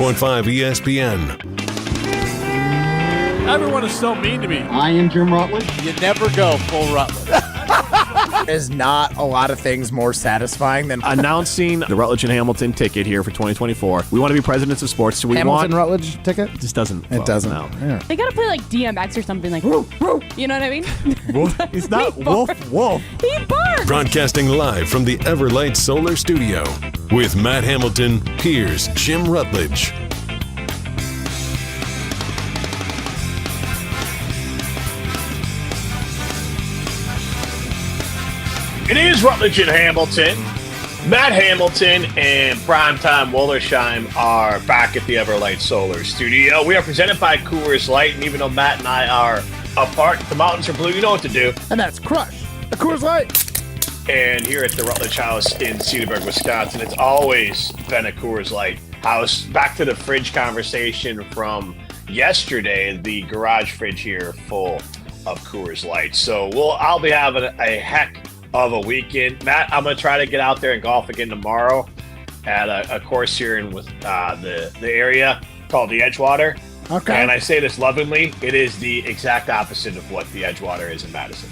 101.5 ESPN. Everyone is so mean to me. I am Jim Rutledge. You never go full Rutledge. There's not a lot of things more satisfying than Announcing the Rutledge and Hamilton ticket here for 2024. We want to be presidents of sports. So we Hamilton want Rutledge ticket. It just doesn't. It doesn't. No. Yeah. They gotta play like DMX or something like. Woo, woo. You know what I mean? It's not wolf. He barks. Broadcasting live from the Everlight Solar Studio with Matt Hamilton, here's Jim Rutledge. It is Rutledge and Hamilton. Matt Hamilton and Primetime Wollersheim are back at the Everlight Solar Studio. We are presented by Coors Light, and even though Matt and I are apart, the mountains are blue, you know what to do. And that's Crush, the Coors Light. And here at the Rutledge House in Cedarburg, Wisconsin, it's always been a Coors Light house. Back to the fridge conversation from yesterday, the garage fridge here full of Coors Light. So I'll be having a heck of a weekend. Matt, I'm going to try to get out there and golf again tomorrow at a course here in the area called the Edgewater. Okay. And I say this lovingly, it is the exact opposite of what the Edgewater is in Madison.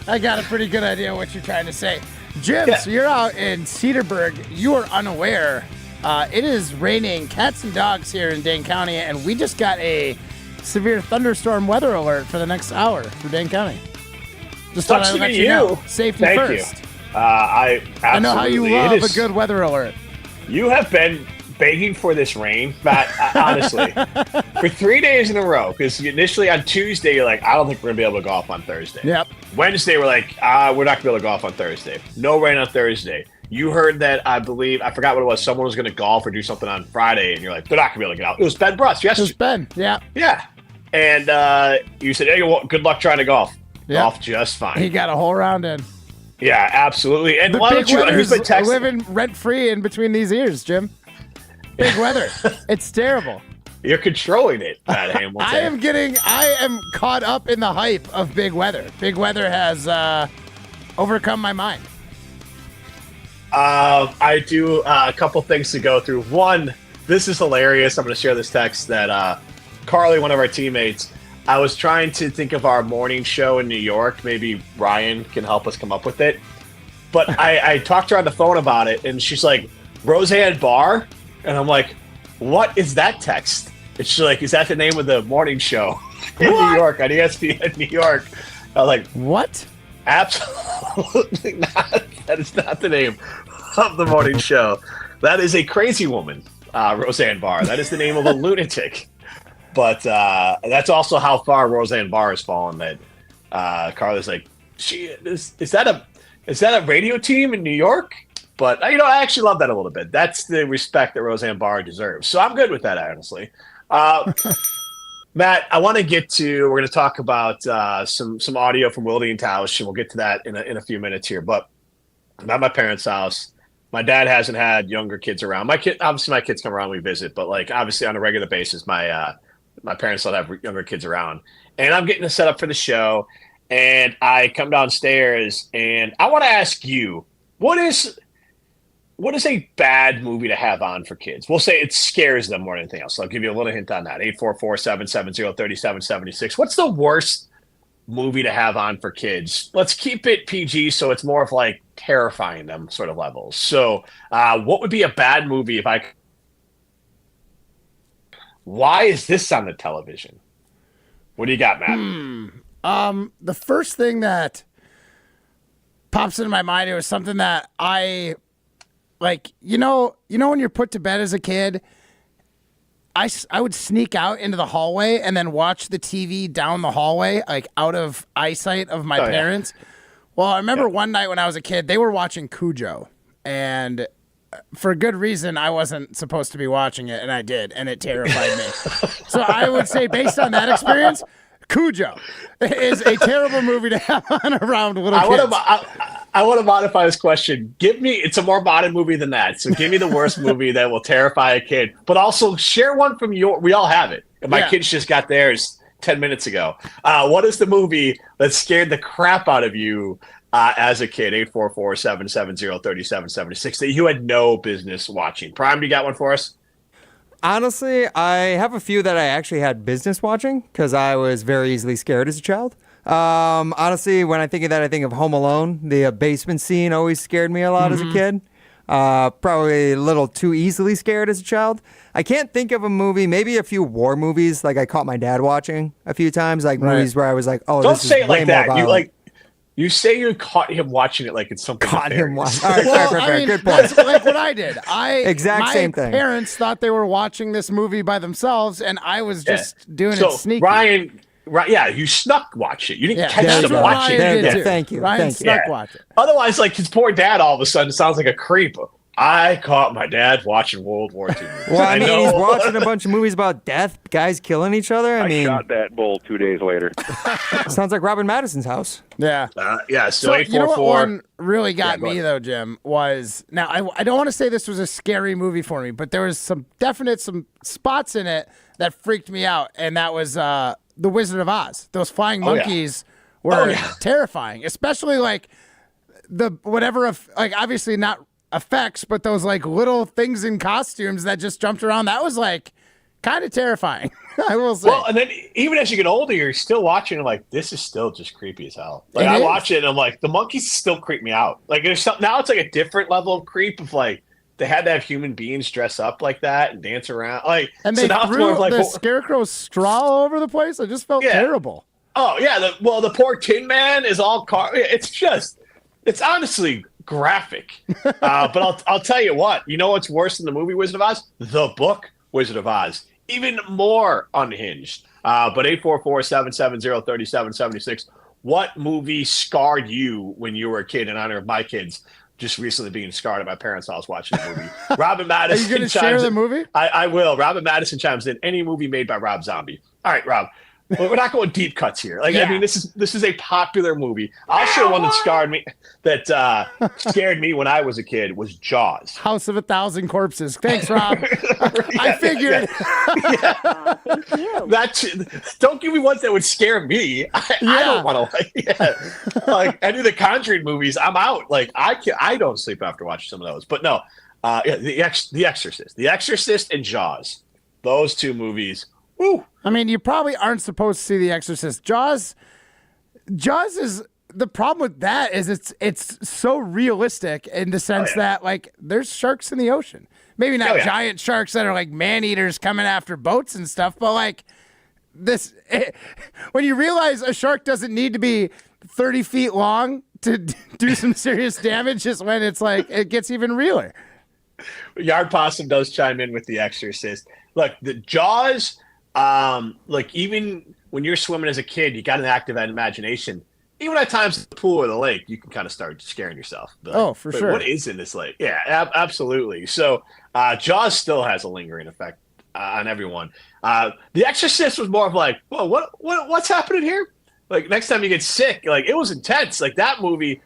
I got a pretty good idea what you're trying to say. Jim, So you're out in Cedarburg. You are unaware. It is raining cats and dogs here in Dane County, and we just got a severe thunderstorm weather alert for the next hour for Dane County. Just thought I'd let you know. Safety Thank first. You. I know how you love a good weather alert. You have been begging for this rain, Matt, honestly, for 3 days in a row. Because initially on Tuesday, you're like, I don't think we're going to be able to golf on Thursday. Yep. Wednesday, we're like, we're not going to be able to golf on Thursday. No rain on Thursday. You heard that, I forgot what it was. Someone was going to golf or do something on Friday, and you're like, they're not going to be able to get out. It was Ben Brust, yes. It was Ben, yeah. Yeah. And you said, hey, well, good luck trying to golf. Yep. Golf just fine. He got a whole round in. Yeah, absolutely. And The why big don't you? weather's Who's been texting? living rent-free in between these ears, Jim. Big weather. It's terrible. You're controlling it, Matt Hamilton. I am caught up in the hype of big weather. Big weather has overcome my mind. I do a couple things to go through. One, this is hilarious. I'm going to share this text that Carly, one of our teammates, I was trying to think of our morning show in New York. Maybe Ryan can help us come up with it. But I talked to her on the phone about it, and she's like, Roseanne Barr? And I'm like, what is that text? And she's like, is that the name of the morning show in New York, on ESPN New York? I was like, what? Absolutely not. That is not the name of the morning show. That is a crazy woman, Roseanne Barr. That is the name of a lunatic. But that's also how far Roseanne Barr has fallen. That Carla's like, is that a radio team in New York? But I actually love that a little bit. That's the respect that Roseanne Barr deserves. So I'm good with that, honestly. Matt, I want to get to. We're going to talk about some audio from Wilde Tausch, and we'll get to that in a few minutes here. But I'm at my parents' house. My dad hasn't had younger kids around. My kids come around, we visit, but like obviously on a regular basis, my parents don't have younger kids around. And I'm getting set up for the show, and I come downstairs, and I want to ask you, what is a bad movie to have on for kids? We'll say it scares them more than anything else. So I'll give you a little hint on that. 844-770-3776. What's the worst movie to have on for kids? Let's keep it PG so it's more of like terrifying them sort of levels. So what would be a bad movie if I... Why is this on the television? What do you got, Matt? The first thing that pops into my mind, it was something that I... Like, you know when you're put to bed as a kid, I would sneak out into the hallway and then watch the TV down the hallway, like out of eyesight of my parents. Yeah. Well, I remember one night when I was a kid, they were watching Cujo. And for good reason, I wasn't supposed to be watching it, and I did, and it terrified me. So I would say, based on that experience, Cujo is a terrible movie to have on around little kids. I want to modify this question. It's a more modern movie than that. So give me the worst movie that will terrify a kid, but also share one from we all have it. My kids just got theirs 10 minutes ago. What is the movie that scared the crap out of you as a kid? 844-770-3776 that you had no business watching. Prime, you got one for us? Honestly, I have a few that I actually had business watching because I was very easily scared as a child. Honestly, when I think of that, I think of Home Alone. The basement scene always scared me a lot as a kid. Probably a little too easily scared as a child. I can't think of a movie, maybe a few war movies like I caught my dad watching a few times, like movies where I was like, oh, Don't this is say it way like more that. violent. You say you caught him watching it like it's something. Caught him nefarious. watching. All right, fair. Good point. That's like what I did. My same thing. parents thought they were watching this movie by themselves, and I was just doing it sneaky. Ryan, you snuck watch it. You didn't catch that's them what watching Ryan it. did too. Thank you. Ryan Thank you. snuck watch it. Otherwise, like his poor dad, all of a sudden sounds like a creep. I caught my dad watching World War II movies. Well, I mean, he's watching a bunch of movies about death, guys killing each other. I mean, shot that bull 2 days later. sounds like Robin Madison's house. Yeah. So You know what 844. one really got go me ahead. though, Jim, was now I don't want to say this was a scary movie for me, but there was some spots in it that freaked me out, and that was The Wizard of Oz. Those flying monkeys were terrifying, especially like the obviously not effects, but those like little things in costumes that just jumped around. That was like kind of terrifying. I will say. Well, and then even as you get older, you're still watching. Like this is still just creepy as hell. Like It I is. watch it, and I'm like, the monkeys still creep me out. Like there's something now. It's like a different level of creep of like they had to have human beings dress up like that and dance around. Like And so they now it's threw more of like, the scarecrow's straw all over the place. I just felt terrible. oh yeah, the poor Tin Man is all it's honestly graphic. But I'll tell you what. You know what's worse than the movie Wizard of Oz? The book Wizard of Oz. Even more unhinged. But 844-770-3776. What movie scarred you when you were a kid? In honor of my kids just recently being scarred at my parents' house watching the movie. Robin Madison. Are you going to share the movie? I will. Robin Madison chimes in. Any movie made by Rob Zombie. All right, Rob. We're not going deep cuts here. Like I mean, this is a popular movie. I'll share one that scared me when I was a kid was Jaws. House of 1,000 Corpses. Thanks, Rob. I figured. Don't give me ones that would scare me. I don't want to like any of the Conjuring movies. I'm out. Like I don't sleep after watching some of those. But no, The Exorcist, and Jaws. Those two movies. Woo. I mean, you probably aren't supposed to see The Exorcist. Jaws is the problem with that is it's so realistic in the sense that like there's sharks in the ocean. Maybe not giant sharks that are like man eaters coming after boats and stuff, but like when you realize a shark doesn't need to be 30 feet long to do some serious damage, is when it's like it gets even realer. Yard Possum does chime in with The Exorcist. Look, the Jaws. Like even when you're swimming as a kid, you got an active imagination. Even at times in the pool or the lake, you can kind of start scaring yourself. Like, for sure. What is in this lake? Yeah, absolutely. So Jaws still has a lingering effect on everyone. The Exorcist was more of like, whoa, what's happening here? Like next time you get sick, like it was intense. Like that movie,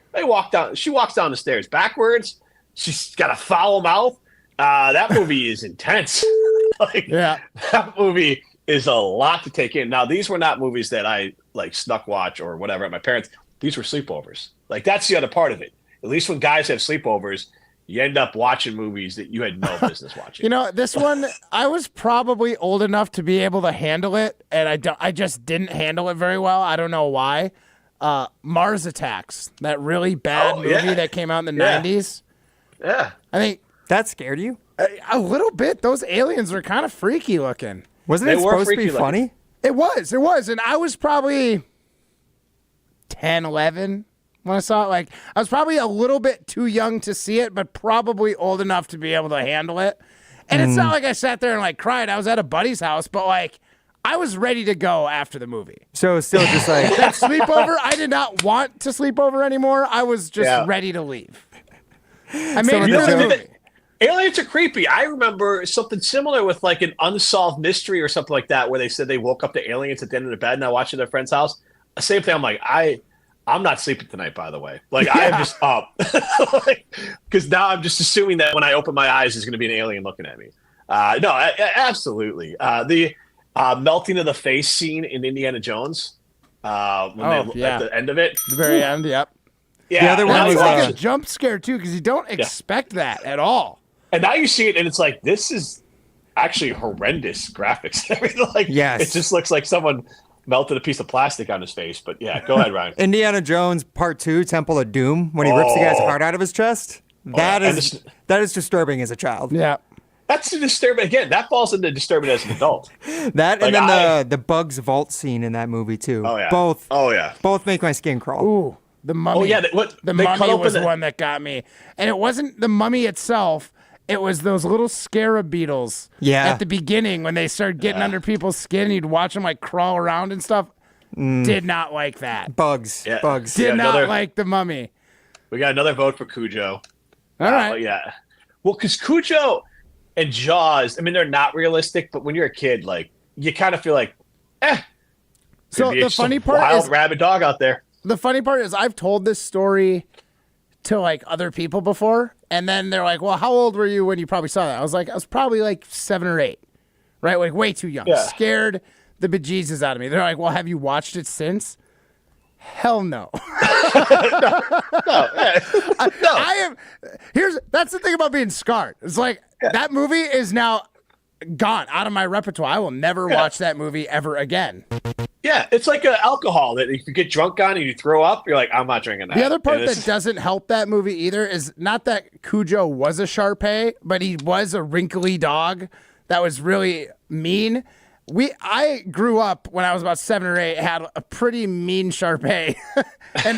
she walks down the stairs backwards. She's got a foul mouth. That movie is intense. That movie is a lot to take in. Now, these were not movies that I like snuck watch or whatever at my parents. These were sleepovers. Like that's the other part of it. At least when guys have sleepovers, you end up watching movies that you had no business watching. You know, this one I was probably old enough to be able to handle it, and I just didn't handle it very well. I don't know why. Mars Attacks, that really bad movie that came out in the 90s. Yeah. I think that scared you? A little bit. Those aliens were kind of freaky looking. Wasn't it supposed to be funny? It was. And I was probably 10, 11 when I saw it. Like, I was probably a little bit too young to see it, but probably old enough to be able to handle it. And it's not like I sat there and like cried. I was at a buddy's house, but like I was ready to go after the movie. So it's still just like that sleepover. I did not want to sleep over anymore. I was just ready to leave. I made it through the movie. Aliens are creepy. I remember something similar with like an unsolved mystery or something like that, where they said they woke up to aliens at the end of the bed and I watched it at their friend's house. Same thing. I'm like, I'm not sleeping tonight, by the way. Like I am just up because now I'm just assuming that when I open my eyes, there's going to be an alien looking at me. No, absolutely. The melting of the face scene in Indiana Jones. At the end of it, the very end. Yep. Yeah, The other one That's was like a jump scare too, because you don't expect that at all. and now you see it, and it's like this is actually horrendous graphics. Like, Yes. it just looks like someone melted a piece of plastic on his face. But yeah, go ahead, Ryan. Indiana Jones Part 2, Temple of Doom, when he rips the guy's heart out of his chest. That is disturbing as a child. Yeah. That's disturbing. Again, that falls into disturbing as an adult. That Like, and then the Bugs Vault scene in that movie too. Oh yeah. Both. Oh yeah. Both make my skin crawl. Ooh, the Mummy. Oh yeah. The they Mummy cut open was the one that got me, and it wasn't the Mummy itself. It was those little scarab beetles. Yeah. At the beginning, when they started getting under people's skin, you'd watch them like crawl around and stuff. Did not like that. Bugs. Yeah. Bugs. Did not another- like the Mummy. We got another vote for Cujo. All right. Yeah. Well, because Cujo and Jaws, I mean, they're not realistic, but when you're a kid, like, you kind of feel like, So could be the some funny part wild is rabid dog out there. the funny part is I've told this story to like other people before, and then they're like, "Well, how old were you when you probably saw that?" I was probably like 7 or 8, right? Like way too young. Yeah. Scared the bejesus out of me. They're like, "Well, have you watched it since?" Hell no. I am. That's the thing about being scarred. It's like that movie is now gone out of my repertoire. I will never watch that movie ever again. Yeah, it's like alcohol that if you get drunk on and you throw up, you're like, I'm not drinking that. The other part And that doesn't help that movie either is not that Cujo was a Shar-Pei, but he was a wrinkly dog that was really mean. I grew up when I was about 7 or 8, had a pretty mean Shar-Pei. And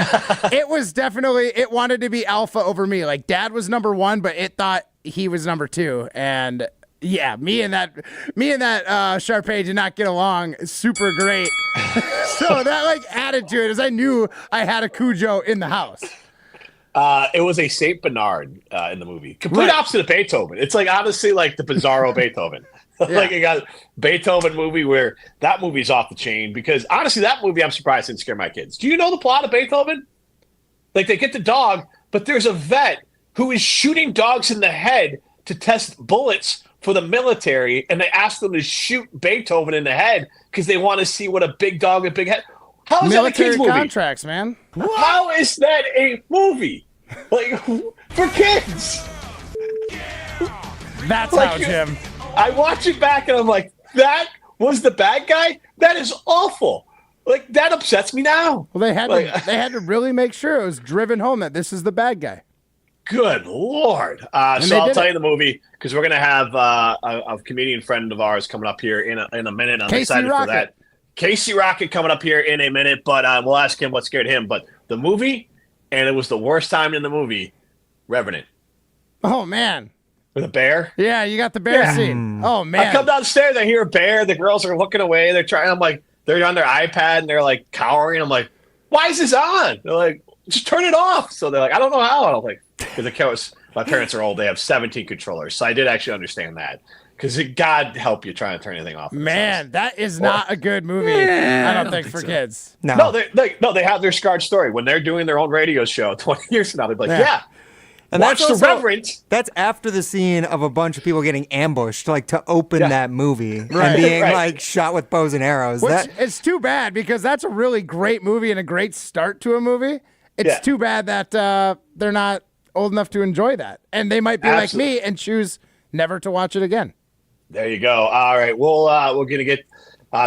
it was definitely, it wanted to be alpha over me. Like dad was number 1, but it thought he was number 2. And yeah, me and that Shar-Pei did not get along super great. So that like added to it as I knew I had a Cujo in the house. It was a Saint Bernard in the movie. Complete opposite of Beethoven. It's like honestly like the Bizarro Beethoven. Like you got Beethoven movie where that movie's off the chain because honestly that movie I'm surprised didn't scare my kids. Do you know the plot of Beethoven? Like they get the dog, but there's a vet who is shooting dogs in the head to test bullets for the military, and they ask them to shoot Beethoven in the head because they want to see what a big dog with a big head. How is that a Military kids movie? contracts, man. How is that a movie? Like for kids? That's Like, how, Jim. I watch it back and I'm like, that was the bad guy? That is awful. Like that upsets me now. Well, they had Like, they had to really make sure it was driven home that this is the bad guy. Good Lord. So they I'll did tell it. you the movie because we're going to have a comedian friend of ours coming up here in a minute. I'm Casey excited Rocket. for that. Casey Rocket coming up here in a minute, but we'll ask him what scared him. But the movie, and it was the worst time in the movie, Revenant. Oh man. With a bear. Yeah, you got the bear scene. Oh man. I come downstairs, I hear a bear. The girls are looking away. They're trying. I'm like, they're on their iPad and they're like cowering. I'm like, why is this on? They're like, just turn it off. So they're like, I don't know how. And I'm like, because my parents are old. They have 17 controllers. So I did actually understand that. Because God help you trying to turn anything off. Man, that is not a good movie. I don't think for kids. No. They have their scarred story when they're doing their own radio show 20 years from now. They're like, yeah. And Watch that's the also- Reverend. That's after the scene of a bunch of people getting ambushed, like to open that movie and Right. being Right. like shot with bows and arrows. Which That it's too bad because that's a really great movie and a great start to a movie. It's Yeah. too bad that they're not old enough to enjoy that. And they might be Absolutely. like me and choose never to watch it again. There you go. All right, we're gonna get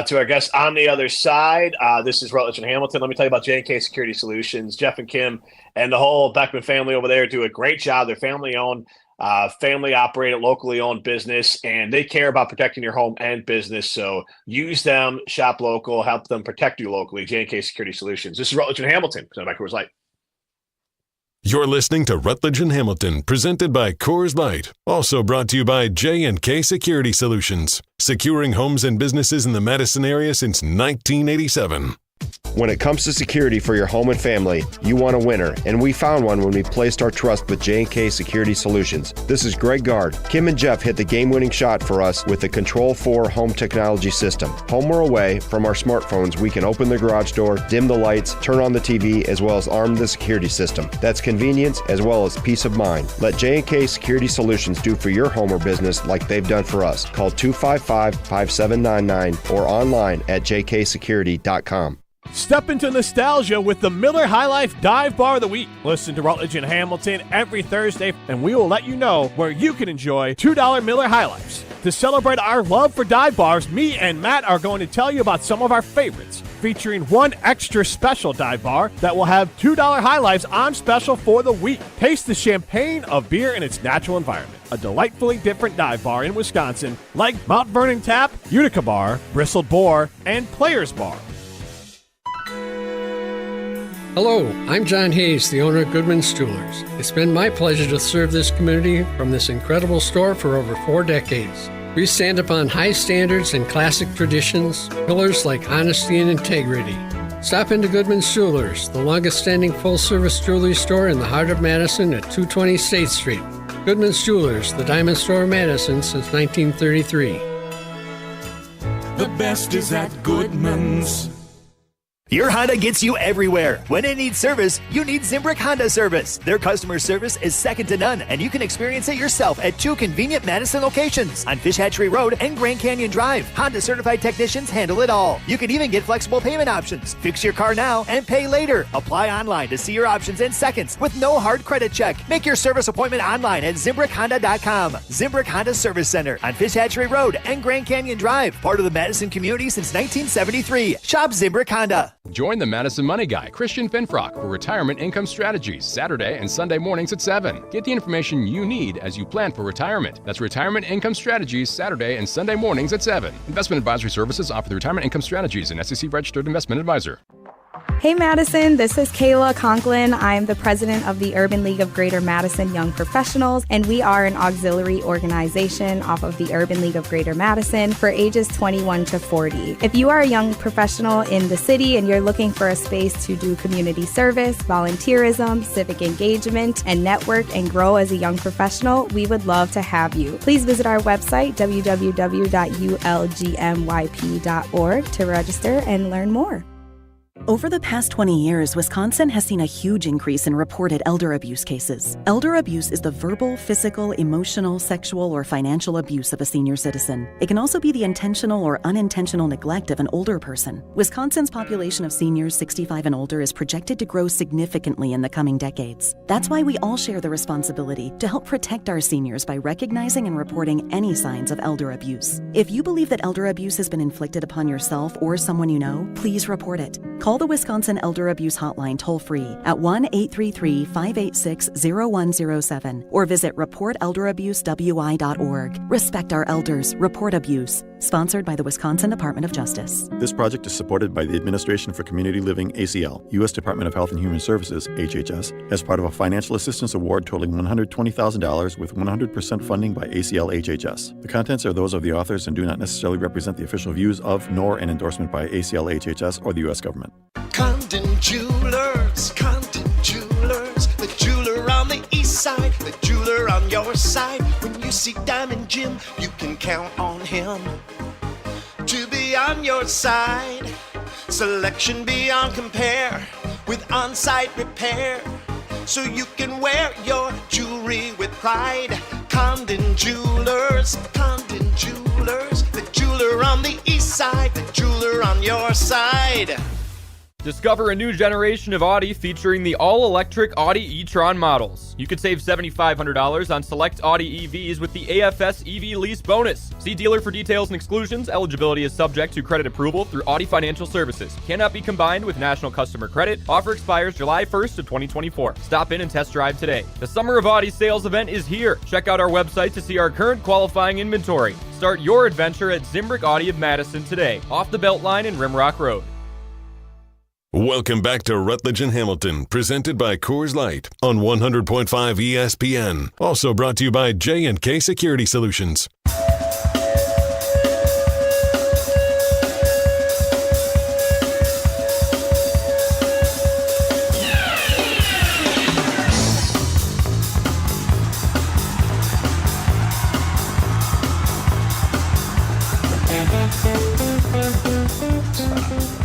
to our guests on the other side. This is Rutledge and Hamilton. Let me tell you about J&K Security Solutions. Jeff and Kim and the whole Beckman family over there do a great job. They're family-owned, family-operated, locally owned business, and they care about protecting your home and business. So use them, shop local, help them protect you locally. J&K Security Solutions. This is Rutledge and Hamilton. Presented by Coors Light. You're listening to Rutledge and Hamilton, presented by Coors Light. Also brought to you by J&K Security Solutions, securing homes and businesses in the Madison area since 1987. When it comes to security for your home and family, you want a winner, and we found one when we placed our trust with J&K Security Solutions. This is Greg Gard. Kim and Jeff hit the game-winning shot for us with the Control 4 home technology system. Home or away, from our smartphones, we can open the garage door, dim the lights, turn on the TV, as well as arm the security system. That's convenience as well as peace of mind. Let J&K Security Solutions do for your home or business like they've done for us. Call 255-5799 or online at jksecurity.com. Step into nostalgia with the Miller High Life Dive Bar of the Week. Listen to Rutledge and Hamilton every Thursday, and we will let you know where you can enjoy $2 Miller High Lifes. To celebrate our love for dive bars, me and Matt are going to tell you about some of our favorites, featuring one extra special dive bar that will have $2 High Lifes on special for the week. Taste the champagne of beer in its natural environment. A delightfully different dive bar in Wisconsin, like Mount Vernon Tap, Utica Bar, Bristled Boar, and Players Bar. Hello, I'm John Hayes, the owner of Goodman's Jewelers. It's been my pleasure to serve this community from this incredible store for over 4 decades. We stand upon high standards and classic traditions, pillars like honesty and integrity. Stop into Goodman's Jewelers, the longest-standing full-service jewelry store in the heart of Madison at 220 State Street. Goodman's Jewelers, the diamond store of Madison since 1933. The best is at Goodman's. Your Honda gets you everywhere. When it needs service, you need Zimbrick Honda service. Their customer service is second to none, and you can experience it yourself at 2 convenient Madison locations on Fish Hatchery Road and Grand Canyon Drive. Honda certified technicians handle it all. You can even get flexible payment options. Fix your car now and pay later. Apply online to see your options in seconds with no hard credit check. Make your service appointment online at ZimbrickHonda.com. Zimbrick Honda Service Center on Fish Hatchery Road and Grand Canyon Drive. Part of the Madison community since 1973. Shop Zimbrick Honda. Join the Madison Money Guy, Christian Finfrock, for Retirement Income Strategies, Saturday and Sunday mornings at 7. Get the information you need as you plan for retirement. That's Retirement Income Strategies, Saturday and Sunday mornings at 7. Investment advisory services offered through Retirement Income Strategies, an SEC-registered investment advisor. Hey Madison, this is Kayla Conklin. I'm the president of the Urban League of Greater Madison Young Professionals, and we are an auxiliary organization off of the Urban League of Greater Madison for ages 21 to 40. If you are a young professional in the city and you're looking for a space to do community service, volunteerism, civic engagement, and network and grow as a young professional, we would love to have you. Please visit our website, www.ulgmyp.org, to register and learn more. Over the past 20 years, Wisconsin has seen a huge increase in reported elder abuse cases. Elder abuse is the verbal, physical, emotional, sexual, or financial abuse of a senior citizen. It can also be the intentional or unintentional neglect of an older person. Wisconsin's population of seniors 65 and older is projected to grow significantly in the coming decades. That's why we all share the responsibility to help protect our seniors by recognizing and reporting any signs of elder abuse. If you believe that elder abuse has been inflicted upon yourself or someone you know, please report it. Call the Wisconsin Elder Abuse Hotline toll-free at 1-833-586-0107 or visit reportelderabusewI.org. Respect our elders. Report abuse. Sponsored by the Wisconsin Department of Justice. This project is supported by the Administration for Community Living, ACL, U.S. Department of Health and Human Services, HHS, as part of a financial assistance award totaling $120,000 with 100% funding by ACL HHS. The contents are those of the authors and do not necessarily represent the official views of, nor an endorsement by ACL HHS or the U.S. government. Condon Jewelers, the jeweler on the east side, the jeweler on your side. When you see Diamond Jim, you can count on him to be on your side. Selection beyond compare with on-site repair, so you can wear your jewelry with pride. Condon Jewelers, the jeweler on the east side, the jeweler on your side. Discover a new generation of Audi featuring the all-electric Audi e-tron models. You could save $7,500 on select Audi EVs with the AFS EV lease bonus. See dealer for details and exclusions. Eligibility is subject to credit approval through Audi Financial Services. Cannot be combined with National Customer Credit. Offer expires July 1st of 2024. Stop in and test drive today. The Summer of Audi sales event is here. Check out our website to see our current qualifying inventory. Start your adventure at Zimbrick Audi of Madison today, off the Beltline in Rimrock Road. Welcome back to Rutledge and Hamilton, presented by Coors Light on 100.5 ESPN. Also brought to you by J&K Security Solutions.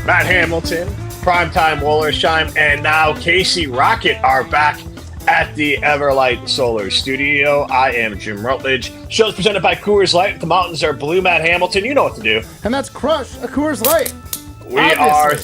Matt Hamilton, Primetime Wollersheim, and now Casey Rocket are back at the Everlight Solar Studio. I am Jim Rutledge. Show's presented by Coors Light. The mountains are blue. Matt Hamilton, you know what to do. And that's crush a Coors Light. We are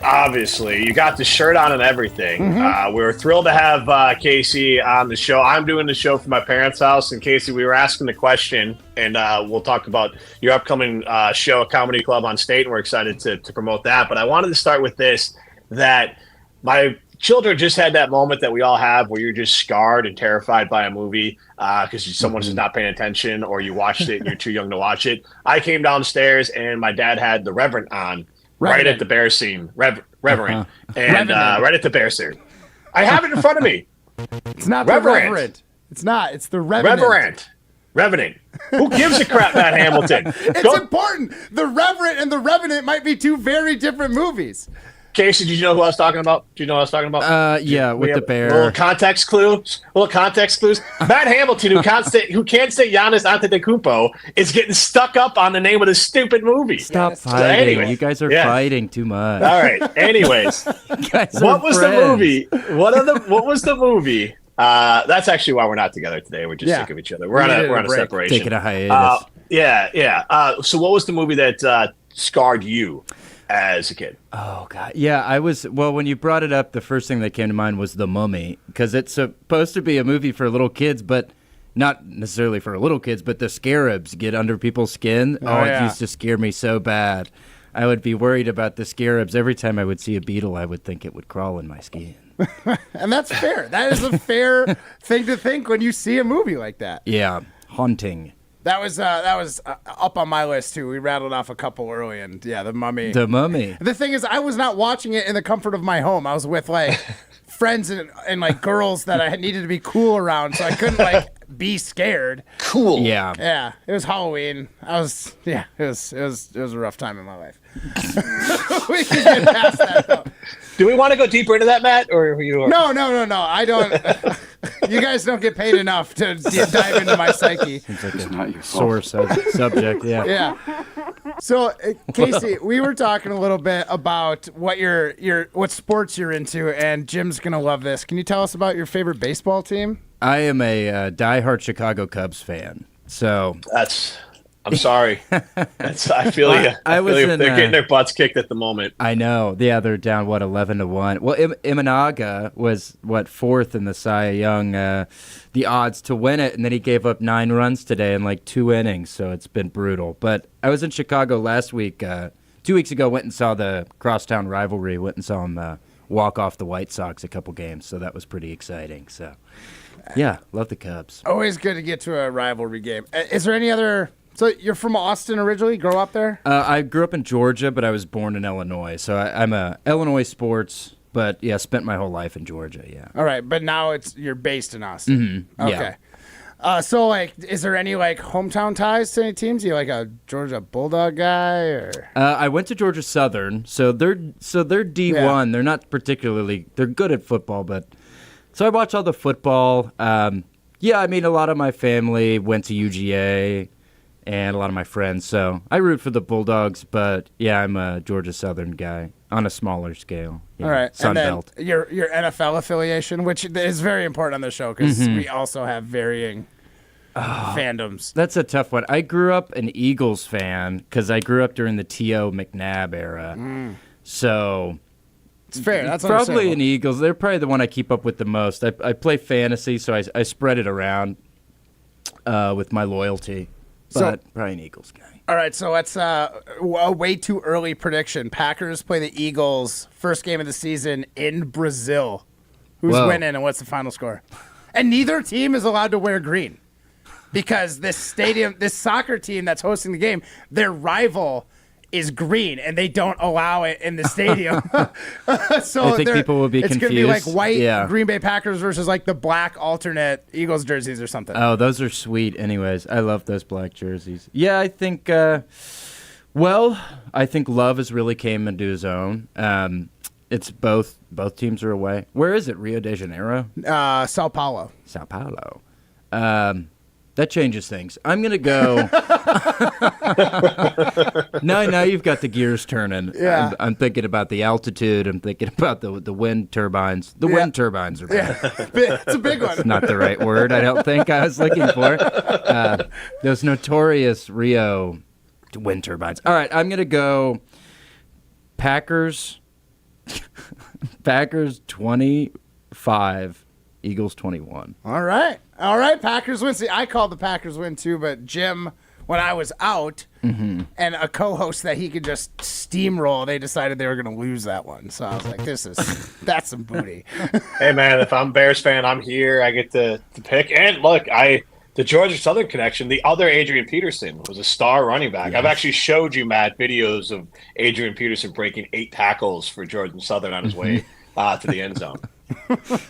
Obviously, you got the shirt on and everything. We were thrilled to have Casey on the show. I'm doing the show from my parents' house, and Casey, we were asking the question, and we'll talk about your upcoming show, Comedy Club on State, and we're excited to promote that. But I wanted to start with this, that my children just had that moment that we all have where you're just scarred and terrified by a movie because someone's just not paying attention, or you watched it and you're too young to watch it. I came downstairs and my dad had The Reverend on right at the bear scene. Reverend. And right at the bear scene. I have it in front of me. It's not the Reverend. It's not. It's the Revenant. Revenant. Who gives a crap, Matt Hamilton? It's important. The Reverend and the Revenant might be two very different movies. Casey, did you know who I was talking about? Yeah, with the bear. Little context clues. Matt Hamilton, who can't say Giannis Antetokounmpo, is getting stuck up on the name of this stupid movie. Stop fighting. You guys are fighting too much. All right. Anyways, what was the movie? What was the movie? That's actually why we're not together today. We're just sick of each other. We're on a separation. Taking a hiatus. So what was the movie that scarred you as a kid? Oh God, yeah, I was. Well, when you brought it up, the first thing that came to mind was The Mummy, because it's supposed to be a movie for little kids, but not necessarily for little kids. But the scarabs get under people's skin. It used to scare me so bad. I would be worried about the scarabs every time I would see a beetle. I would think it would crawl in my skin. And that's fair. That is a fair thing to think when you see a movie like that. Yeah, haunting. That was up on my list too. We rattled off a couple early, and The Mummy. The Mummy. The thing is, I was not watching it in the comfort of my home. I was with friends and like girls that I needed to be cool around, so I couldn't be scared. Cool. Yeah. Yeah. It was Halloween. It was a rough time in my life. We can get past that though. Do we want to go deeper into that, Matt? Or you? No. I don't. You guys don't get paid enough to dive into my psyche. Seems like it's not your sore subject. Yeah. Yeah. So, Casey, we were talking a little bit about what what sports you're into, and Jim's gonna love this. Can you tell us about your favorite baseball team? I am a diehard Chicago Cubs fan. So I'm sorry. I feel you. They're getting their butts kicked at the moment. I know. Yeah, they're down 11-1. Well, Imanaga was fourth in the Cy Young, the odds to win it, and then he gave up 9 runs today in 2 innings. So it's been brutal. But I was in Chicago last week. 2 weeks ago, went and saw the crosstown rivalry. Went and saw him walk off the White Sox a couple games. So that was pretty exciting. So yeah, love the Cubs. Always good to get to a rivalry game. Is there any other? So you're from Austin originally? Grew up there? I grew up in Georgia, but I was born in Illinois. So I'm a Illinois sports, but spent my whole life in Georgia. Yeah. All right, but now you're based in Austin. Mm-hmm. Okay. Yeah. So is there any hometown ties to any teams? Are you a Georgia Bulldog guy or? I went to Georgia Southern, so they're D1. Yeah. They're not particularly. They're good at football, but so I watch all the football. A lot of my family went to UGA. And a lot of my friends, so I root for the Bulldogs, but I'm a Georgia Southern guy on a smaller scale. All right, Sun Belt. Your NFL affiliation, which is very important on the show because we also have varying fandoms. That's a tough one. I grew up an Eagles fan because I grew up during the T.O. McNabb era, so it's fair. That's probably an Eagles. They're probably the one I keep up with the most. I play fantasy, so I spread it around with my loyalty. But probably an Eagles guy. All right, so that's a way too early prediction. Packers play the Eagles first game of the season in Brazil. Who's winning and what's the final score? And neither team is allowed to wear green because this soccer team that's hosting the game, their rival is green, and they don't allow it in the stadium. So I think people will be confused. It's going to be white Green Bay Packers versus the black alternate Eagles jerseys or something. Oh, those are sweet anyways. I love those black jerseys. Yeah, I think, I think Love has really came into his own. It's both teams are away. Where is it? Rio de Janeiro? Sao Paulo. Sao Paulo. That changes things. I'm going to go. Now you've got the gears turning. Yeah. I'm thinking about the altitude. I'm thinking about the wind turbines. The wind turbines are bad. It's a big one. It's not the right word, I don't think I was looking for. Those notorious Rio wind turbines. All right, I'm going to go Packers Packers 25, Eagles 21. All right. Packers win. See, I called the Packers win too, but Jim, when I was out and a co-host that he could just steamroll, they decided they were going to lose that one. So I was like, that's some booty. Hey, man, if I'm a Bears fan, I'm here. I get to pick. And look, the Georgia Southern connection, the other Adrian Peterson was a star running back. I've actually showed you, Matt, videos of Adrian Peterson breaking 8 tackles for Georgia Southern on his way to the end zone.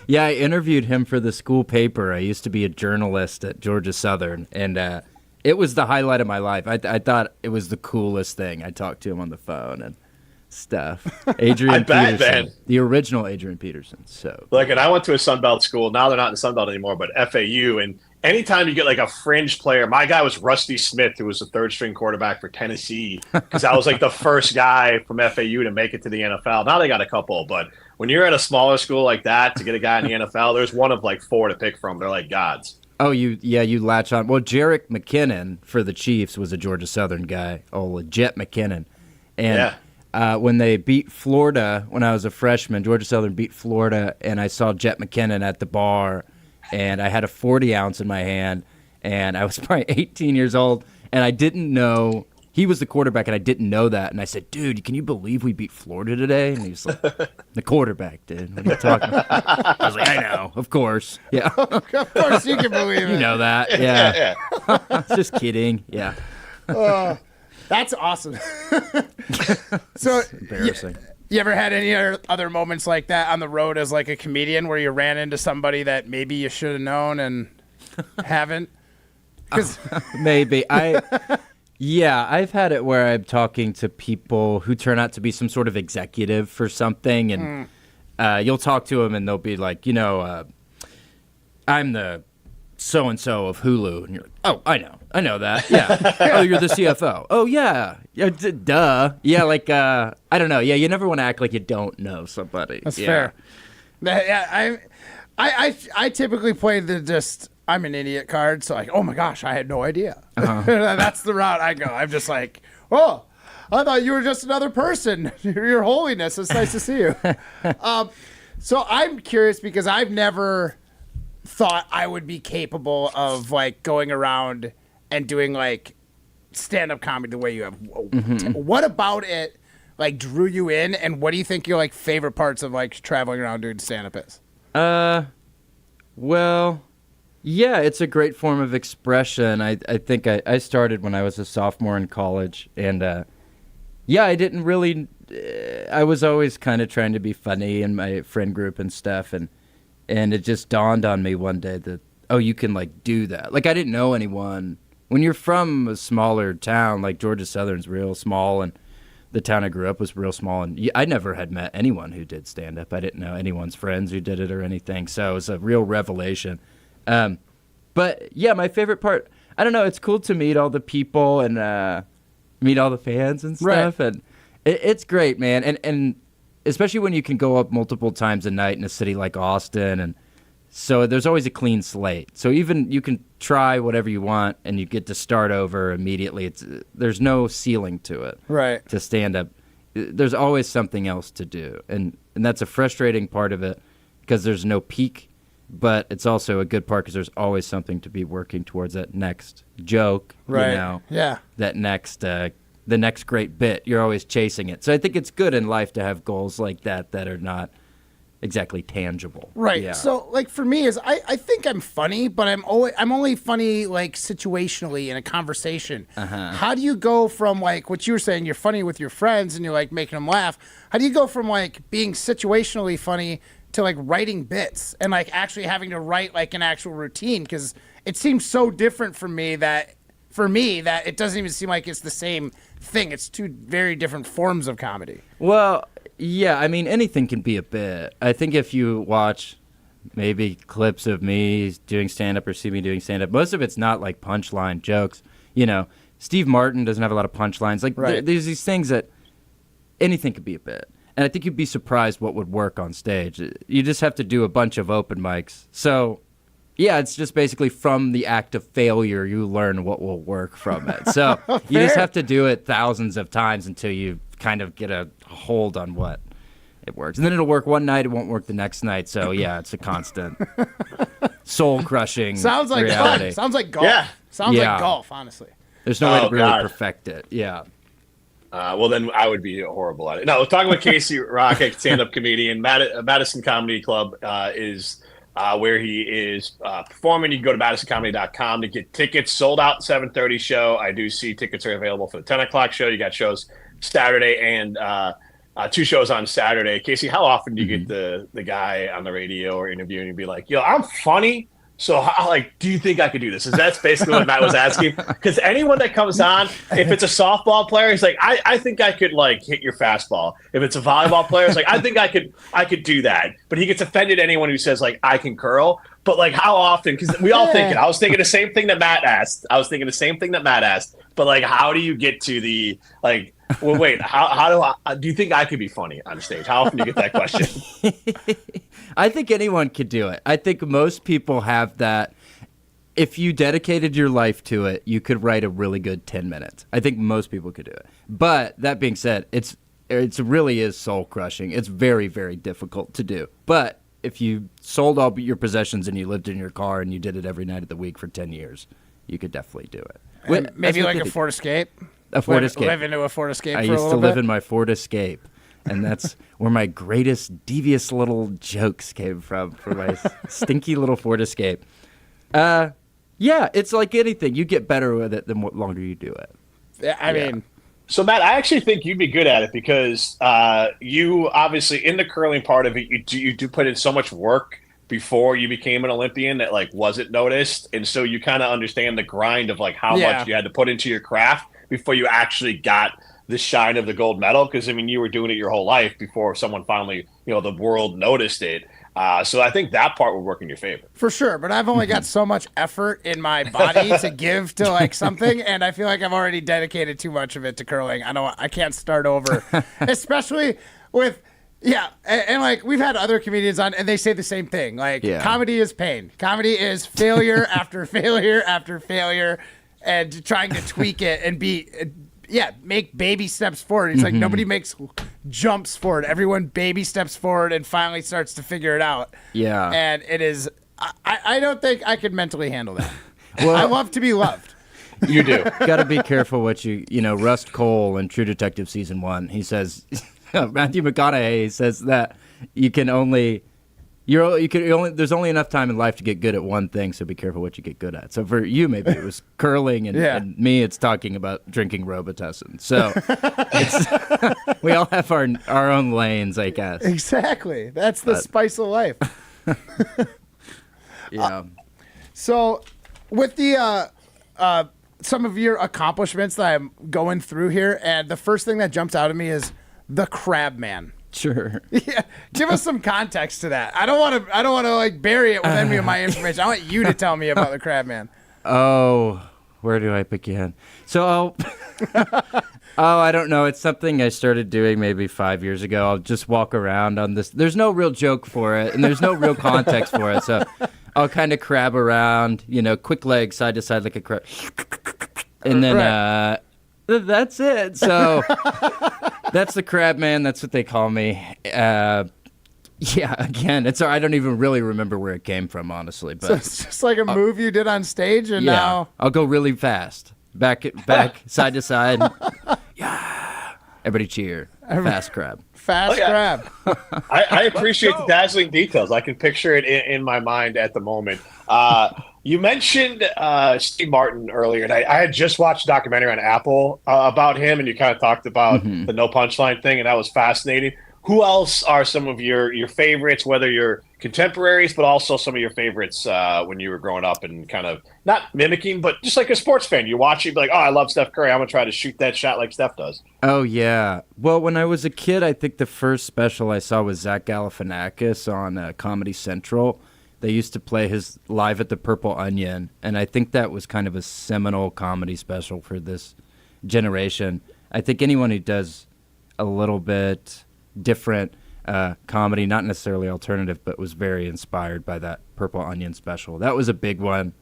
Yeah, I interviewed him for the school paper. I used to be a journalist at Georgia Southern, and it was the highlight of my life. I thought it was the coolest thing. I talked to him on the phone and stuff. Adrian Peterson, man. The original Adrian Peterson. So, look, and I went to a Sun Belt school. Now they're not in the Sun Belt anymore, but FAU. And anytime you get like a fringe player, my guy was Rusty Smith, who was the 3rd-string quarterback for Tennessee, because I was like the first guy from FAU to make it to the NFL. Now they got a couple, but when you're at a smaller school like that to get a guy in the NFL, there's one of like 4 to pick from. They're like gods. Oh, you latch on. Well, Jerick McKinnon for the Chiefs was a Georgia Southern guy. Oh, legit McKinnon. And when they beat Florida, when I was a freshman, Georgia Southern beat Florida, and I saw Jet McKinnon at the bar, and I had a 40-ounce in my hand, and I was probably 18 years old, and I didn't know he was the quarterback, and I didn't know that. And I said, dude, can you believe we beat Florida today? And he was like, the quarterback, dude. What are you talking about? I was like, I know, of course. Yeah. Of course you can believe it. You know that. Yeah. Just kidding. Yeah. That's awesome. So embarrassing. You ever had any other moments like that on the road as like a comedian where you ran into somebody that maybe you should have known and haven't? Maybe. Yeah, I've had it where I'm talking to people who turn out to be some sort of executive for something, and you'll talk to them, and they'll be like, I'm the so-and-so of Hulu. And you're like, oh, I know that. Yeah. Oh, you're the CFO. Oh, yeah. Duh. Yeah, like, I don't know. Yeah, you never want to act like you don't know somebody. That's fair. Yeah, I typically play the just... I'm an idiot card, so like, oh my gosh, I had no idea. That's the route I go. I'm just like, oh, I thought you were just another person. Your holiness, it's nice to see you. So I'm curious because I've never thought I would be capable of like going around and doing like stand-up comedy the way you have. What about it like drew you in, and what do you think your like favorite parts of like traveling around doing stand-up is? Well. Yeah, it's a great form of expression. I think I started when I was a sophomore in college, and I didn't really. I was always kind of trying to be funny in my friend group and stuff, and it just dawned on me one day that you can like do that. Like I didn't know anyone. When you're from a smaller town, like Georgia Southern's real small, and the town I grew up was real small, and I never had met anyone who did stand up. I didn't know anyone's friends who did it or anything, so it was a real revelation. But yeah, my favorite part, I don't know, it's cool to meet all the people and meet all the fans and stuff. Right. And it's great, man. And especially when you can go up multiple times a night in a city like Austin. And so there's always a clean slate. So even you can try whatever you want and you get to start over immediately. There's no ceiling to it. Right. To stand up. There's always something else to do. And that's a frustrating part of it because there's no peak. But it's also a good part because there's always something to be working towards, that next joke, right? Yeah. That next, the next great bit. You're always chasing it. So I think it's good in life to have goals like that are not exactly tangible. Right. Yeah. So like for me is I think I'm funny, but I'm only funny like situationally in a conversation. How do you go from like what you were saying, you're funny with your friends and you're like making them laugh. How do you go from like being situationally funny to like writing bits and like actually having to write like an actual routine? Because it seems so different for me that it doesn't even seem like it's the same thing. It's two very different forms of comedy. Well, yeah, I mean, anything can be a bit. I think if you watch maybe clips of me doing stand-up or see me doing stand-up, most of it's not like punchline jokes. Steve Martin doesn't have a lot of punchlines. Like there's these things that anything could be a bit. And I think you'd be surprised what would work on stage. You just have to do a bunch of open mics. So, yeah, it's just basically from the act of failure, you learn what will work from it. So you just have to do it thousands of times until you kind of get a hold on what it works. And then it'll work one night, it won't work the next night. So yeah, it's a constant soul crushing. Sounds like reality. fun. Sounds like golf. Yeah. Sounds like golf, honestly. There's no way to really God. perfect it. Yeah. Well, then I would be horrible at it. No, talking with Casey Rock, stand-up comedian, Madison Comedy Club is where he is performing. You can go to MadisonComedy.com to get tickets. Sold out 7:30 show. I do see tickets are available for the 10 o'clock show. You got shows Saturday and 2 shows on Saturday. Casey, how often do you get the guy on the radio or interview and you'd be like, yo, I'm funny. So, do you think I could do this? That's basically what Matt was asking. Because anyone that comes on, if it's a softball player, he's like, I think I could hit your fastball. If it's a volleyball player, it's like, I think I could do that. But he gets offended anyone who says I can curl. But how often? Because we all think it. I was thinking the same thing that Matt asked. But how do you get to the well, wait, how do you think I could be funny on stage? How often do you get that question? I think anyone could do it. I think most people have that. If you dedicated your life to it, you could write a really good 10 minutes. I think most people could do it. But that being said, it really is soul crushing. It's very, very difficult to do. But if you sold all your possessions and you lived in your car and you did it every night of the week for 10 years, you could definitely do it. Maybe a Ford Escape. A Ford Escape. Live into a Ford Escape. I for used a to little live bit. in my Ford Escape, and that's where my greatest devious little jokes came from for my stinky little Ford Escape. Yeah, it's like anything. You get better with it the longer you do it. I mean, so Matt, I actually think you'd be good at it because you obviously in the curling part of it, you do put in so much work before you became an Olympian that wasn't noticed, and so you kind of understand the grind of how much you had to put into your craft before you actually got the shine of the gold medal. Because you were doing it your whole life before someone finally the world noticed it. So I think that part would work in your favor for sure. But I've only got so much effort in my body to give to something, and I feel like I've already dedicated too much of it to curling. I can't start over, especially with. Yeah, and we've had other comedians on, and they say the same thing. Comedy is pain. Comedy is failure after failure after failure, and trying to tweak it and make baby steps forward. It's nobody makes jumps forward. Everyone baby steps forward and finally starts to figure it out. Yeah. And it is, I don't think I could mentally handle that. Well, I love to be loved. You do. Got to be careful what Rust Cole in True Detective Season 1, he says... Matthew McConaughey says that there's only enough time in life to get good at one thing, so be careful what you get good at. So for you, maybe it was curling, and me, it's talking about drinking Robitussin. So we all have our own lanes, I guess. Exactly. That's the spice of life. Yeah. So with the some of your accomplishments that I'm going through here, and the first thing that jumps out at me is the Crab Man. Sure. Yeah. Give us some context to that. I don't want to bury it with any of my information. I want you to tell me about the Crab Man. Oh, where do I begin? So, I don't know. It's something I started doing maybe 5 years ago. I'll just walk around on this. There's no real joke for it, and there's no real context for it. So I'll kind of crab around, quick legs side to side like a crab. And then that's it. So that's the Crab Man. That's what they call me. Yeah, again, I don't even really remember where it came from, honestly. But so it's just like a move you did on stage, and now I'll go really fast, back, side to side. Yeah, everybody cheer. Fast crab. Crab. I appreciate the dazzling details. I can picture it in my mind at the moment. You mentioned Steve Martin earlier, and I had just watched a documentary on Apple about him, and you kind of talked about the no punchline thing, and that was fascinating. Who else are some of your favorites, whether you're contemporaries, but also some of your favorites when you were growing up and kind of not mimicking, but just like a sports fan? You watch it, be like, oh, I love Steph Curry. I'm going to try to shoot that shot like Steph does. Oh, yeah. Well, when I was a kid, I think the first special I saw was Zach Galifianakis on Comedy Central. They used to play his Live at the Purple Onion, and I think that was kind of a seminal comedy special for this generation. I think anyone who does a little bit different comedy, not necessarily alternative, but was very inspired by that Purple Onion special. That was a big one.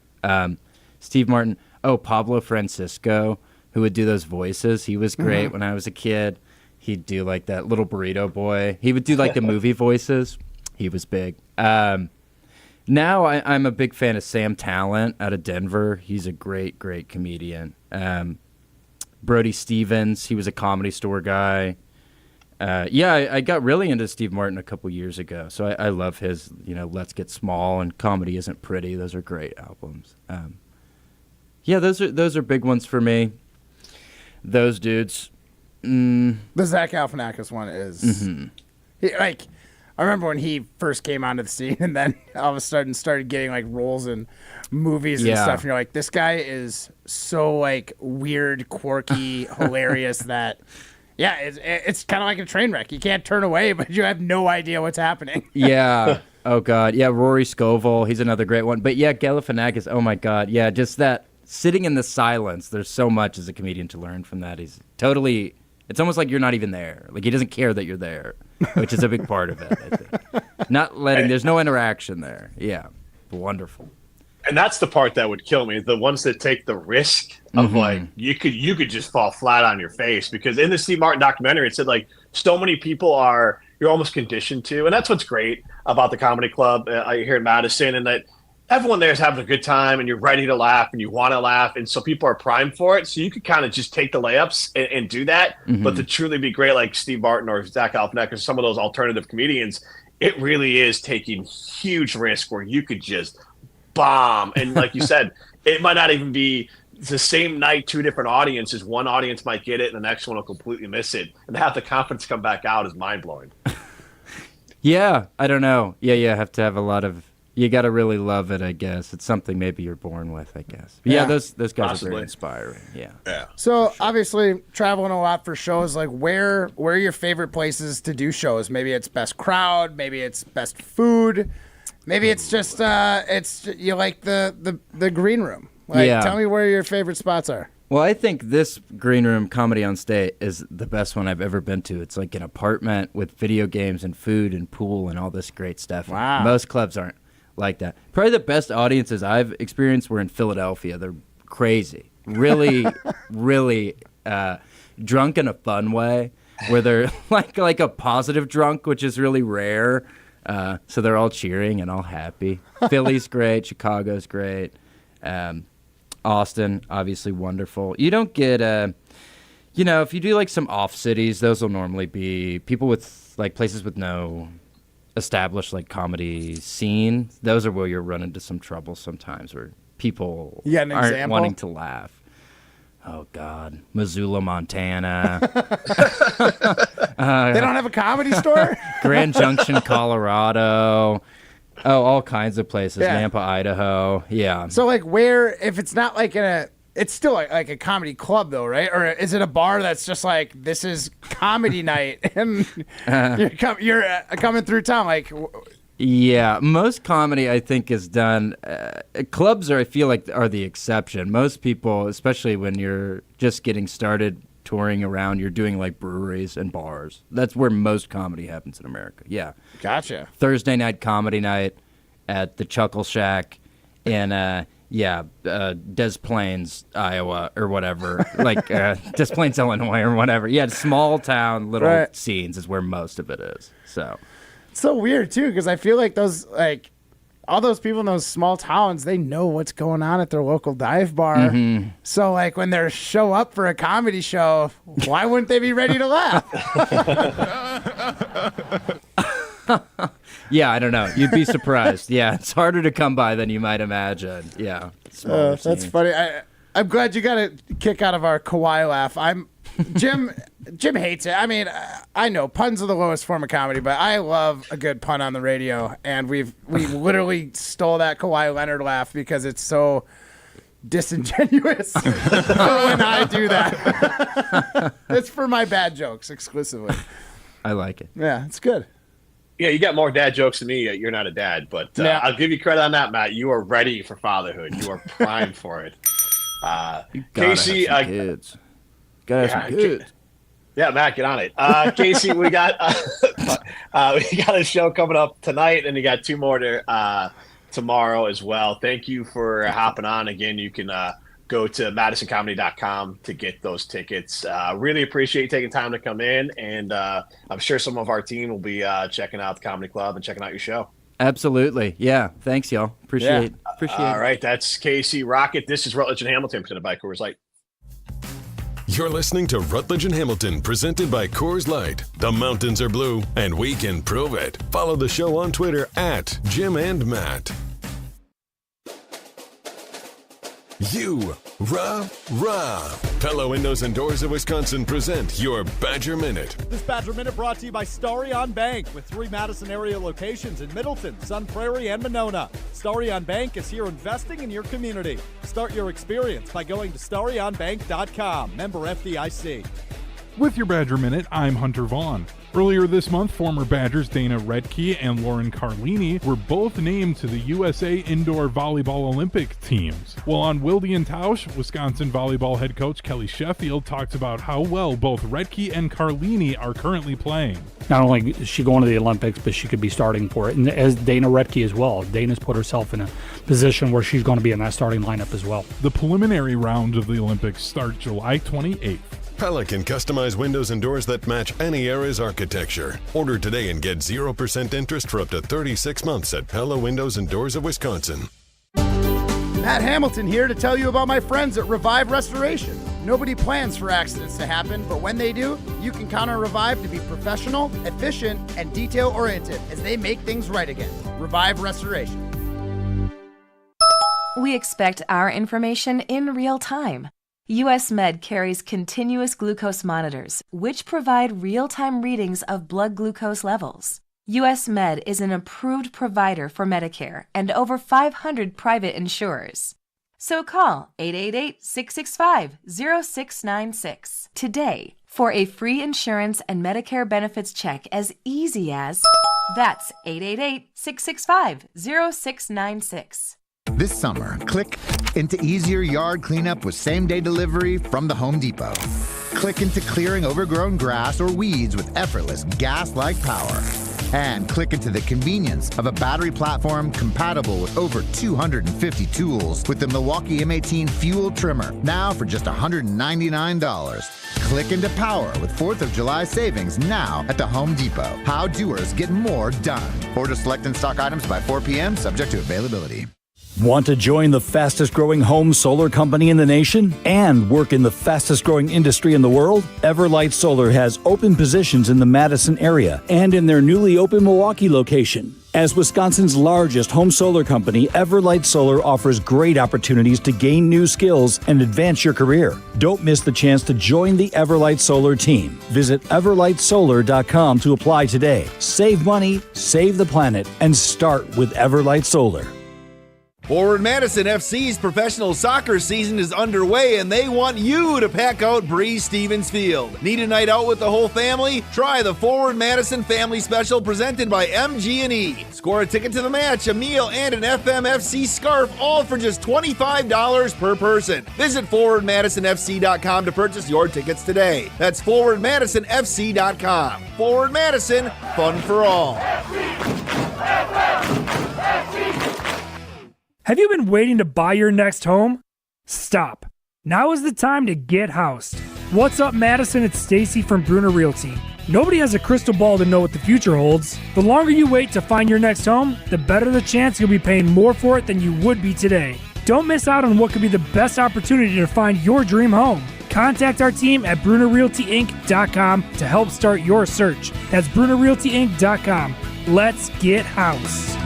Steve Martin. Oh, Pablo Francisco, who would do those voices. He was great when I was a kid. he'd do like that little burrito boy. He would do like the movie voices. He was big. Now I'm a big fan of Sam Talent out of Denver. He's a great, great comedian. Brody Stevens, he was a Comedy Store guy. I got really into Steve Martin a couple years ago, so I love his, Let's Get Small and Comedy Isn't Pretty. Those are great albums. Those are big ones for me. Those dudes. The Zach Galifianakis one is I remember when he first came onto the scene, and then all of a sudden started getting like roles in movies and stuff. And you're like, this guy is so like weird, quirky, hilarious that. Yeah, it's kind of like a train wreck. You can't turn away, but you have no idea what's happening. Yeah. Oh, God. Yeah, Rory Scovel, he's another great one. But, yeah, Galifianakis, oh, my God. Yeah, just that sitting in the silence. There's so much as a comedian to learn from that. He's totally – it's almost like you're not even there. Like, he doesn't care that you're there, which is a big part of it, I think. Not letting – there's no interaction there. Yeah, wonderful. And that's the part that would kill me. The ones that take the risk of like you could just fall flat on your face, because in the Steve Martin documentary, it said like so many people you're almost conditioned to, and that's what's great about the comedy club here in Madison, and that everyone there is having a good time and you're ready to laugh and you want to laugh, and so people are primed for it. So you could kind of just take the layups and do that. But to truly be great, like Steve Martin or Zach Galifianakis or some of those alternative comedians, it really is taking huge risk where you could just bomb. And like you said, it might not even be the same night, two different audiences. One audience might get it and the next one will completely miss it. And to have the confidence come back out is mind-blowing. Yeah, I don't know. Yeah, have to have a lot of – you got to really love it, I guess. It's something maybe you're born with, I guess. But yeah, those guys possibly are very inspiring. Yeah. So obviously traveling a lot for shows, like where are your favorite places to do shows? Maybe it's best crowd, maybe it's best food. Maybe it's just you like the green room. Like, tell me where your favorite spots are. Well, I think this green room, Comedy on State, is the best one I've ever been to. It's like an apartment with video games and food and pool and all this great stuff. Wow. Most clubs aren't like that. Probably the best audiences I've experienced were in Philadelphia. They're crazy, really, really drunk in a fun way, where they're like a positive drunk, which is really rare. So they're all cheering and all happy. Philly's great. Chicago's great. Austin, obviously wonderful. You don't get, if you do like some off cities, those will normally be people with like places with no established like comedy scene. Those are where you'll run into some trouble sometimes, where people aren't wanting to laugh. Oh, God. Missoula, Montana. They don't have a Comedy Store? Grand Junction, Colorado. Oh, all kinds of places. Yeah. Nampa, Idaho. Yeah. So, like, if it's not like it's still like a comedy club, though, right? Or is it a bar that's just like, this is comedy night, and you're coming through town? Like, yeah, most comedy, I think, is done. Clubs I feel like, are the exception. Most people, especially when you're just getting started touring around, you're doing like breweries and bars. That's where most comedy happens in America. Yeah. Gotcha. Thursday night comedy night at the Chuckle Shack in Des Plaines, Iowa, or whatever. Like Des Plaines, Illinois, or whatever. Yeah, small town little scenes is where most of it is. So. It's so weird too, because I feel like all those people in those small towns, they know what's going on at their local dive bar. So like when they show up for a comedy show, why wouldn't they be ready to laugh? Yeah, I don't know. You'd be surprised. Yeah, it's harder to come by than you might imagine. Yeah. That's funny. I'm glad you got a kick out of our Kawhi laugh. Jim hates it. I mean, I know puns are the lowest form of comedy, but I love a good pun on the radio, and we literally stole that Kawhi Leonard laugh because it's so disingenuous when I do that. It's for my bad jokes exclusively. I like it. Yeah, it's good. Yeah, you got more dad jokes than me. You're not a dad, but I'll give you credit on that, Matt. You are ready for fatherhood. You are primed for it. Casey, have some kids. Gotta have some kids. Yeah, Matt, get on it. Casey, we got a show coming up tonight, and you got two more tomorrow as well. Thank you for hopping on again. You can go to MadisonComedy.com to get those tickets. Really appreciate you taking time to come in, and I'm sure some of our team will be checking out the Comedy Club and checking out your show. Absolutely. Yeah. Thanks, y'all. Appreciate it. All right. That's KC Rocket. This is Rutledge and Hamilton, presented by Coors Light. You're listening to Rutledge and Hamilton, presented by Coors Light. The mountains are blue, and we can prove it. Follow the show on Twitter at Jim and Matt. Pella Windows and Doors of Wisconsin present your Badger Minute. This Badger Minute brought to you by Starry on Bank, with 3 Madison area locations in Middleton, Sun Prairie, and Monona. Starry on Bank is here investing in your community. Start your experience by going to starryonbank.com. Member FDIC. With your Badger Minute, I'm Hunter Vaughn. Earlier this month, former Badgers Dana Redke and Lauren Carlini were both named to the USA Indoor Volleyball Olympic teams. While on Wilde Tausch, Wisconsin volleyball head coach Kelly Sheffield talked about how well both Redke and Carlini are currently playing. Not only is she going to the Olympics, but she could be starting for it. And as Dana Redke as well. Dana's put herself in a position where she's going to be in that starting lineup as well. The preliminary round of the Olympics start July 28th. Pella can customize windows and doors that match any era's architecture. Order today and get 0% interest for up to 36 months at Pella Windows and Doors of Wisconsin. Matt Hamilton here to tell you about my friends at Revive Restoration. Nobody plans for accidents to happen, but when they do, you can count on Revive to be professional, efficient, and detail-oriented as they make things right again. Revive Restoration. We expect our information in real time. US Med carries continuous glucose monitors, which provide real-time readings of blood glucose levels. US Med is an approved provider for Medicare and over 500 private insurers. So call 888-665-0696 today for a free insurance and Medicare benefits check as easy as... That's 888-665-0696. This summer, click into easier yard cleanup with same-day delivery from the Home Depot. Click into clearing overgrown grass or weeds with effortless gas-like power. And click into the convenience of a battery platform compatible with over 250 tools with the Milwaukee M18 Fuel Trimmer, now for just $199. Click into power with 4th of July savings now at the Home Depot. How doers get more done. Order select and stock items by 4 p.m., subject to availability. Want to join the fastest growing home solar company in the nation and work in the fastest growing industry in the world? Everlight Solar has open positions in the Madison area and in their newly opened Milwaukee location. As Wisconsin's largest home solar company, Everlight Solar offers great opportunities to gain new skills and advance your career. Don't miss the chance to join the Everlight Solar team. Visit everlightsolar.com to apply today. Save money, save the planet, and start with Everlight Solar. Forward Madison FC's professional soccer season is underway, and they want you to pack out Breeze Stevens Field. Need a night out with the whole family? Try the Forward Madison Family Special presented by MG&E. Score a ticket to the match, a meal, and an FMFC scarf, all for just $25 per person. Visit forwardmadisonfc.com to purchase your tickets today. That's forwardmadisonfc.com. Forward Madison, fun for all. Have you been waiting to buy your next home? Stop. Now is the time to get housed. What's up, Madison? It's Stacy from Bruner Realty. Nobody has a crystal ball to know what the future holds. The longer you wait to find your next home, the better the chance you'll be paying more for it than you would be today. Don't miss out on what could be the best opportunity to find your dream home. Contact our team at BrunerRealtyInc.com to help start your search. That's BrunerRealtyInc.com. Let's get housed.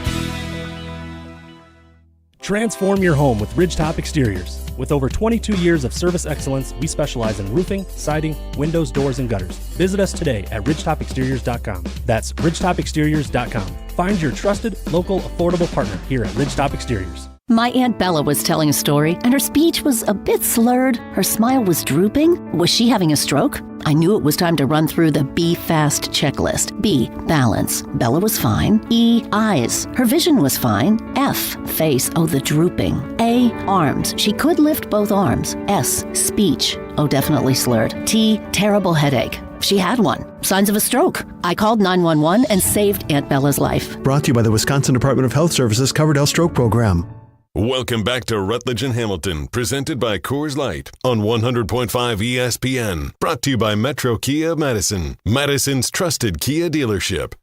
Transform your home with Ridgetop Exteriors. With over 22 years of service excellence, we specialize in roofing, siding, windows, doors, and gutters. Visit us today at ridgetopexteriors.com. That's ridgetopexteriors.com. Find your trusted, local, affordable partner here at Ridgetop Exteriors. My Aunt Bella was telling a story, and her speech was a bit slurred. Her smile was drooping. Was she having a stroke? I knew it was time to run through the B Fast checklist. B, balance. Bella was fine. E, eyes. Her vision was fine. F, face. Oh, the drooping. A, arms. She could lift both arms. S, speech. Oh, definitely slurred. T, terrible headache. She had one. Signs of a stroke. I called 911 and saved Aunt Bella's life. Brought to you by the Wisconsin Department of Health Services Covered Health Stroke Program. Welcome back to Rutledge and Hamilton, presented by Coors Light on 100.5 ESPN. Brought to you by Metro Kia Madison, Madison's trusted Kia dealership.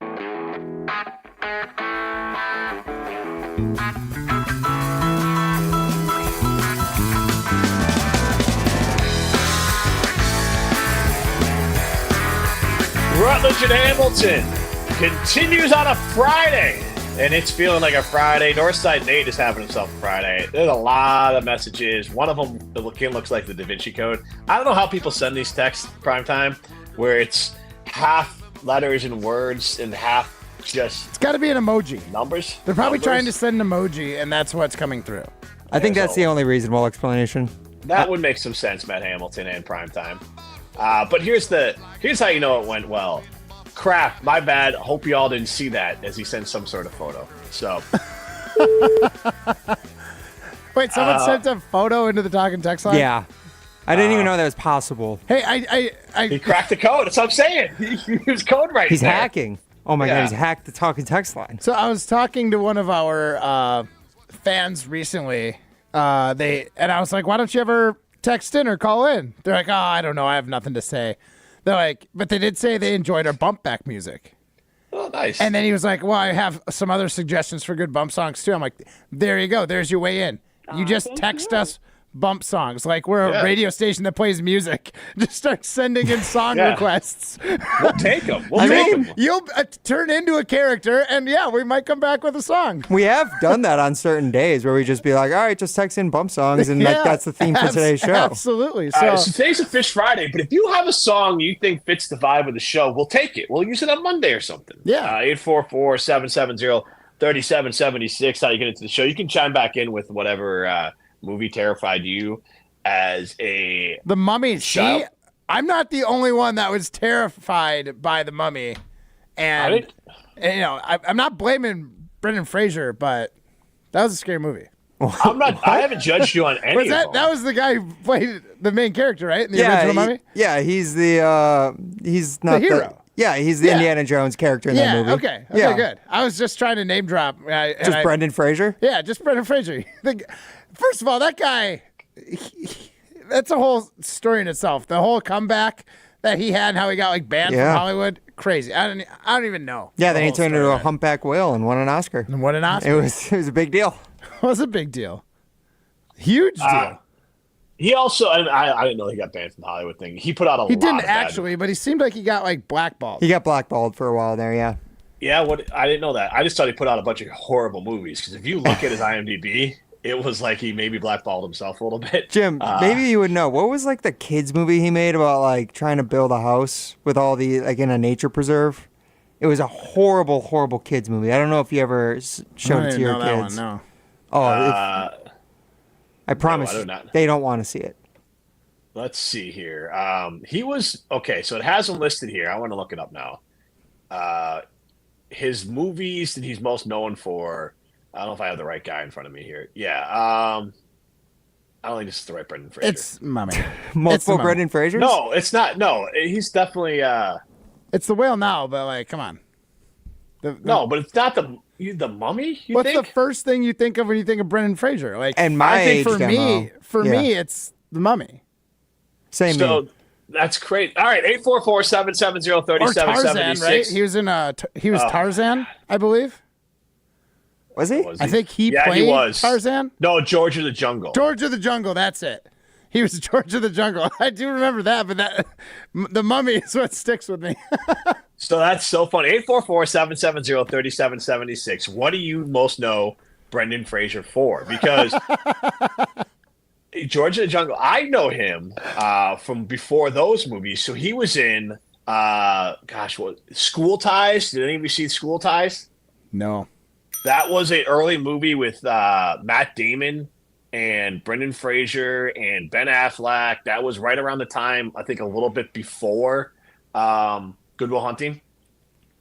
Rutledge and Hamilton continues on a Friday, and it's feeling like a Friday. Northside Nate is having himself a Friday. There's a lot of messages. One of them, the looks like the Da Vinci Code. I don't know how people send these texts primetime, where it's half letters and words and half just... It's got to be an emoji. Numbers? They're probably trying to send an emoji, and that's what's coming through. I think that's the only reasonable explanation. That would make some sense, Matt Hamilton and primetime. But here's how you know it went well. Crap, my bad. Hope you all didn't see that, as he sent some sort of photo. So, wait, someone sent a photo into the talking text line? Yeah, I didn't even know that was possible. Hey, he cracked the code. That's what I'm saying. He used code right. He's hacking. Oh my God, he's hacked the talking text line. So I was talking to one of our fans recently. I was like, "Why don't you ever text in or call in?" They're like, "Oh, I don't know. I have nothing to say." They're like, but they did say they enjoyed our bump back music. Oh, nice. And then he was like, well, I have some other suggestions for good bump songs too. I'm like, there you go. There's your way in. You just text us bump songs. Like we're a radio station that plays music. Just start sending in song requests. We'll take them. You'll turn into a character, and we might come back with a song. We have done that on certain days where we just be like, all right, just text in bump songs, and that's the theme for today's show. Absolutely. So today's a Phish Friday, but if you have a song you think fits the vibe of the show, we'll take it. We'll use it on Monday or something. Yeah. 844-770-3776. How you get into the show? You can chime back in with whatever movie terrified you as a The Mummy. child. See, I'm not the only one that was terrified by The Mummy, and I'm not blaming Brendan Fraser, but that was a scary movie. I'm not. I haven't judged you on any of them. That was the guy who played the main character, right? In the original Mummy. He's the he's not the hero. He's the Indiana Jones character in that movie. Okay, good. I was just trying to name drop. Brendan Fraser? Yeah, just Brendan Fraser. First of all, that guy, that's a whole story in itself. The whole comeback that he had and how he got banned from Hollywood, crazy. I don't even know. Yeah, then he turned into a humpback whale and won an Oscar. And won an Oscar. It was a big deal. It was a big deal. Huge deal. He also, I didn't know he got banned from the Hollywood thing. He put out a lot. He didn't of bad- actually, but he seemed like he got blackballed. He got blackballed for a while there, yeah. Yeah, I didn't know that. I just thought he put out a bunch of horrible movies. Because if you look at his IMDb, it was like he maybe blackballed himself a little bit. Jim, maybe you would know. What was the kids movie he made about trying to build a house with all the in a nature preserve? It was a horrible, horrible kids movie. I don't know if you ever showed it to your kids. That one, no. Oh, I promise they don't want to see it. Let's see here. He was okay. So it has him listed here. I want to look it up now. His movies that he's most known for. I don't know if I have the right guy in front of me here. Yeah. I don't think this is the right Brendan Fraser. It's Mummy. Multiple Brendan Frasers? No, it's not. No, he's definitely. It's the whale now, but come on. No, but it's not the Mummy. What's the first thing you think of when you think of Brendan Fraser? And I think for me, it's the Mummy. Same. So that's great. All right, 844-770-3776. Or Tarzan, right? He was in Tarzan, I believe. Was he? I think he played Tarzan. No, George of the Jungle. George of the Jungle, that's it. He was George of the Jungle. I do remember that, but the Mummy is what sticks with me. So that's so funny. 844-770-3776. What do you most know Brendan Fraser for? Because George of the Jungle, I know him from before those movies. So he was in, School Ties. Did any of you see School Ties? No. That was an early movie with Matt Damon and Brendan Fraser and Ben Affleck. That was right around the time, I think a little bit before Good Will Hunting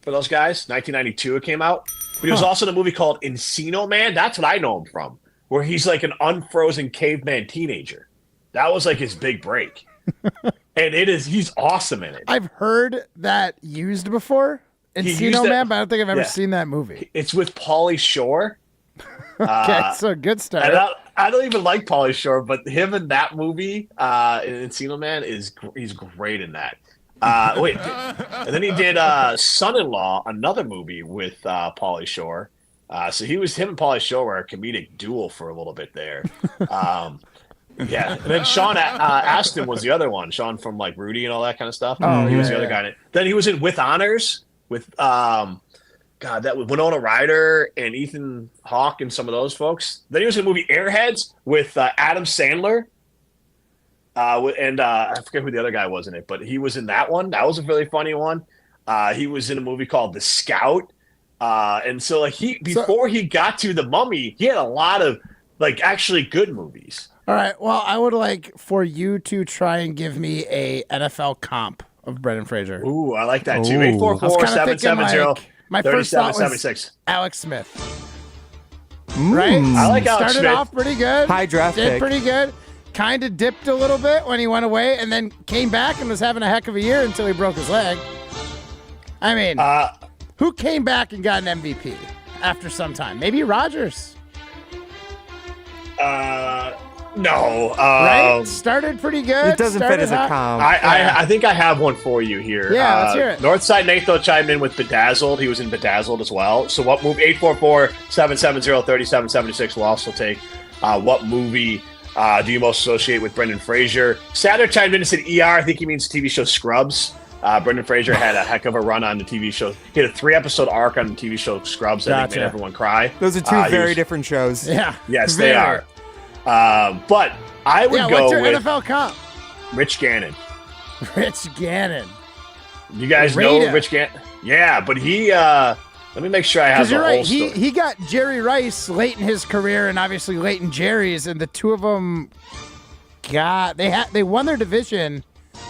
for those guys. 1992 it came out. But he was also in a movie called Encino Man. That's what I know him from, where he's an unfrozen caveman teenager. That was his big break. And he's awesome in it. I've heard that used before. Encino Man, but I don't think I've ever seen that movie. It's with Pauly Shore. Okay, so good start. And I don't even like Pauly Shore, but him in that movie, in Encino Man, he's great in that. Wait, and then he did Son-in-Law, another movie with Pauly Shore. So him and Pauly Shore were a comedic duel for a little bit there. Yeah, and then Sean Astin was the other one. Sean from like Rudy and all that kind of stuff. Oh, he was the other guy in it. Then he was in With Honors with that was Winona Ryder and Ethan Hawke and some of those folks. Then he was in the movie Airheads with Adam Sandler. And I forget who the other guy was in it, but he was in that one. That was a really funny one. He was in a movie called The Scout. And so like before he got to The Mummy, he had a lot of like actually good movies. All right. Well, I would like for you to try and give me a NFL comp of Brendan Fraser. Ooh, I like that too. 844-770. My first thought was Alex Smith. Right? I like Alex Started Smith. off pretty good. High draft Did pick. pretty good. Kind of dipped a little bit when he went away and then came back and was having a heck of a year until he broke his leg. I mean, who came back and got an MVP after some time? Maybe Rodgers. No. Right? Started pretty good. It doesn't fit as a comp. I think I have one for you here. Yeah, let's hear it. Northside Nathan chimed in with Bedazzled. He was in Bedazzled as well. So what movie? 844-770-3776 will also take what movie do you most associate with Brendan Fraser? Satter chimed in and said ER. I think he means TV show Scrubs. Brendan Fraser had a heck of a run on the TV show. He had a 3-episode arc on the TV show Scrubs that I think made everyone cry. Those are two very different shows. Yeah. Yes, they are. But I would go what's your with NFL comp? Rich Gannon. Rich Gannon. You guys know Rich Gannon? Yeah, but he let me make sure I have the whole story. He got Jerry Rice late in his career and obviously late in Jerry's, and the two of them they won their division.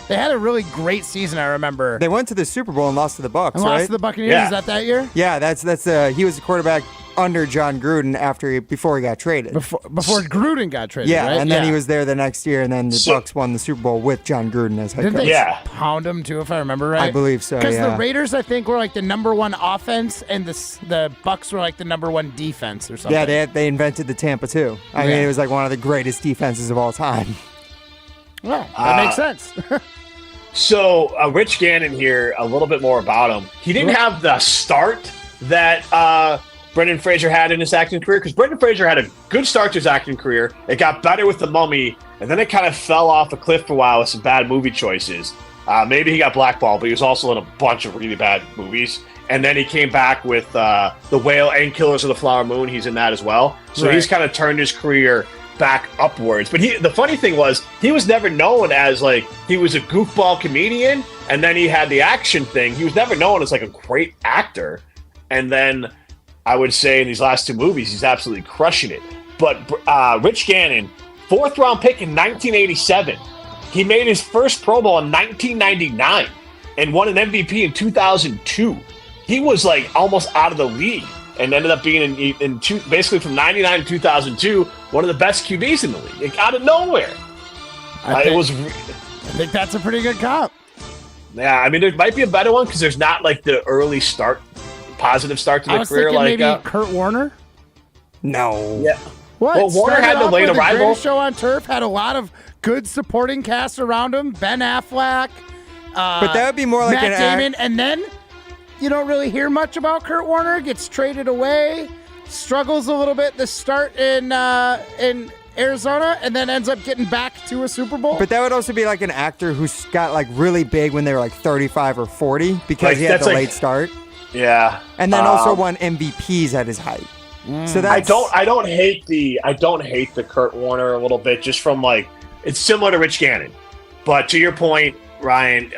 They had a really great season, I remember. They went to the Super Bowl and lost to the Bucs, And right? lost to the Buccaneers. Yeah. Is that year? Yeah, that's he was the quarterback under John Gruden before he got traded. Before Gruden got traded, Yeah, right? and then he was there the next year, and then the Bucs won the Super Bowl with John Gruden as head Didn't coach. they pound him too, if I remember right? I believe so, Because yeah. the Raiders, I think, were like the number one offense, and the Bucs were like the number one defense or something. Yeah, they invented the Tampa too. I mean, it was like one of the greatest defenses of all time. Well, that makes sense. So Rich Gannon here, a little bit more about him. He didn't have the start that Brendan Fraser had in his acting career, because Brendan Fraser had a good start to his acting career. It got better with The Mummy, and then it kind of fell off a cliff for a while with some bad movie choices. Maybe he got blackballed, but he was also in a bunch of really bad movies. And then he came back with The Whale and Killers of the Flower Moon. He's in that as well. So he's kind of turned his career back upwards. But the funny thing was, he was never known as like, he was a goofball comedian, and then he had the action thing. He was never known as like a great actor. And then I would say in these last two movies, he's absolutely crushing it. But Rich Gannon, 4th round pick in 1987. He made his first Pro Bowl in 1999 and won an MVP in 2002. He was like almost out of the league and ended up being basically from 99 to 2002, one of the best QBs in the league. Like, out of nowhere. I think that's a pretty good comp. Yeah, I mean, there might be a better one because there's not like the early positive start to the career. Thinking maybe Kurt Warner. No. Yeah. What? Well, Warner had the late arrival. The Greatest Show on Turf had a lot of good supporting cast around him. Ben Affleck. But that would be more like Matt Damon, and then you don't really hear much about Kurt Warner. Gets traded away, struggles a little bit to start in Arizona, and then ends up getting back to a Super Bowl. But that would also be like an actor who got like really big when they were like 35 or 40 because he had the late start. Yeah, and then also won MVPs at his height. So that's, I don't hate the Kurt Warner a little bit, just from like, it's similar to Rich Gannon. But to your point, Ryan,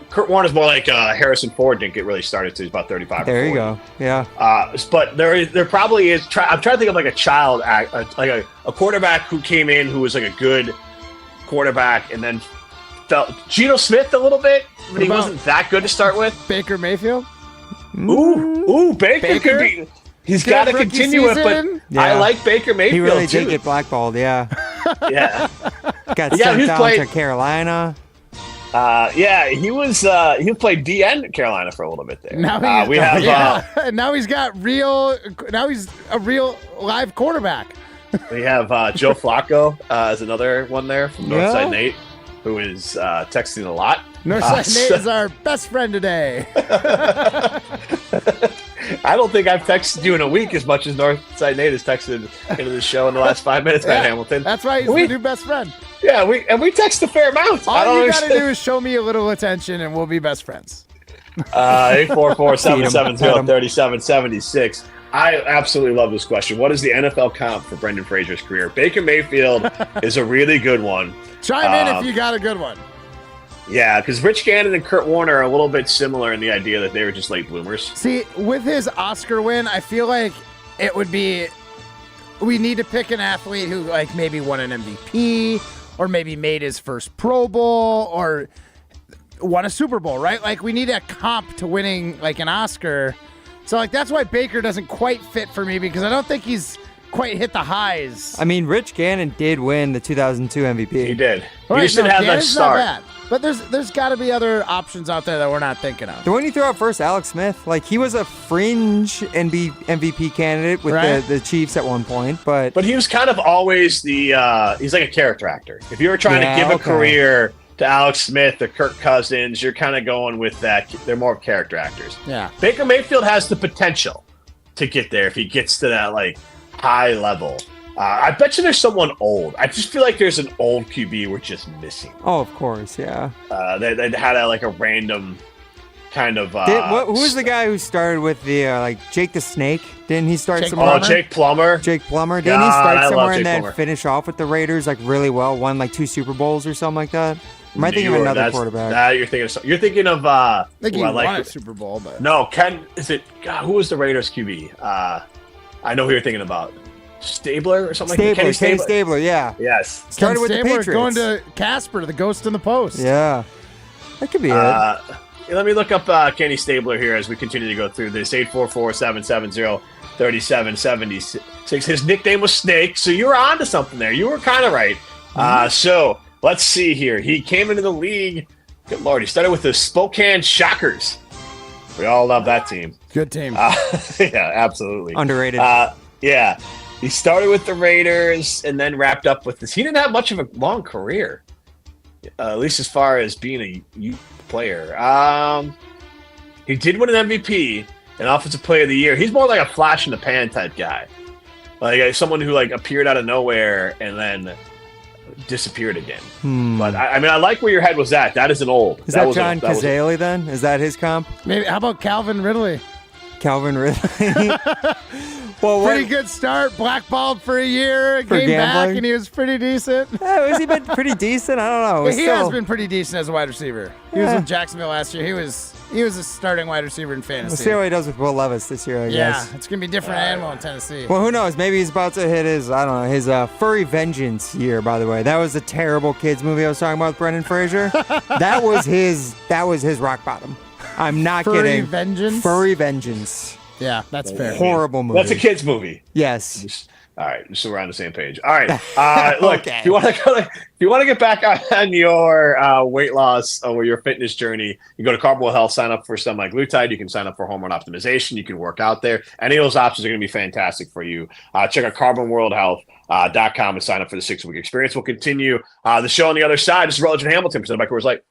Kurt Warner's more like Harrison Ford didn't get really started until he's about 35. There you go. Yeah. But there probably is. I'm trying to think of like a child act, like a quarterback who came in who was like a good quarterback and then felt Geno Smith a little bit, but he wasn't that good to start with. Baker Mayfield. Ooh, Baker could be. He's got to continue it, but I like Baker Mayfield. He really too. did get blackballed. Yeah. Yeah. Got sent down to Carolina. Yeah, he played DN at Carolina for a little bit there. Now he's a real live quarterback. We have Joe Flacco as another one there from Northside Nate, who is texting a lot. Northside Nate is our best friend today. I don't think I've texted you in a week as much as Northside Nate has texted into the show in the last 5 minutes, Matt Hamilton. That's why he's the new best friend. Yeah, we text a fair amount. All you got to do is show me a little attention, and we'll be best friends. 844-770-3776. I absolutely love this question. What is the NFL comp for Brendan Fraser's career? Baker Mayfield is a really good one. Chime in if you got a good one. Yeah, because Rich Gannon and Kurt Warner are a little bit similar in the idea that they were just late bloomers. See, with his Oscar win, I feel like it would be we need to pick an athlete who like maybe won an MVP or maybe made his first Pro Bowl or won a Super Bowl, right? Like we need a comp to winning like an Oscar. So like that's why Baker doesn't quite fit for me because I don't think he's quite hit the highs. I mean, Rich Gannon did win the 2002 MVP. He did. Right, he just didn't have that start. Not bad. But there's got to be other options out there that we're not thinking of. The one you threw out first, Alex Smith, like he was a fringe MVP candidate with the Chiefs at one point, but he was kind of always he's like a character actor. If you were trying to give a career to Alex Smith or Kirk Cousins, you're kind of going with that. They're more character actors. Yeah. Baker Mayfield has the potential to get there if he gets to that like high level. I bet you there's someone old. I just feel like there's an old QB we're just missing. Oh, of course, yeah. They had a random kind of. Who was the guy who started with the Jake the Snake? Didn't he start somewhere? Oh, Jake Plummer. Didn't he start somewhere and then finish off with the Raiders like really well? Won like 2 Super Bowls or something like that. Am I thinking of another quarterback? You're thinking of. I think he won a Super Bowl, but no. Who was the Raiders QB? I know who you're thinking about. Stabler or something like that? Kenny Stabler, yeah. Yes. Started with the Patriots. Going to Casper, the ghost in the post. Yeah. That could be it. Let me look up Kenny Stabler here as we continue to go through this. 844-770-3776. His nickname was Snake, so you were on to something there. You were kind of right. So let's see here. He came into the league. Good Lord. He started with the Spokane Shockers. We all love that team. Good team. Yeah, absolutely. Underrated. Yeah. He started with the Raiders and then wrapped up with this. He didn't have much of a long career, at least as far as being a youth player. He did win an MVP, an Offensive Player of the Year. He's more like a flash in the pan type guy, like someone who like appeared out of nowhere and then disappeared again. But I mean, I like where your head was at. That is an old. Is that John Cazale then? Is that his comp? Maybe. How about Calvin Ridley? Calvin Ridley. Well, pretty good start. Blackballed for a year. Came back and he was pretty decent. Has he been pretty decent? I don't know. He has been pretty decent as a wide receiver. He was in Jacksonville last year. He was a starting wide receiver in fantasy. We'll see how he does with Will Levis this year, I guess. Yeah, it's gonna be a different animal in Tennessee. Well, who knows? Maybe he's about to hit his Furry Vengeance year. By the way, that was the terrible kids movie I was talking about with Brendan Fraser. that was his rock bottom. I'm not kidding. Furry Vengeance. Yeah, that's fair. Horrible movie. That's a kid's movie. Yes. All right, so we're on the same page. All right, look, if you want to get back on your weight loss or your fitness journey, you go to Carbon World Health, sign up for semaglutide. You can sign up for hormone optimization. You can work out there. Any of those options are going to be fantastic for you. Check out carbonworldhealth.com and sign up for the 6-week experience. We'll continue the show on the other side. This is Rutledge Hamilton presented by Coors Light.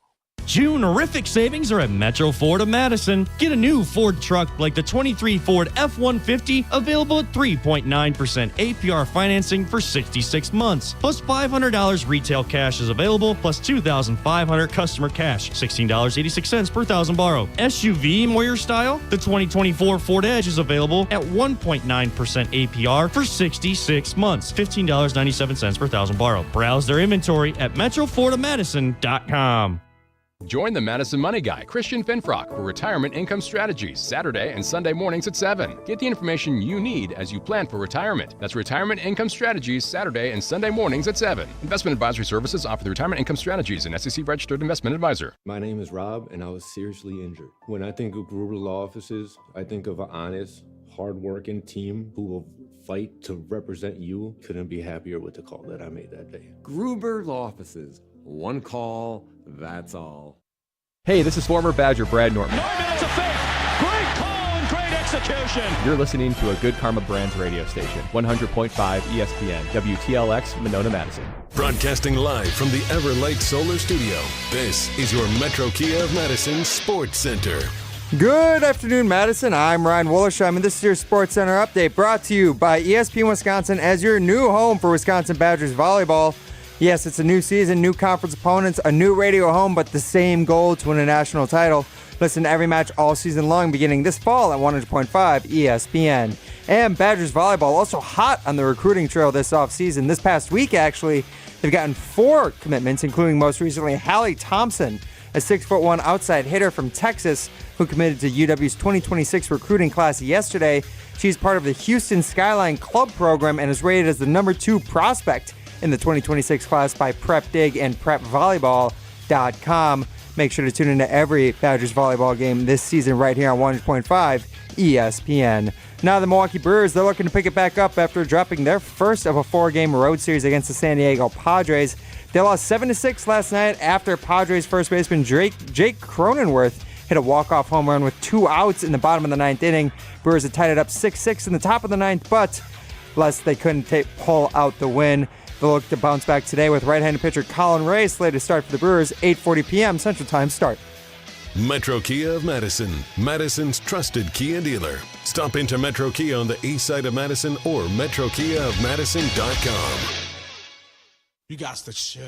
June-rific savings are at Metro Ford of Madison. Get a new Ford truck like the 23 Ford F-150, available at 3.9% APR financing for 66 months. Plus $500 retail cash is available, plus $2,500 customer cash, $16.86 per thousand borrowed. SUV, more your style? The 2024 Ford Edge is available at 1.9% APR for 66 months, $15.97 per thousand borrowed. Browse their inventory at metrofordofmadison.com. Join the Madison Money Guy, Christian Finfrock, for Retirement Income Strategies, Saturday and Sunday mornings at 7. Get the information you need as you plan for retirement. That's Retirement Income Strategies, Saturday and Sunday mornings at 7. Investment advisory services offer the Retirement Income Strategies, an SEC-registered investment advisor. My name is Rob, and I was seriously injured. When I think of Gruber Law Offices, I think of an honest, hard-working team who will fight to represent you. Couldn't be happier with the call that I made that day. Gruber Law Offices. One call, that's all. Hey, this is former Badger Brad Norton. 9 minutes of fake. Great call and great execution. You're listening to a Good Karma Brands radio station, 100.5 ESPN, WTLX, Monona, Madison. Broadcasting live from the Everlight Solar Studio, this is your Metro Kia of Madison Sports Center. Good afternoon, Madison. I'm Ryan Wollersheim, and this is your Sports Center update brought to you by ESPN Wisconsin as your new home for Wisconsin Badgers volleyball. Yes, it's a new season, new conference opponents, a new radio home, but the same goal to win a national title. Listen to every match all season long, beginning this fall at 100.5 ESPN. And Badgers volleyball also hot on the recruiting trail this offseason. This past week, actually, they've gotten 4 commitments, including most recently Hallie Thompson, a 6'1" outside hitter from Texas who committed to UW's 2026 recruiting class yesterday. She's part of the Houston Skyline Club program and is rated as the number 2 prospect in the 2026 class by PrepDig and PrepVolleyball.com. Make sure to tune into every Badgers volleyball game this season right here on 100.5 ESPN. Now the Milwaukee Brewers, they're looking to pick it back up after dropping their first of a 4-game road series against the San Diego Padres. They lost 7-6 last night after Padres first baseman Jake Cronenworth hit a walk-off home run with 2 outs in the bottom of the 9th inning. Brewers had tied it up 6-6 in the top of the 9th, but less they couldn't pull out the win. They'll look to bounce back today with right-handed pitcher Colin Ray slated to start for the Brewers, 8:40 p.m. Central Time start. Metro Kia of Madison, Madison's trusted Kia dealer. Stop into Metro Kia on the east side of Madison or metrokiaofmadison.com. You got the chill.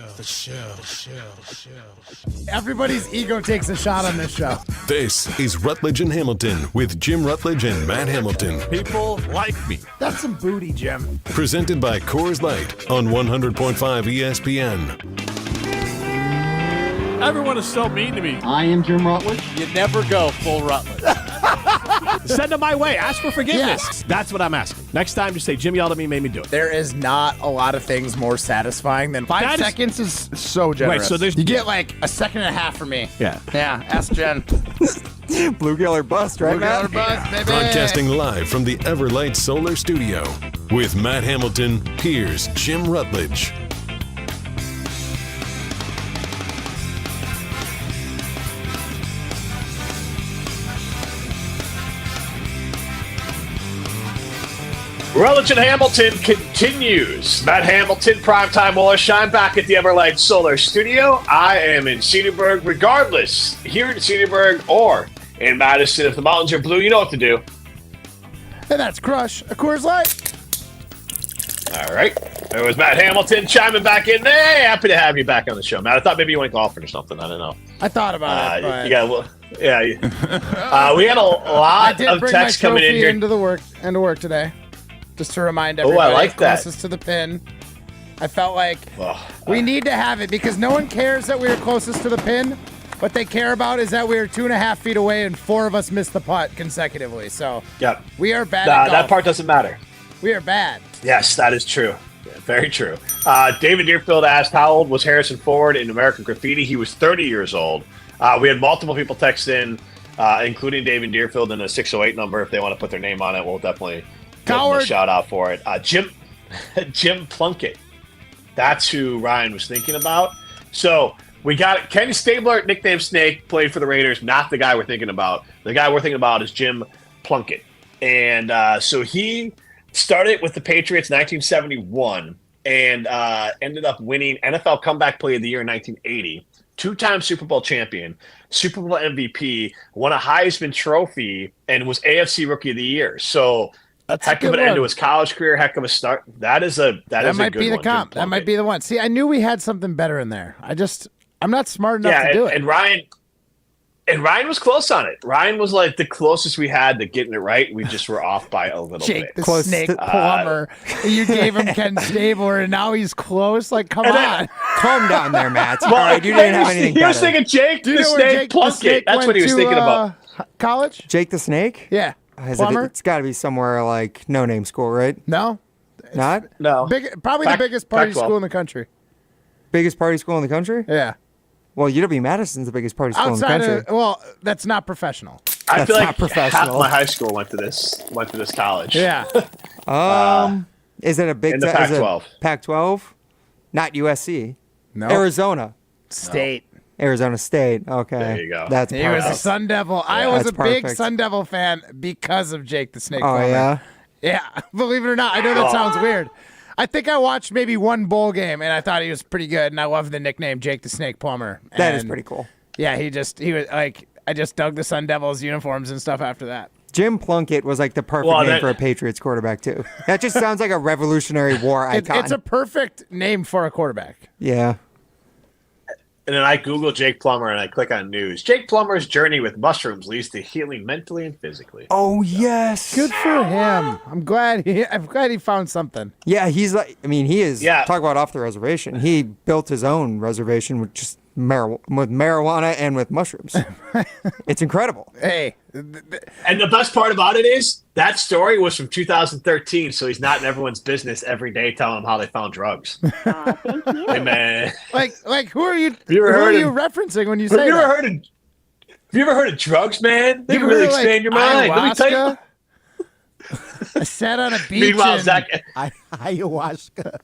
Everybody's ego takes a shot on this show. This is Rutledge and Hamilton with Jim Rutledge and Matt Hamilton. People like me. That's some booty, Jim. Presented by Coors Light on 100.5 ESPN. Everyone is so mean to me. I am Jim Rutledge. You never go full Rutledge. Send them my way. Ask for forgiveness. Yes. That's what I'm asking. Next time, just say, Jim yelled at me, made me do it. There is not a lot of things more satisfying than 5 seconds is so generous. Wait, so there's... You get like a second and a half from me. Yeah. Yeah, ask Jen. Blue Gill Bust, right, Matt? Blue Gill Bust, baby. Broadcasting live from the Everlight Solar Studio with Matt Hamilton, here's Jim Rutledge. Rutledge and Hamilton continues. Matt Hamilton, primetime Wollersheim, back at the Everlight Solar Studio. I am in Cedarburg, regardless, here in Cedarburg or in Madison. If the mountains are blue, you know what to do. And that's Crush, a Coors Light. All right. There was Matt Hamilton chiming back in. Hey, happy to have you back on the show, Matt. I thought maybe you went golfing or something. I don't know. I thought about it. But... You got, yeah. We had a lot of texts coming in here. Into work today. Just to remind everybody, I like that. Closest to the pin. I felt like we need to have it because no one cares that we were closest to the pin. What they care about is that we were 2.5 feet away and 4 of us missed the putt consecutively. So we are bad at golf. That part doesn't matter. We are bad. Yes, that is true. Yeah, very true. David Deerfield asked, how old was Harrison Ford in American Graffiti? He was 30 years old. We had multiple people text in, including David Deerfield, in a 608 number. If they want to put their name on it, we'll definitely... Coward. Shout out for it. Jim Plunkett. That's who Ryan was thinking about. So we got Kenny Stabler, nicknamed Snake, played for the Raiders. Not the guy we're thinking about. The guy we're thinking about is Jim Plunkett. And so he started with the Patriots in 1971 and ended up winning NFL Comeback Player of the Year in 1980. 2-time Super Bowl champion, Super Bowl MVP, won a Heisman Trophy, and was AFC Rookie of the Year. So that's heck of an end to his college career, heck of a start. That is a might good be the one, comp. That might be the one. See, I knew we had something better in there. I'm not smart enough to do it. And Ryan was close on it. Ryan was like the closest we had to getting it right. We just were off by a little Jake, bit. the snake plumber. You gave him Ken Stabler, and now he's close. Like, come on. Calm down there, Matt. Well, all right, you didn't have anything He was thinking Jake the Snake Plunkett. That's what he was thinking about. College? Jake the Snake? Yeah. Plumber? It's got to be somewhere like no-name school, right? No. Not? No. Probably the biggest party school in the country. Biggest party school in the country? Yeah. Well, UW Madison's the biggest party school in the country. Well, that's not professional. I feel like half my high school went to this college. Yeah. Is it a big in the Pac-12? Pac-12? Not USC. No. Arizona. State. Arizona State. Okay. There you go. That's He perfect. was a Sun Devil. I was That's a big perfect. Sun Devil fan because of Jake the Snake Oh, Plumber. yeah? Yeah, believe it or not. I know that sounds weird. I think I watched maybe one bowl game, and I thought he was pretty good, and I love the nickname Jake the Snake Plumber. That is And, pretty cool. Yeah, he was like, I just dug the Sun Devils uniforms and stuff after that. Jim Plunkett was like the perfect name for a Patriots quarterback, too. That just sounds like a Revolutionary War icon. It's a perfect name for a quarterback. Yeah. And then I Google Jake Plummer and I click on news. Jake Plummer's journey with mushrooms leads to healing mentally and physically. Oh, yes. Good for him. I'm glad he found something. Yeah, he's like, I mean, he is, Yeah. talk about off the reservation. He built his own reservation with just marijuana and with mushrooms. It's incredible. Hey. And the best part about it is that story was from 2013, so he's not in everyone's business every day telling them how they found drugs. Thank you. Hey, man. Like who are you referencing when you Have say you that? Have you ever heard of drugs, man? They You can really ever heard of, expand your mind. Let me tell you. ayahuasca? I sat on a beach. Meanwhile, and... ayahuasca.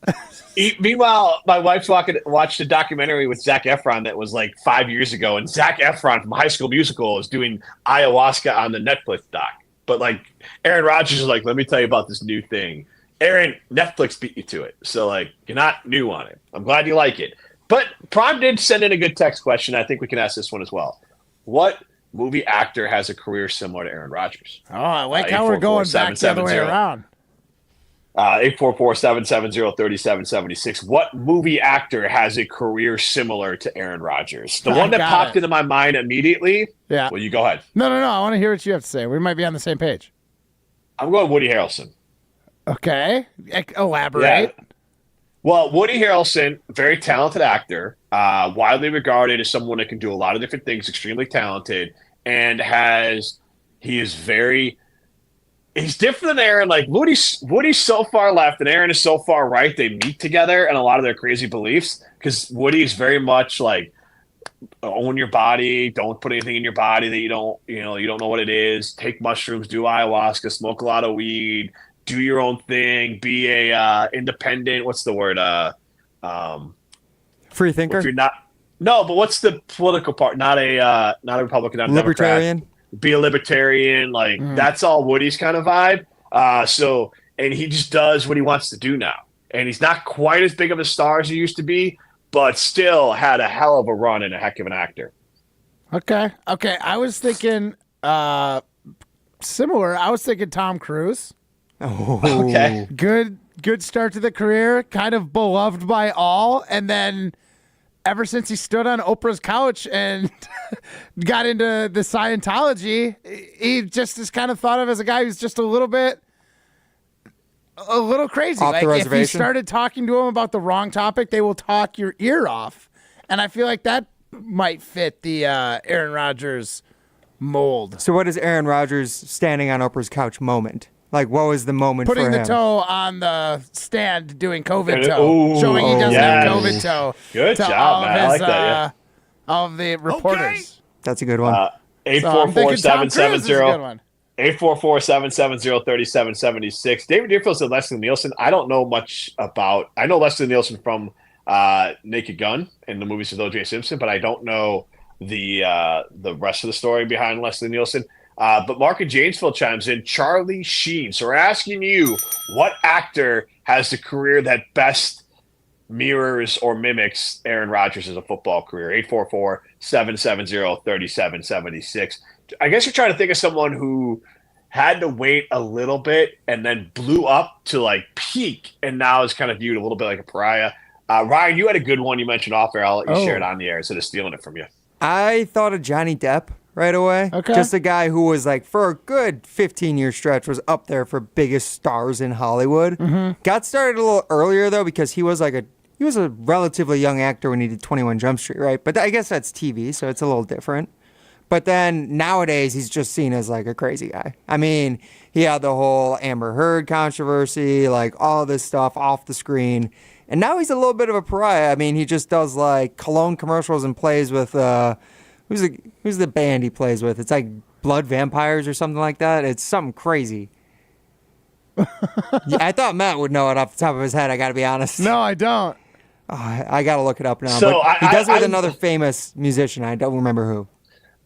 Meanwhile, my wife's watched a documentary with Zac Efron that was like 5 years ago, and Zac Efron from High School Musical is doing ayahuasca on the Netflix doc. But like Aaron Rodgers is like, let me tell you about this new thing. Aaron, Netflix beat you to it, so like you're not new on it. I'm glad you like it. But Prime did send in a good text question. I think we can ask this one as well. What movie actor has a career similar to Aaron Rodgers? Oh, I like how we're going back the other way around. 844-770-3776. What movie actor has a career similar to Aaron Rodgers? The one that popped into my mind immediately. Yeah. Well, you go ahead. No. I want to hear what you have to say. We might be on the same page. I'm going Woody Harrelson. Okay. Elaborate. Yeah. Well, Woody Harrelson, very talented actor, widely regarded as someone that can do a lot of different things, extremely talented, and he's different than Aaron. Like Woody's so far left and Aaron is so far right. They meet together and a lot of their crazy beliefs because Woody is very much like own your body. Don't put anything in your body that you don't know what it is. Take mushrooms, do ayahuasca, smoke a lot of weed, do your own thing, be a independent. What's the word? Free thinker. If you're not, no, but what's the political part? Not a Republican, not a Libertarian. Democrat. Be a libertarian. Like that's all Woody's kind of vibe. And he just does what he wants to do now. And he's not quite as big of a star as he used to be, but still had a hell of a run and a heck of an actor. Okay. I was thinking similar. I was thinking Tom Cruise. Oh, okay. Good start to the career, kind of beloved by all, and then ever since he stood on Oprah's couch and got into the Scientology, he just is kind of thought of as a guy who's just a little crazy. Off the Like if reservation? you started talking to him about the wrong topic, they will talk your ear off, and I feel like that might fit the Aaron Rodgers mold. So what is Aaron Rodgers standing on Oprah's couch moment? Like, what was the moment Putting for the him? toe on the stand, doing COVID toe, Ooh, showing he doesn't yes. have COVID toe. Good to job, all man. of I his, like that, yeah. all of the reporters. That's a good one. 844-770. 844-770-3776. David Deerfield said Leslie Nielsen. I don't know much about. I know Leslie Nielsen from Naked Gun and the movies with O.J. Simpson, but I don't know the rest of the story behind Leslie Nielsen. But Mark in Janesville chimes in. Charlie Sheen. So we're asking you, what actor has the career that best mirrors or mimics Aaron Rodgers' as a football career? 844-770-3776. I guess you're trying to think of someone who had to wait a little bit and then blew up to like peak and now is kind of viewed a little bit like a pariah. Ryan, you had a good one you mentioned off air. I'll let you share it on the air instead of stealing it from you. I thought of Johnny Depp right away. Okay. Just a guy who was like, for a good 15-year stretch, was up there for biggest stars in Hollywood. Mm-hmm. Got started a little earlier, though, because he was a relatively young actor when he did 21 Jump Street, right? But I guess that's TV, so it's a little different. But then nowadays, he's just seen as like a crazy guy. I mean, he had the whole Amber Heard controversy, like all this stuff off the screen. And now he's a little bit of a pariah. I mean, he just does like cologne commercials and plays with, who's the band he plays with? It's like Blood Vampires or something like that. It's something crazy. Yeah, I thought Matt would know it off the top of his head, I got to be honest. No, I don't. I got to look it up now. So but he does it with another famous musician. I don't remember who.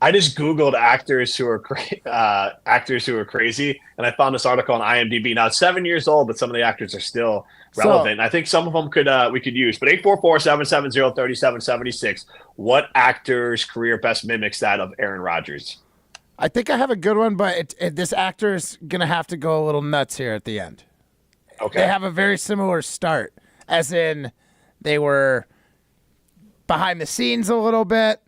I just Googled actors who are crazy, and I found this article on IMDb. Now it's 7 years old, but some of the actors are still relevant. I think some of them we could use. But 844-770-3776. What actor's career best mimics that of Aaron Rodgers? I think I have a good one, but this actor's gonna have to go a little nuts here at the end. Okay. They have a very similar start, as in they were behind the scenes a little bit.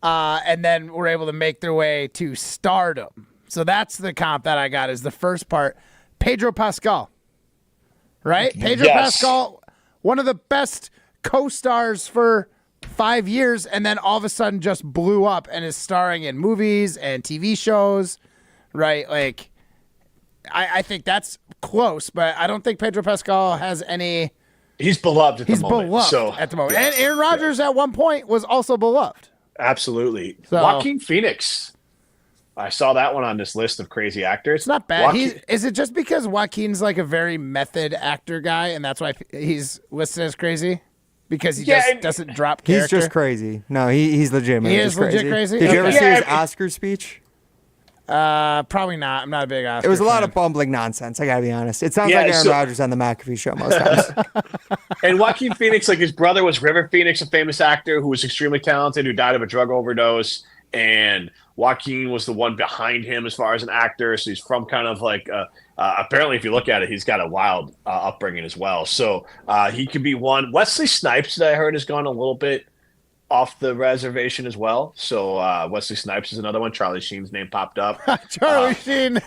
And then were able to make their way to stardom. So that's the comp that I got is the first part. Pedro Pascal, right? Pedro Pascal, one of the best co-stars for 5 years, and then all of a sudden just blew up and is starring in movies and TV shows, right? Like, I think that's close, but I don't think Pedro Pascal has any... He's beloved at the moment. He's beloved at the moment. And Aaron Rodgers at one point was also beloved. Absolutely. So, Joaquin Phoenix. I saw that one on this list of crazy actors. It's not bad. Is it just because Joaquin's like a very method actor guy, and that's why he's listed as crazy? Because he just doesn't drop character? He's just crazy. No, he's legitimate. He is legit crazy? Did you ever see his Oscar speech? Probably not. I'm not a big Oscar It was a lot fan. of bumbling nonsense, I gotta be honest. It sounds like Aaron Rodgers on the McAfee show most times. And Joaquin Phoenix, like his brother was River Phoenix, a famous actor who was extremely talented, who died of a drug overdose. And Joaquin was the one behind him as far as an actor. So he's from kind of like, apparently if you look at it, he's got a wild upbringing as well. So he could be one. Wesley Snipes, that I heard, has gone a little bit off the reservation as well. So Wesley Snipes is another one. Charlie Sheen's name popped up. Charlie Sheen.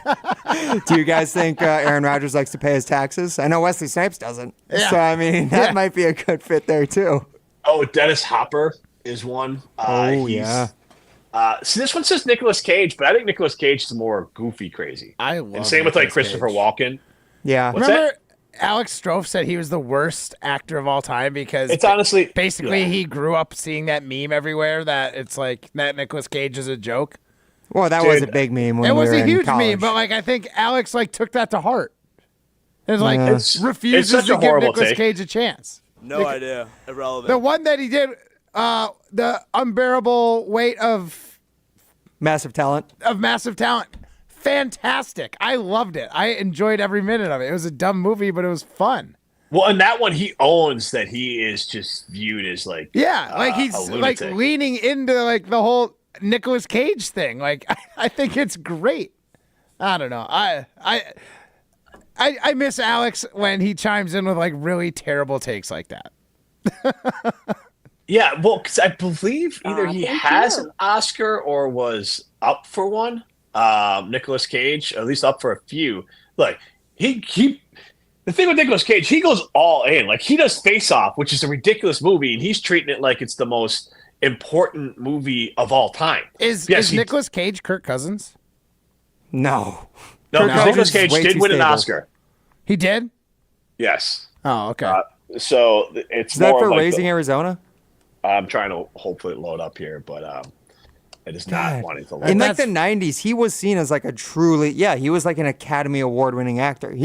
Do you guys think Aaron Rodgers likes to pay his taxes? I know Wesley Snipes doesn't. Yeah. So, I mean, that might be a good fit there, too. Oh, Dennis Hopper is one. Yeah. See, this one says Nicolas Cage, but I think Nicolas Cage is more goofy crazy. I love And same with like Christopher Walken. Yeah. Remember Alex Strofe said he was the worst actor of all time because it's honestly basically he grew up seeing that meme everywhere that it's like that Nicolas Cage is a joke. Well, that was a big meme when it we was were a in huge college. meme, but like I think Alex like took that to heart. It's like refuses it's such to a give horrible Nicolas take. Cage a chance. No idea. Irrelevant. The one that he did, the unbearable weight of massive talent. Fantastic. I loved it. I enjoyed every minute of it. It was a dumb movie, but it was fun. Well, in that one, he owns that he is just viewed as like like he's a like lunatic. leaning into like the whole Nicolas Cage thing. Like I think it's great. I don't know. I miss Alex when he chimes in with like really terrible takes like that. Yeah, well, because I believe either he has an Oscar or was up for one. Nicolas Cage, at least up for a few. Like he the thing with Nicolas Cage, he goes all in. Like he does Face Off, which is a ridiculous movie, and he's treating it like it's the most important movie of all time. Is Nicolas Cage Kirk Cousins? No. No, Nicolas Cage did win an Oscar. He did? Yes. Oh, okay. So it's Is that more for like Raising Arizona? I'm trying to hopefully load up here, but it is not wanting to load. In like the 90s, he was seen as like a truly, he was like an Academy Award-winning actor.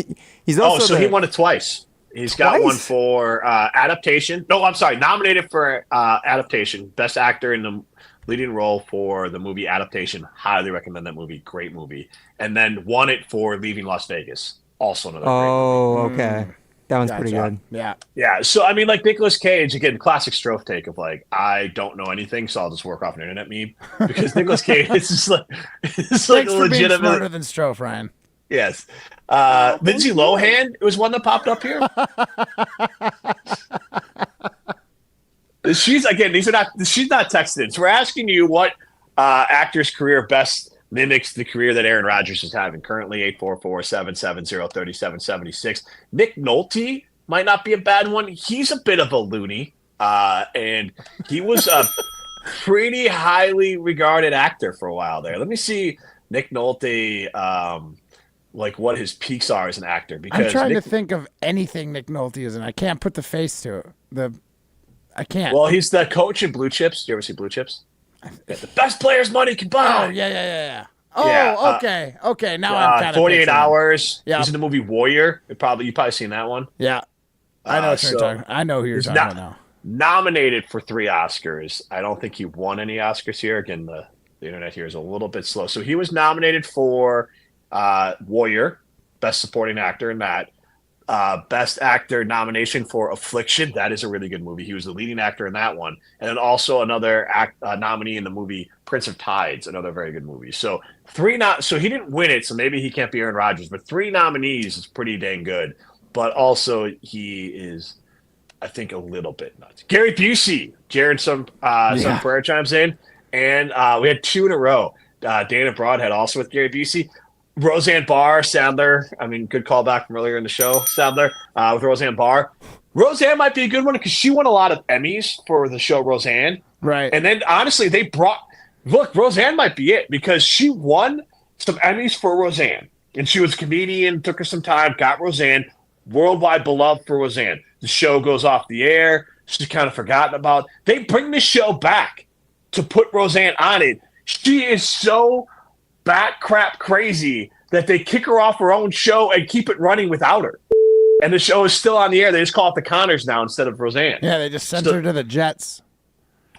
He's also he won it twice. He's got one for adaptation. No, I'm sorry, nominated for adaptation, best actor in the leading role for the movie adaptation. Highly recommend that movie. Great movie. And then won it for Leaving Las Vegas. Also another great movie. Okay. That one's pretty good. Yeah. Yeah. So, I mean, like Nicolas Cage, again, classic Strofe take of like, I don't know anything, so I'll just work off an internet meme. Because Nicolas Cage, it's just like, Thanks for being smarter than Strofe, Ryan. Yes. Lindsay Lohan was one that popped up here. She's not texted in. So we're asking you what actor's career best mimics the career that Aaron Rodgers is having currently. 844-770-3776. Nick Nolte might not be a bad one. He's a bit of a loony, and he was a pretty highly regarded actor for a while there. Let me see Nick Nolte, like what his peaks are as an actor. Because I'm trying to think of anything Nick Nolte is in. I can't put the face to it. I can't. Well, he's the coach in Blue Chips. Do you ever see Blue Chips? The best players money can buy. Oh, yeah. Oh, okay. Okay, now I'm kind of 48 Hours. Yeah. He's in the movie Warrior. You've probably seen that one. Yeah. I know what you're talking. I know who you're talking about now. nominated for 3 Oscars. I don't think he won any Oscars here. Again, the internet here is a little bit slow. So he was nominated for Warrior, Best Supporting Actor in that. Best Actor nomination for Affliction. That is a really good movie. He was the leading actor in that one. And then also another nominee in the movie Prince of Tides, another very good movie. So so he didn't win it, so maybe he can't be Aaron Rodgers, but 3 nominees is pretty dang good. But also he is, I think, a little bit nuts. Gary Busey, Jared some prayer chimes in, and we had 2 in a row. Dana Broadhead also with Gary Busey. Roseanne Barr, Sadler. I mean, good callback from earlier in the show, Sadler, with Roseanne Barr. Roseanne might be a good one because she won a lot of Emmys for the show Roseanne. Right. And then, honestly, Roseanne might be it because she won some Emmys for Roseanne. And she was a comedian, took her some time, got Roseanne, worldwide beloved for Roseanne. The show goes off the air. She's kind of forgotten about. They bring the show back to put Roseanne on it. She is so bat crap crazy that they kick her off her own show and keep it running without her. And the show is still on the air. They just call it The Connors now instead of Roseanne. Yeah, they just sent her to the Jets.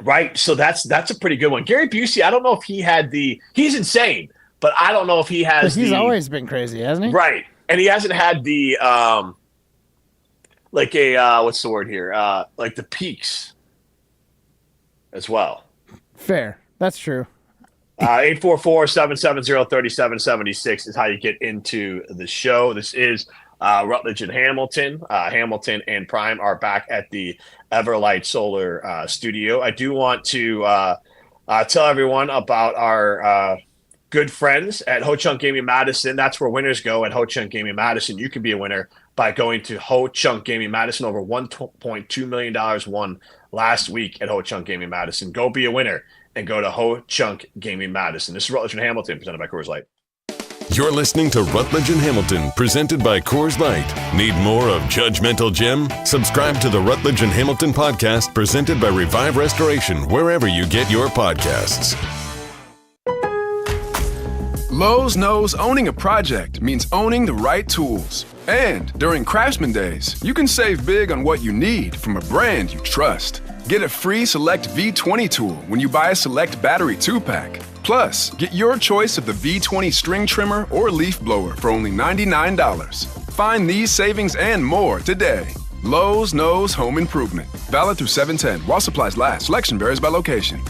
Right. So that's a pretty good one. Gary Busey, I don't know if he had he's insane, but I don't know if he has He's always been crazy, hasn't he? Right. And he hasn't had what's the word here? Like the peaks as well. Fair. That's true. 844-770-3776 is how you get into the show. This is Rutledge and Hamilton. Hamilton and Prime are back at the Everlight Solar studio. I do want to tell everyone about our good friends at Ho Chunk Gaming Madison. That's where winners go at Ho Chunk Gaming Madison. You can be a winner by going to Ho Chunk Gaming Madison. Over $1.2 million won last week at Ho Chunk Gaming Madison. Go be a winner and go to Ho Chunk Gaming Madison. This is Rutledge and Hamilton, presented by Coors Light. You're listening to Rutledge and Hamilton, presented by Coors Light. Need more of Judgmental Jim? Subscribe to the Rutledge and Hamilton podcast, presented by Revive Restoration, wherever you get your podcasts. Lowe's knows owning a project means owning the right tools. And during Craftsman Days, you can save big on what you need from a brand you trust. Get a free Select V20 tool when you buy a Select Battery 2-pack. Plus, get your choice of the V20 string trimmer or leaf blower for only $99. Find these savings and more today. Lowe's knows home improvement. Valid through 7/10 while supplies last. Selection varies by location.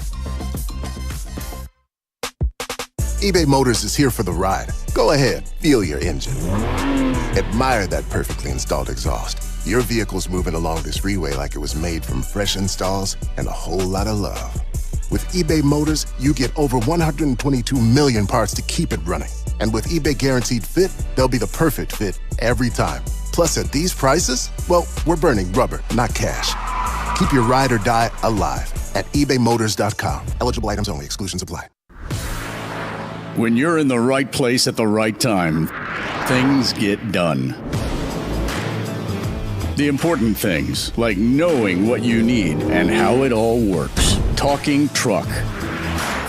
eBay Motors is here for the ride. Go ahead, feel your engine. Admire that perfectly installed exhaust. Your vehicle's moving along this freeway like it was made from fresh installs and a whole lot of love. With eBay Motors, you get over 122 million parts to keep it running. And with eBay Guaranteed Fit, they'll be the perfect fit every time. Plus, at these prices, well, we're burning rubber, not cash. Keep your ride or die alive at ebaymotors.com. Eligible items only. Exclusions apply. When you're in the right place at the right time, things get done. The important things, like knowing what you need and how it all works. Talking truck.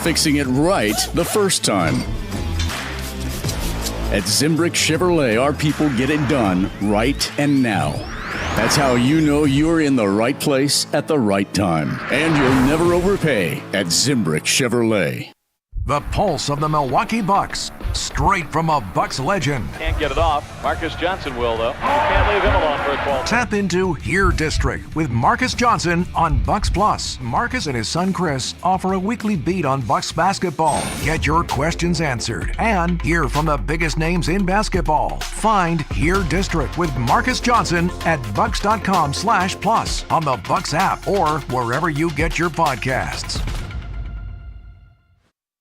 Fixing it right the first time. At Zimbrick Chevrolet, our people get it done right and now. That's how you know you're in the right place at the right time. And you'll never overpay at Zimbrick Chevrolet. The pulse of the Milwaukee Bucks, straight from a Bucks legend. Can't get it off. Marcus Johnson will, though. You can't leave him alone for a 12. Tap into Here District with Marcus Johnson on Bucks Plus. Marcus and his son Chris offer a weekly beat on Bucks basketball. Get your questions answered and hear from the biggest names in basketball. Find Here District with Marcus Johnson at bucks.com/plus on the Bucks app or wherever you get your podcasts.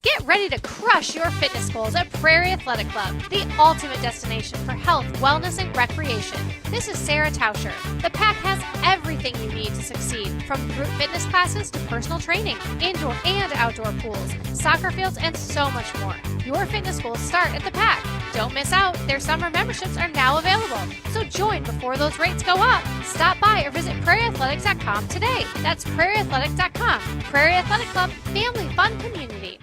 Get ready to crush your fitness goals at Prairie Athletic Club, the ultimate destination for health, wellness, and recreation. This is Sarah Tauscher. The Pack has everything you need to succeed, from group fitness classes to personal training, indoor and outdoor pools, soccer fields, and so much more. Your fitness goals start at the Pack. Don't miss out. Their summer memberships are now available. So join before those rates go up. Stop by or visit prairieathletics.com today. That's prairieathletics.com. Prairie Athletic Club, family fun community.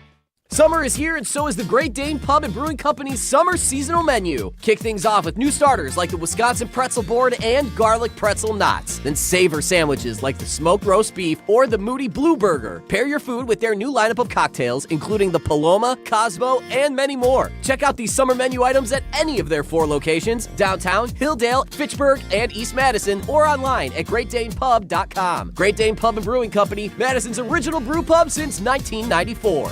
Summer is here, and so is the Great Dane Pub and Brewing Company's summer seasonal menu. Kick things off with new starters like the Wisconsin Pretzel Board and Garlic Pretzel Knots. Then savor sandwiches like the Smoked Roast Beef or the Moody Blue Burger. Pair your food with their new lineup of cocktails, including the Paloma, Cosmo, and many more. Check out these summer menu items at any of their 4 locations, downtown, Hilldale, Fitchburg, and East Madison, or online at GreatDanePub.com. Great Dane Pub and Brewing Company, Madison's original brew pub since 1994.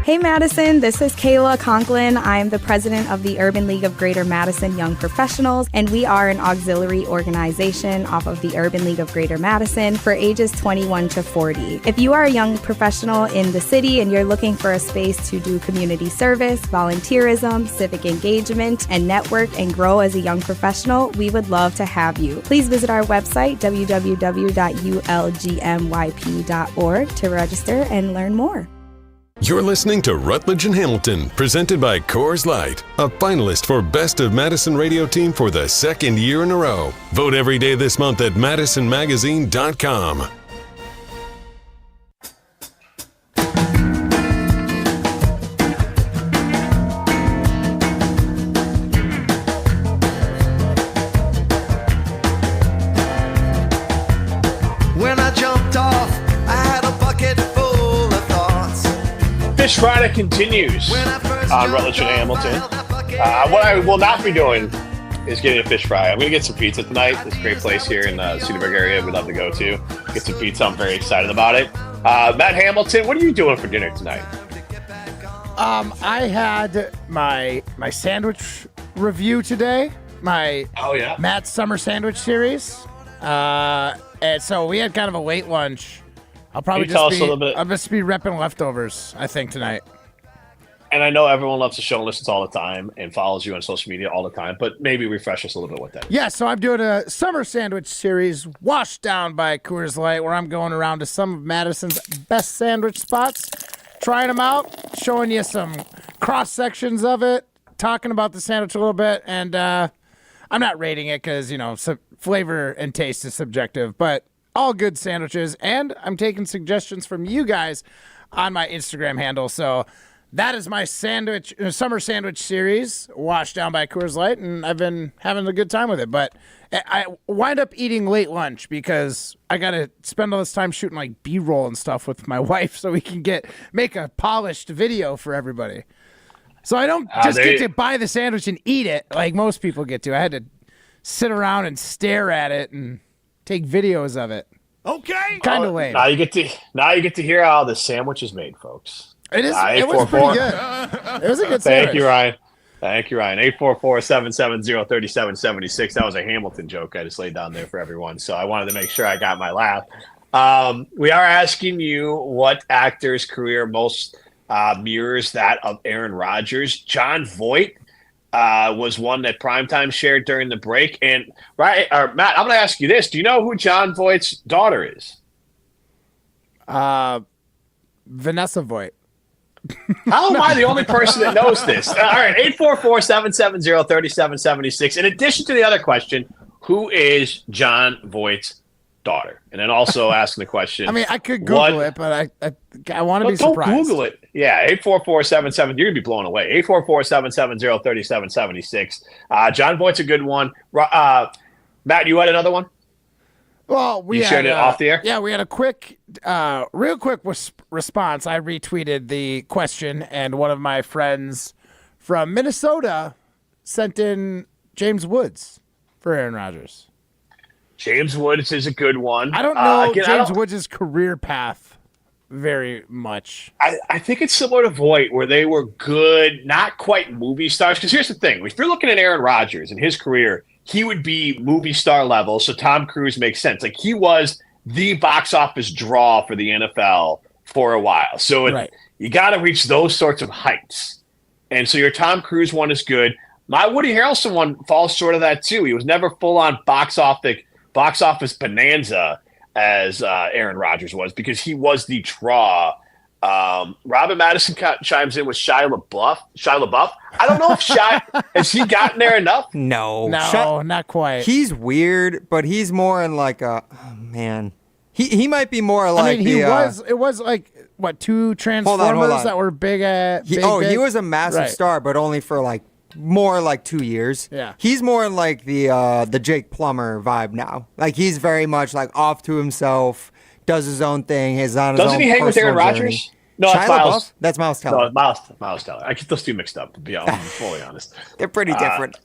Hey Madison, this is Kayla Conklin. I am the president of the Urban League of Greater Madison Young Professionals, and we are an auxiliary organization off of the Urban League of Greater Madison for ages 21 to 40. If you are a young professional in the city and you're looking for a space to do community service, volunteerism, civic engagement, and network and grow as a young professional, we would love to have you. Please visit our website, www.ulgmyp.org, to register and learn more. You're listening to Rutledge and Hamilton, presented by Coors Light, a finalist for Best of Madison Radio Team for the 2nd year in a row. Vote every day this month at madisonmagazine.com. When I jumped off, I had a bucket full of thoughts. Phish Friday continues on Rutledge and Hamilton. What I will not be doing is getting a Phish Fry. I'm going to get some pizza tonight. It's a great place here in the Cedarburg area we'd love to go to. Get some pizza. I'm very excited about it. Matt Hamilton, what are you doing for dinner tonight? I had my sandwich review today. Matt's Summer Sandwich Series. And so we had kind of a late lunch. I'll probably I'll just be repping leftovers, I think, tonight. And I know everyone loves the show and listens all the time and follows you on social media all the time, but maybe refresh us a little bit with that. Yeah, so I'm doing a Summer Sandwich Series washed down by Coors Light, where I'm going around to some of Madison's best sandwich spots, trying them out, showing you some cross-sections of it, talking about the sandwich a little bit, and I'm not rating it because, flavor and taste is subjective, but all good sandwiches, and I'm taking suggestions from you guys on my Instagram handle. So that is my summer sandwich series, washed down by Coors Light, and I've been having a good time with it. But I wind up eating late lunch because I got to spend all this time shooting like B-roll and stuff with my wife so we can make a polished video for everybody. So I don't just get to buy the sandwich and eat it like most people get to. I had to sit around and stare at it and take videos of it. Okay. Kind of lame. Now you get to hear how the sandwich is made, folks. It was pretty good. It was a good sandwich. Thank you, Ryan. 844-770-3776. That was a Hamilton joke I just laid down there for everyone, so I wanted to make sure I got my laugh. We are asking you what actor's career most mirrors that of Aaron Rodgers. Jon Voight was one that Primetime shared during the break. And Matt, I'm going to ask you this. Do you know who Jon Voight's daughter is? Vanessa Voight. How am I the only person that knows this? All right, 844-770-3776. In addition to the other question, who is Jon Voight's daughter? And then also asking the question. I mean, I could Google it, but I want to be surprised. Don't Google it. Yeah, 844-77. You're going to be blown away. 844-770-3776. Jon Voight's a good one. Matt, you had another one? Well, we shared it off the air? Yeah, we had a real quick response. I retweeted the question, and one of my friends from Minnesota sent in James Woods for Aaron Rodgers. James Woods is a good one. I don't know James Woods' career path very much. I think it's similar to Voight, where they were good, not quite movie stars. Because here's the thing. If you're looking at Aaron Rodgers and his career, he would be movie star level, so Tom Cruise makes sense. Like, he was the box office draw for the NFL for a while. So you got to reach those sorts of heights. And so your Tom Cruise one is good. My Woody Harrelson one falls short of that too. He was never full-on box office bonanza as Aaron Rodgers was, because he was the draw. Robin Madison chimes in with Shia LaBeouf. I don't know if has he gotten there enough? No, not quite. He's weird, but he's more in like a man. He might be more like it was like two Transformers that were big at. He was a massive star, but only for more like 2 years. Yeah. He's more in like the Jake Plummer vibe now. Like he's very much like off to himself, does his own thing. Doesn't he hang with Aaron Rodgers? No, that's Miles. That's Miles Teller. No, Miles Teller. I get those two mixed up, to be fully honest. They're pretty different.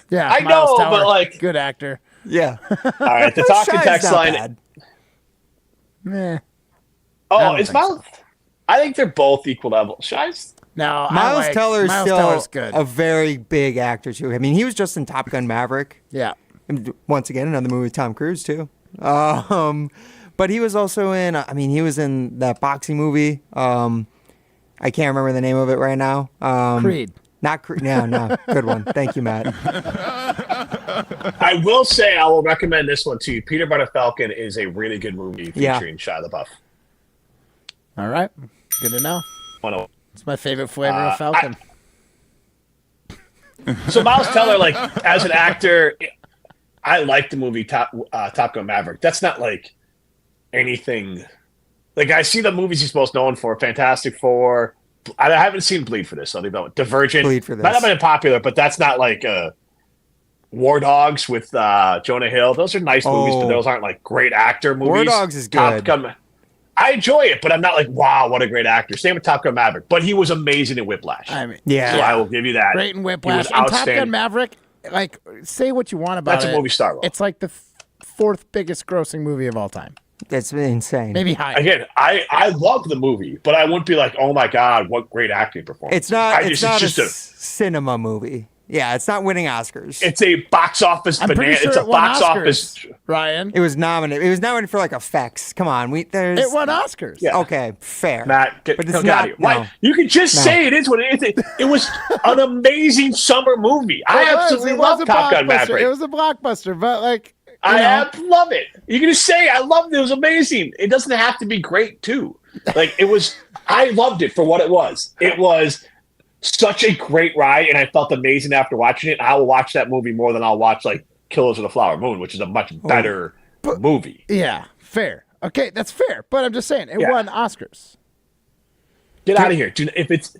Yeah, I know, Teller, but like good actor. Yeah. All right, the talking text line. Meh. Oh, is Miles? I think they're both equal level. Shy's? No, Miles Teller is still Teller's good. a very big actor too. I mean, he was just in Top Gun Maverick. Yeah. And once again, another movie with Tom Cruise too. But he was also in. He was in that boxing movie. I can't remember the name of it right now. Creed. Not Creed. No. Good one. Thank you, Matt. I will say I will recommend this one to you. Peter Butter Falcon is a really good movie featuring Shia LaBeouf. All right. Good to know. It's my favorite flavor of Falcon. So Miles Teller, like as an actor, I like the movie Top Gun Maverick. That's not like anything. Like I see the movies he's most known for, Fantastic Four. I haven't seen Bleed for this. So I'll leave that one. Divergent. Bleed for this. Might not been popular, but that's not like War Dogs with Jonah Hill. Those are nice movies, but those aren't like great actor movies. War Dogs is good. Top Gun. I enjoy it, but I'm not like, wow, what a great actor. Same with Top Gun Maverick, but he was amazing in Whiplash. So I will give you that. Great in Whiplash. And Top Gun Maverick, like, say what you want about it. That's a movie star role. It's like the fourth biggest grossing movie of all time. That's insane. Maybe higher. Again, I love the movie, but I wouldn't be like, oh my God, what great acting performance. It's not a cinema movie. Yeah, it's not winning Oscars. It's a box office banana. Sure it's a box office. Ryan. It was nominated. It was nominated for like effects. Come on, It won Oscars. Yeah. Okay, fair. Matt, but it's not. No. You can just say it is what it is. It was an amazing summer movie. I absolutely love Top Gun Maverick. It was a blockbuster, but like I love it. You can just say I loved it. It was amazing. It doesn't have to be great too. Like it was. I loved it for what it was. It was such a great ride, and I felt amazing after watching it. I will watch that movie more than I'll watch like Killers of the Flower Moon, which is a much better movie. Yeah, fair. Okay, that's fair. But I'm just saying, it won Oscars. Get out of here. If it's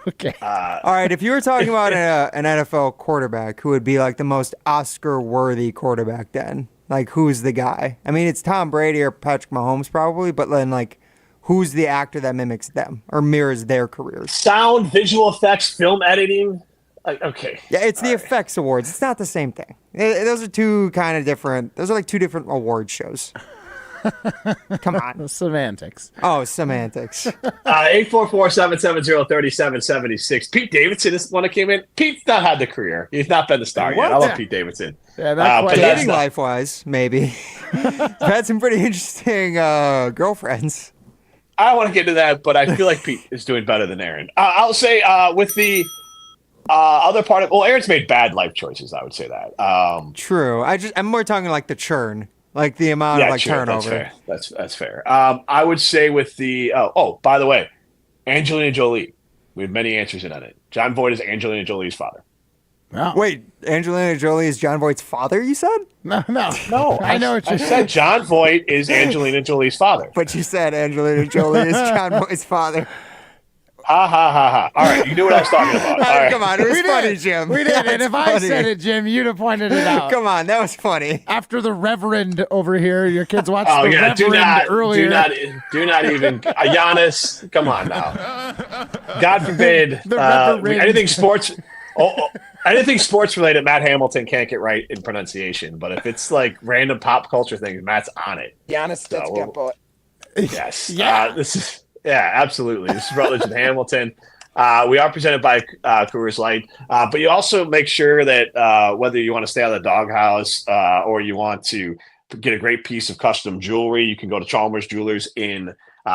okay. All right, if you were talking about an NFL quarterback who would be like the most Oscar-worthy quarterback then, like who's the guy? I mean, it's Tom Brady or Patrick Mahomes probably, but then like who's the actor that mimics them or mirrors their careers? Sound, visual effects, film editing. Okay. Yeah, it's the effects awards. It's not the same thing. Those are two kind of different. Those are like two different award shows. Come on. Semantics. Oh, semantics. 844-770-3776. Pete Davidson is the one that came in. Pete's not had the career. He's not been the star yet. I love Pete Davidson. Yeah, dating life-wise, maybe. I've had some pretty interesting girlfriends. I don't want to get into that, but I feel like Pete is doing better than Aaron. I'll say with the other part of Aaron's made bad life choices. I would say that. True. I'm more talking like the churn, like the amount of turnover. That's fair. I would say with the by the way, Angelina Jolie. We have many answers in on it. John Voight is Angelina Jolie's father. No. Wait, Angelina Jolie is John Voight's father, you said? No. I know what you said. John Voight is Angelina Jolie's father. But you said Angelina Jolie is John Voight's father. Ha, ha, ha, ha. All right, you knew what I was talking about. All right. Come on, it was funny, Jim. We did, and if I said it, Jim, you'd have pointed it out. Come on, that was funny. After the Reverend over here, your kids watched the Reverend earlier. Do not even. Giannis, come on now. God forbid anything sports. Anything sports related, Matt Hamilton can't get right in pronunciation. But if it's like random pop culture things, Matt's on it. Giannis, that's good boy. Yes. Absolutely. This is Rutledge and Hamilton. We are presented by Coors Light, but you also make sure that whether you want to stay out of the doghouse or you want to get a great piece of custom jewelry, you can go to Chalmers Jewelers in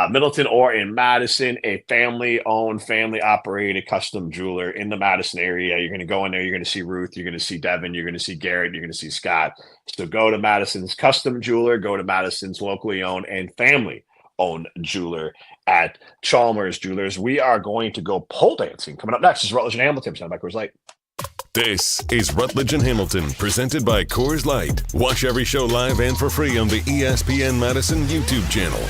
Middleton or in Madison, a family-owned, family-operated custom jeweler in the Madison area. You're going to go in there. You're going to see Ruth. You're going to see Devin. You're going to see Garrett. You're going to see Scott. So go to Madison's custom jeweler. Go to Madison's locally owned and family-owned jeweler at Chalmers Jewelers. We are going to go pole dancing. Coming up next is Rutledge and Hamilton, presented by Coors Light. This is Rutledge and Hamilton, presented by Coors Light. Watch every show live and for free on the ESPN Madison YouTube channel.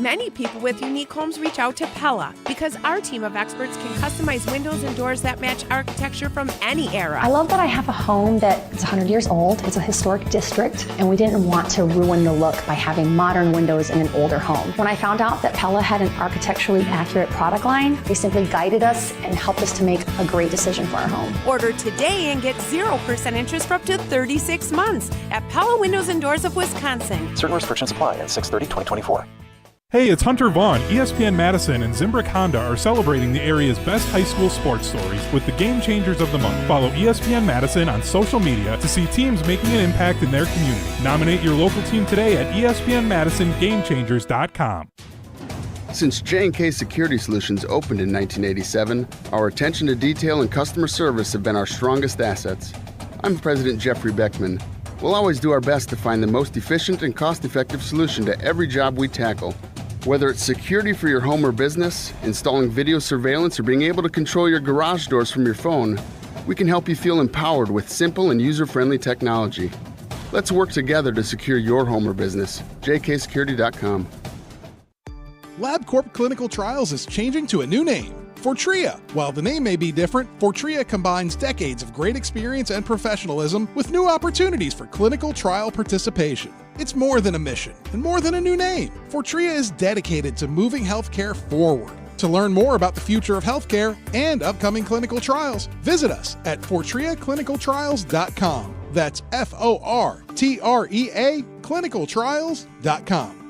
Many people with unique homes reach out to Pella because our team of experts can customize windows and doors that match architecture from any era. I love that I have a home that is 100 years old. It's a historic district, and we didn't want to ruin the look by having modern windows in an older home. When I found out that Pella had an architecturally accurate product line, they simply guided us and helped us to make a great decision for our home. Order today and get 0% interest for up to 36 months at Pella Windows and Doors of Wisconsin. Certain restrictions apply at 6/30/2024. Hey, it's Hunter Vaughn. ESPN Madison and Zimbrick Honda are celebrating the area's best high school sports stories with the Game Changers of the Month. Follow ESPN Madison on social media to see teams making an impact in their community. Nominate your local team today at ESPNMadisonGameChangers.com. Since J&K Security Solutions opened in 1987, our attention to detail and customer service have been our strongest assets. I'm President Jeffrey Beckman. We'll always do our best to find the most efficient and cost-effective solution to every job we tackle. Whether it's security for your home or business, installing video surveillance, or being able to control your garage doors from your phone, we can help you feel empowered with simple and user-friendly technology. Let's work together to secure your home or business. jksecurity.com. LabCorp Clinical Trials is changing to a new name, Fortrea. While the name may be different, Fortrea combines decades of great experience and professionalism with new opportunities for clinical trial participation. It's more than a mission and more than a new name. Fortrea is dedicated to moving healthcare forward. To learn more about the future of healthcare and upcoming clinical trials, visit us at FortreaClinicalTrials.com. That's FORTREA clinicaltrials.com.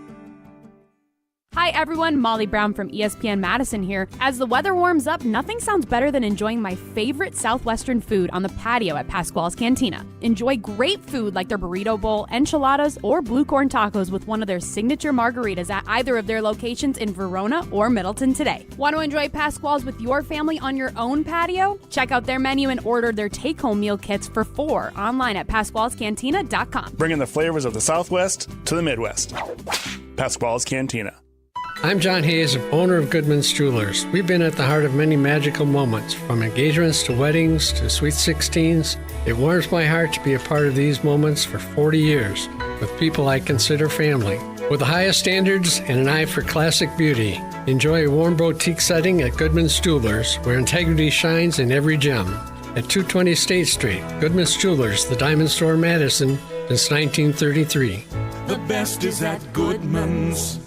Hi everyone, Molly Brown from ESPN Madison here. As the weather warms up, nothing sounds better than enjoying my favorite Southwestern food on the patio at Pasquale's Cantina. Enjoy great food like their burrito bowl, enchiladas, or blue corn tacos with one of their signature margaritas at either of their locations in Verona or Middleton today. Want to enjoy Pasquale's with your family on your own patio? Check out their menu and order their take-home meal kits for 4 online at Pasquale'sCantina.com. Bringing the flavors of the Southwest to the Midwest. Pasquale's Cantina. I'm John Hayes, owner of Goodman's Jewelers. We've been at the heart of many magical moments, from engagements to weddings to sweet 16s. It warms my heart to be a part of these moments for 40 years with people I consider family. With the highest standards and an eye for classic beauty, enjoy a warm boutique setting at Goodman's Jewelers, where integrity shines in every gem. At 220 State Street, Goodman's Jewelers, the Diamond Store, Madison, since 1933. The best is at Goodman's.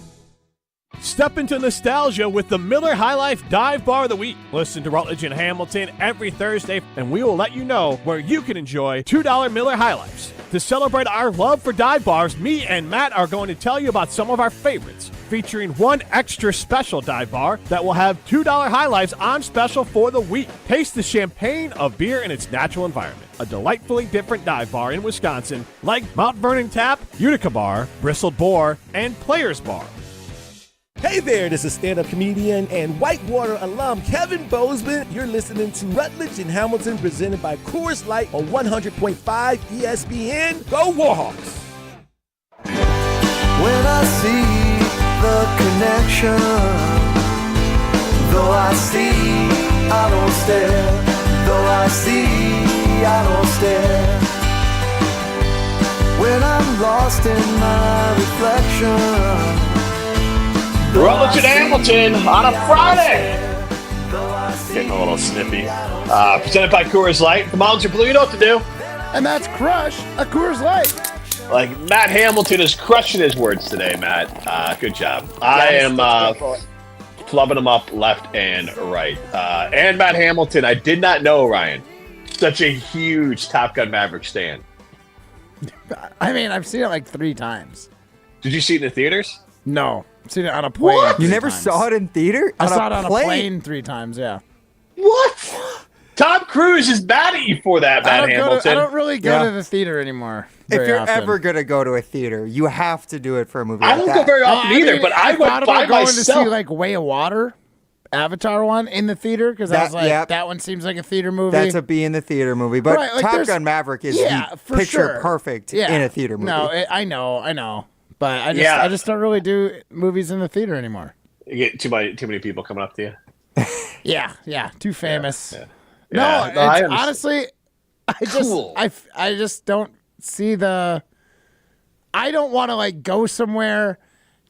Step into nostalgia with the Miller High Life Dive Bar of the Week. Listen to Rutledge and Hamilton every Thursday, and we will let you know where you can enjoy $2 Miller High Lifes. To celebrate our love for dive bars, me and Matt are going to tell you about some of our favorites, featuring one extra special dive bar that will have $2 High Lifes on special for the week. Taste the champagne of beer in its natural environment. A delightfully different dive bar in Wisconsin, like Mount Vernon Tap, Utica Bar, Bristled Boar, and Players Bar. Hey there, this is stand-up comedian and Whitewater alum Kevin Bozeman. You're listening to Rutledge and Hamilton, presented by Coors Light on 100.5 ESPN. Go Warhawks! When I see the connection, though I see, I don't stare. Though I see, I don't stare. When I'm lost in my reflection, Rutledge and Hamilton on a Friday. Getting a little snippy. Presented by Coors Light. The mountains are blue. You know what to do. And that's crush a Coors Light. Like Matt Hamilton is crushing his words today, Matt. Good job. I am flubbing them up left and right. And Matt Hamilton, I did not know, Ryan, such a huge Top Gun Maverick stan. I mean, I've seen it like 3 times. Did you see it in the theaters? No. I've seen it on a plane. What? You never saw it in theater? I saw it on a plane 3 times, yeah. What? Tom Cruise is mad at you for that, Matt Hamilton. I don't really go to the theater anymore. If you're often. ever going to go to a theater, you have to do it for a movie I like don't that. go very often either, but I went by going myself. to see like Way of Water, Avatar one in the theater, because I was like, that one seems like a theater movie. That's a be in the theater movie, but Right, like Top there's- Gun Maverick is Yeah, the for picture sure. perfect Yeah. in a theater movie. No, I know. But I Yeah. just don't really do movies in the theater anymore. You get too many people coming up to you. Yeah, too famous. Yeah. No, Yeah. it's, No, I understand. honestly, Cool. I just don't see the. I don't want to like go somewhere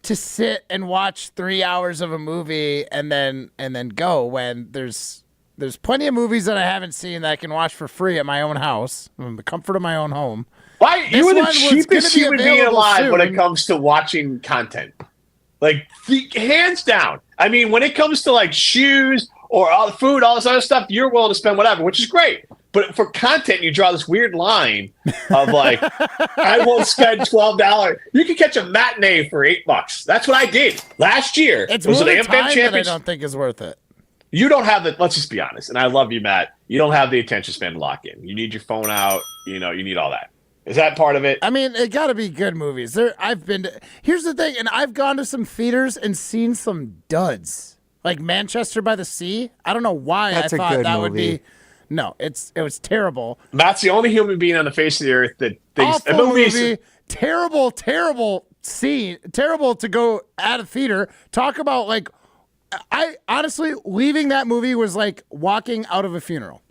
to sit and watch 3 hours of a movie and then go when there's plenty of movies that I haven't seen that I can watch for free at my own house, in the comfort of my own home. Why you are the cheapest human being alive when it soon. comes to watching content? Like hands down. I mean, when it comes to like shoes or all the food, all this other stuff, you're willing to spend whatever, which is great. But for content, you draw this weird line of like, I won't spend $12. You can catch a matinee for $8. That's what I did last year. It's it was more an the AMFAM time that I championship. don't think is worth it. You don't have the. Let's just be honest, and I love you, Matt. You don't have the attention span to lock in. You need your phone out. You need all that. Is that part of it? I mean, it got to be good movies. Here's the thing, and I've gone to some theaters and seen some duds, like Manchester by the Sea. I don't know why That's I a thought good that would movie. be. No, it was terrible. Matt's the only human being on the face of the earth that thinks Awful movie, terrible scene, terrible to go at a theater. Talk about like, I honestly leaving that movie was like walking out of a funeral.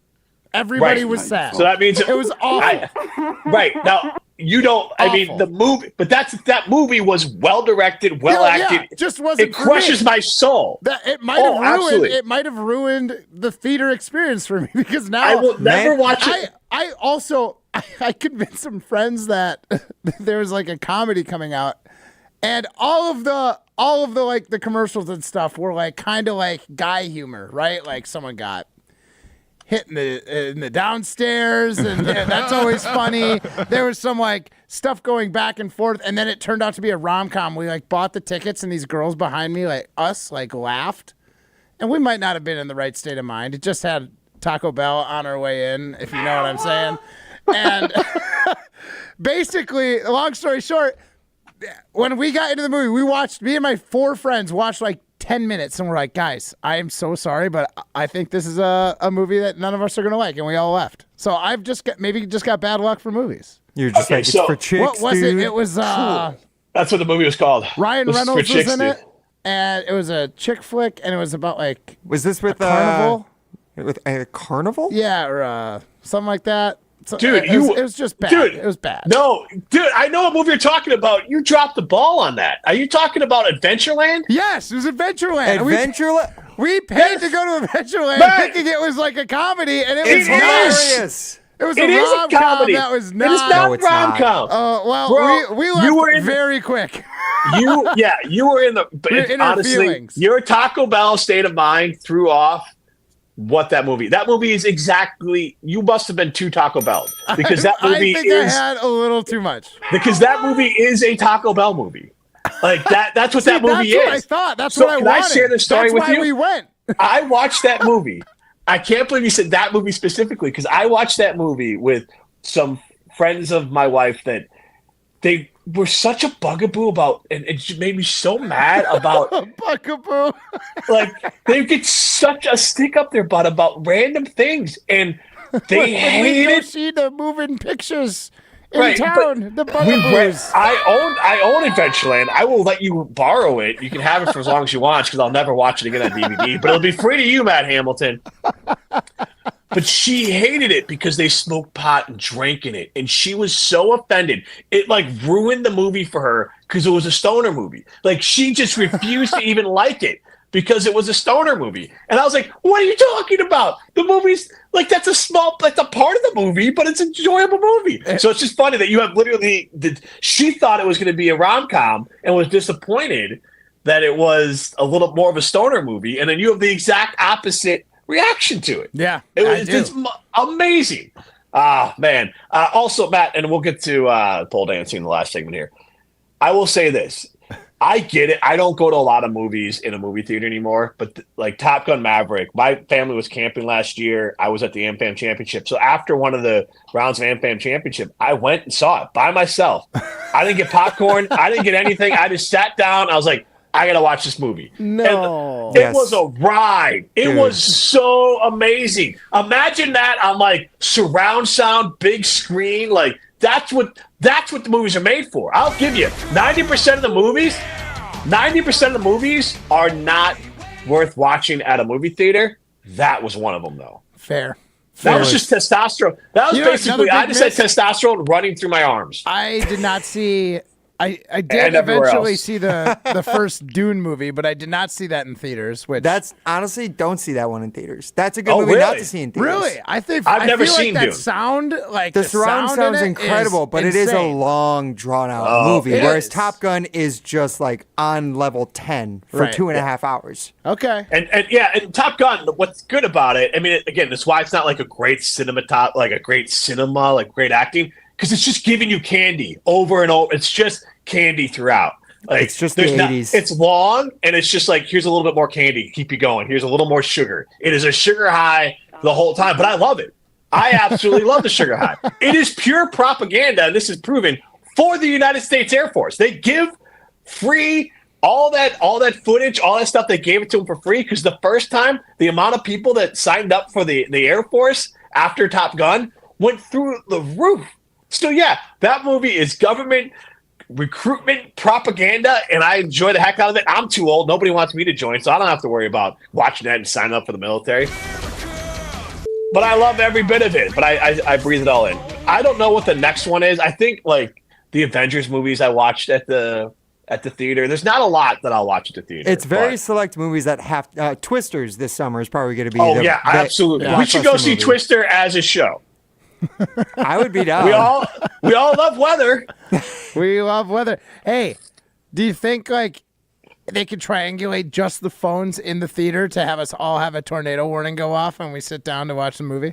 Everybody was sad. So that means it was awful. Right now, you don't. I mean, the movie, but that movie was well directed, well acted. Yeah, just wasn't. It crushes my soul. That it might have ruined. Absolutely. It might have ruined the theater experience for me because now I will never watch it. I also convinced some friends that there was like a comedy coming out, and all of the like the commercials and stuff were like kind of like guy humor, right? Like someone got hit in the downstairs, and that's always funny. There was some like stuff going back and forth, and then it turned out to be a rom-com. We like bought the tickets, and these girls behind me, like us, like laughed, and we might not have been in the right state of mind. It just had Taco Bell on our way in, if you know what I'm saying. And basically, long story short, when we got into the movie, me and my 4 friends watched like 10 minutes, and we're like, guys, I am so sorry, but I think this is a movie that none of us are going to like, and we all left. So I've just got bad luck for movies. You're just like, it's for chicks, what was dude. it? It was that's what the movie was called. Ryan This is for Reynolds was chicks, in it, and it was a chick flick, and it was about like Was this with Carnival? With a Carnival? Yeah, or something like that. So, Dude, it was just bad. Dude, it was bad. No, dude, I know what movie you're talking about. You dropped the ball on that. Are you talking about Adventureland? Yes, it was Adventureland. Adventureland? We paid to go to Adventureland, thinking it was like a comedy, and it was hilarious. It was It a is a rom-com comedy. that was not. It is not it's not. rom-com. Well, Bro, we you left were in very quick. You were in the. But We're in our honestly, feelings. your Taco Bell state of mind threw off what that movie. That movie is exactly. You must have been too Taco Bell because that movie I think I had a little too much. because that movie is a Taco Bell movie. Like that. That's what that movie that's is. what I thought. That's So what I can wanted. I share the story that's with why you? we went. I watched that movie. I can't believe you said that movie specifically because I watched that movie with some friends of my wife that they were such a bugaboo about, and it just made me so mad about Bugaboo. like they get such a stick up their butt about random things, and they When we hate go it. see the moving pictures in Right, town. The We Bugaboos. rent, I own Adventureland. I will let you borrow it. You can have it for as long as you want because I'll never watch it again on DVD. But it'll be free to you, Matt Hamilton. But she hated it because they smoked pot and drank in it, and she was so offended. It like ruined the movie for her because it was a stoner movie. Like she just refused to even like it because it was a stoner movie. And I was like, "What are you talking about? The movie's like that's a part of the movie, but it's an enjoyable movie." So it's just funny that you have literally. She thought it was going to be a rom-com and was disappointed that it was a little more of a stoner movie, and then you have the exact opposite reaction to it. Yeah, It's amazing. Man. Also, Matt, and we'll get to pole dancing in the last segment here. I will say this. I get it. I don't go to a lot of movies in a movie theater anymore, but like Top Gun Maverick, my family was camping last year. I was at the AmFam Championship. So after one of the rounds of AmFam Championship, I went and saw it by myself. I didn't get popcorn. I didn't get anything. I just sat down. I was like, I gotta watch this movie. No. And it was a ride. It was so amazing. Imagine that on like surround sound, big screen. Like that's what the movies are made for. I'll give you 90% of the movies are not worth watching at a movie theater. That was one of them though. Fair. That was just testosterone. That was basically I just said testosterone running through my arms. I did not see I did eventually see the first Dune movie, but I did not see that in theaters. Which that's honestly, don't see that one in theaters. That's a good movie not to see in theaters. Really? I've never seen that Dune. Sound like the surround sounds incredible, but insane. it is a long, drawn out movie. Whereas Top Gun is just like on level 10 for 2.5 hours. Okay. And Top Gun, what's good about it? I mean, again, that's why it's not like a great great acting. Because it's just giving you candy over and over. It's just candy throughout. Like, it's just the 80s. It's long, and it's just like, here's a little bit more candy. Keep you going. Here's a little more sugar. It is a sugar high the whole time, but I love it. I absolutely love the sugar high. It is pure propaganda, and this is proven, for the United States Air Force. They give free all that footage, all that stuff, they gave it to them for free, because the first time, the amount of people that signed up for the Air Force after Top Gun went through the roof. So yeah, that movie is government recruitment propaganda, and I enjoy the heck out of it. I'm too old. Nobody wants me to join, so I don't have to worry about watching that and signing up for the military. But I love every bit of it, but I breathe it all in. I don't know what the next one is. I think like the Avengers movies I watched at the theater. There's not a lot that I'll watch at the theater. It's very select movies that have Twisters this summer is probably going to be. Absolutely. We should go see Twister as a show. I would be down. We all love weather. We love weather. Hey, do you think like they could triangulate just the phones in the theater to have us all have a tornado warning go off when we sit down to watch the movie?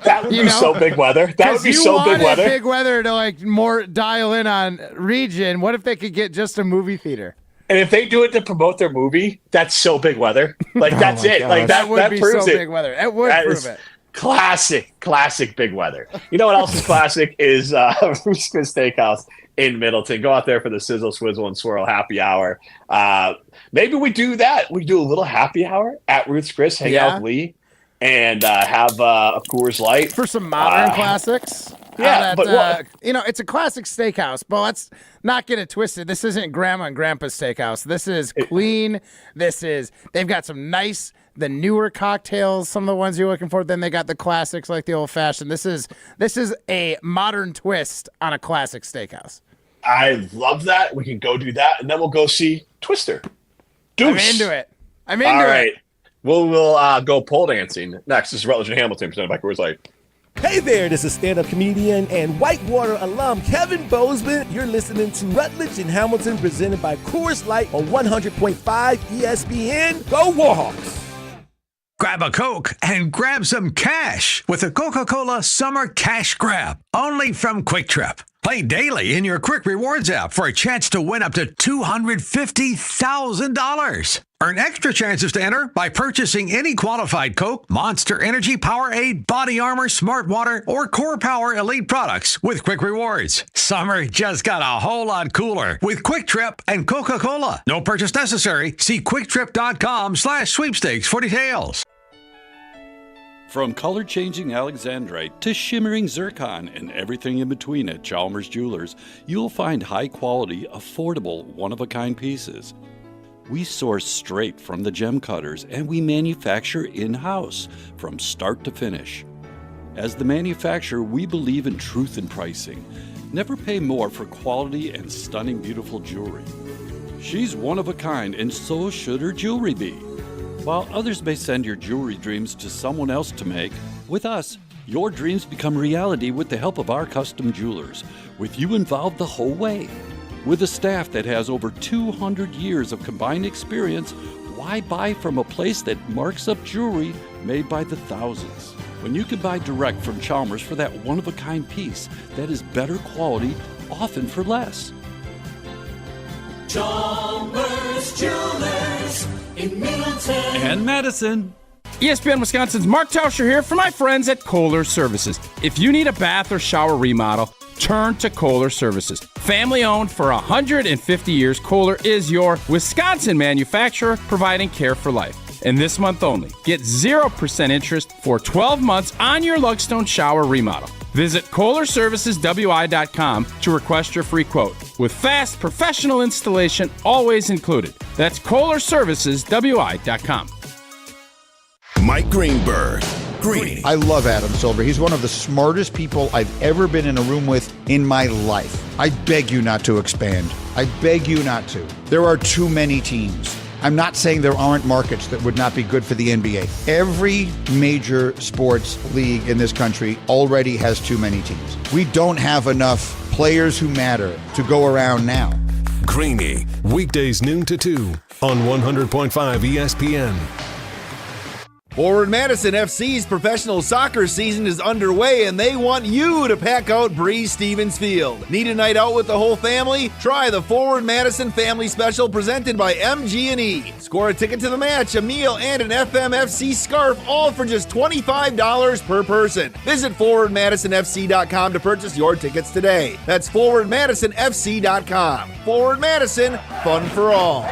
That would be so big weather. That would be so big weather. Big weather to like more dial in on region. What if they could get just a movie theater? And if they do it to promote their movie, that's so big weather. Like that's it. Gosh. Like that would be proves so it. big weather. It would prove it. Classic big weather. You know what else is classic is Ruth's Chris Steakhouse in Middleton. Go out there for the Sizzle, Swizzle, and Swirl happy hour. Maybe we do that. We do a little happy hour at Ruth's Chris, hang out with Lee, and have a Coors Light. For some modern classics. Yeah, but it's a classic steakhouse, but let's not get it twisted. This isn't Grandma and Grandpa's steakhouse. This is clean. They've got some nice, the newer cocktails, some of the ones you're looking for. Then they got the classics like the old fashioned. This is a modern twist on a classic steakhouse. I love that. We can go do that, and then we'll go see Twister. Deuce. I'm into it. All right. We'll go pole dancing next. This is Rutledge and Hamilton presented by Coors Light. Hey there, this is stand-up comedian and Whitewater alum Kevin Bozeman. You're listening to Rutledge and Hamilton presented by Coors Light on 100.5 ESPN. Go Warhawks! Grab a Coke and grab some cash with the Coca-Cola Summer Cash Grab, only from Quick Trip. Play daily in your Quick Rewards app for a chance to win up to $250,000. Earn extra chances to enter by purchasing any qualified Coke, Monster Energy, Powerade, Body Armor, Smart Water, or Core Power Elite products with Quick Rewards. Summer just got a whole lot cooler with Quick Trip and Coca-Cola. No purchase necessary. See QuickTrip.com/sweepstakes for details. From color-changing alexandrite to shimmering zircon and everything in between at Chalmers Jewelers, you'll find high-quality, affordable, one-of-a-kind pieces. We source straight from the gem cutters, and we manufacture in-house from start to finish. As the manufacturer, we believe in truth in pricing. Never pay more for quality and stunning, beautiful jewelry. She's one of a kind, and so should her jewelry be. While others may send your jewelry dreams to someone else to make, with us, your dreams become reality with the help of our custom jewelers, with you involved the whole way. With a staff that has over 200 years of combined experience, why buy from a place that marks up jewelry made by the thousands? When you can buy direct from Chalmers for that one-of-a-kind piece that is better quality, often for less. Chalmers Jewelers in Middleton and Madison. ESPN Wisconsin's Mark Tauscher here for my friends at Kohler Services. If you need a bath or shower remodel, turn to Kohler Services. Family owned for 150 years, Kohler is your Wisconsin manufacturer providing care for life. And this month only, get 0% interest for 12 months on your Lugstone shower remodel. Visit KohlerServicesWI.com to request your free quote. With fast, professional installation always included. That's KohlerServicesWI.com. Mike Greenberg, Greeny. I love Adam Silver. He's one of the smartest people I've ever been in a room with in my life. I beg you not to expand. I beg you not to. There are too many teams. I'm not saying there aren't markets that would not be good for the NBA. Every major sports league in this country already has too many teams. We don't have enough players who matter to go around now. Greeny, weekdays noon to 2 on 100.5 ESPN. Forward Madison FC's professional soccer season is underway, and they want you to pack out Breeze Stevens Field. Need a night out with the whole family? Try the Forward Madison Family Special presented by MG&E. Score a ticket to the match, a meal, and an FMFC scarf, all for just $25 per person. Visit forwardmadisonfc.com to purchase your tickets today. That's forwardmadisonfc.com. Forward Madison, fun for all.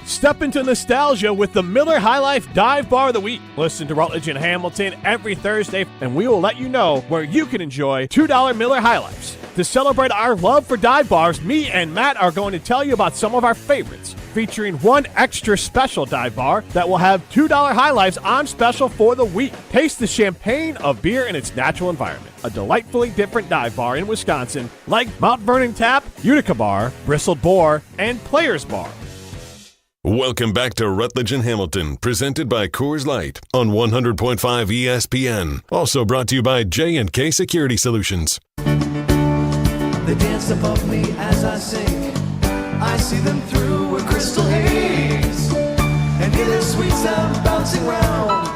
Step into nostalgia with the Miller High Life Dive Bar of the Week. Listen to Rutledge and Hamilton every Thursday, and we will let you know where you can enjoy $2 Miller High Lifes. To celebrate our love for dive bars, me and Matt are going to tell you about some of our favorites, featuring one extra special dive bar that will have $2 High Lifes on special for the week. Taste the champagne of beer in its natural environment. A delightfully different dive bar in Wisconsin, like Mount Vernon Tap, Utica Bar, Bristled Boar, and Players Bar. Welcome back to Rutledge and Hamilton, presented by Coors Light on 100.5 ESPN. Also brought to you by J&K Security Solutions. They dance above me as I sing. I see them through a crystal haze, and hear their sweet sound bouncing round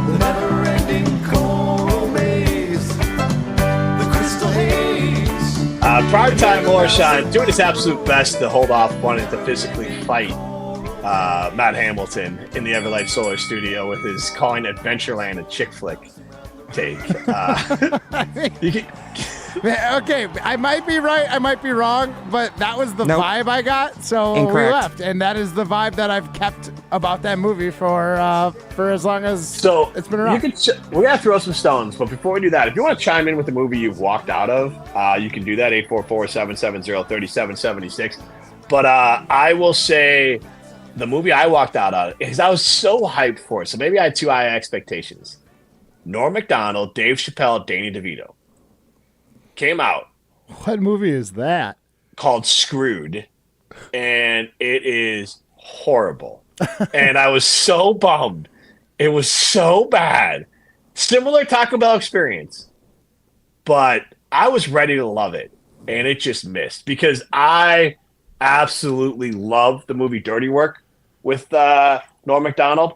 the never-ending choral maze. The crystal haze. Prime time Morshon doing his absolute best to hold off wanting to physically fight Matt Hamilton in the Everlight Solar Studio with his calling Adventureland a chick flick take. Okay, I might be right, I might be wrong, but that was the vibe I got, so Incorrect. we left, and that is the vibe that I've kept about that movie for as long as it's been around. We're gonna throw some stones, but before we do that, if you want to chime in with the movie you've walked out of, you can do that 844-770-3776. But I will say, the movie I walked out of is I was so hyped for it, so maybe I had too high expectations. Norm Macdonald, Dave Chappelle, Danny DeVito came out. What movie is that? Called Screwed, and it is horrible. And I was so bummed. It was so bad. Similar Taco Bell experience, but I was ready to love it, and it just missed because I absolutely love the movie Dirty Work with Norm Macdonald,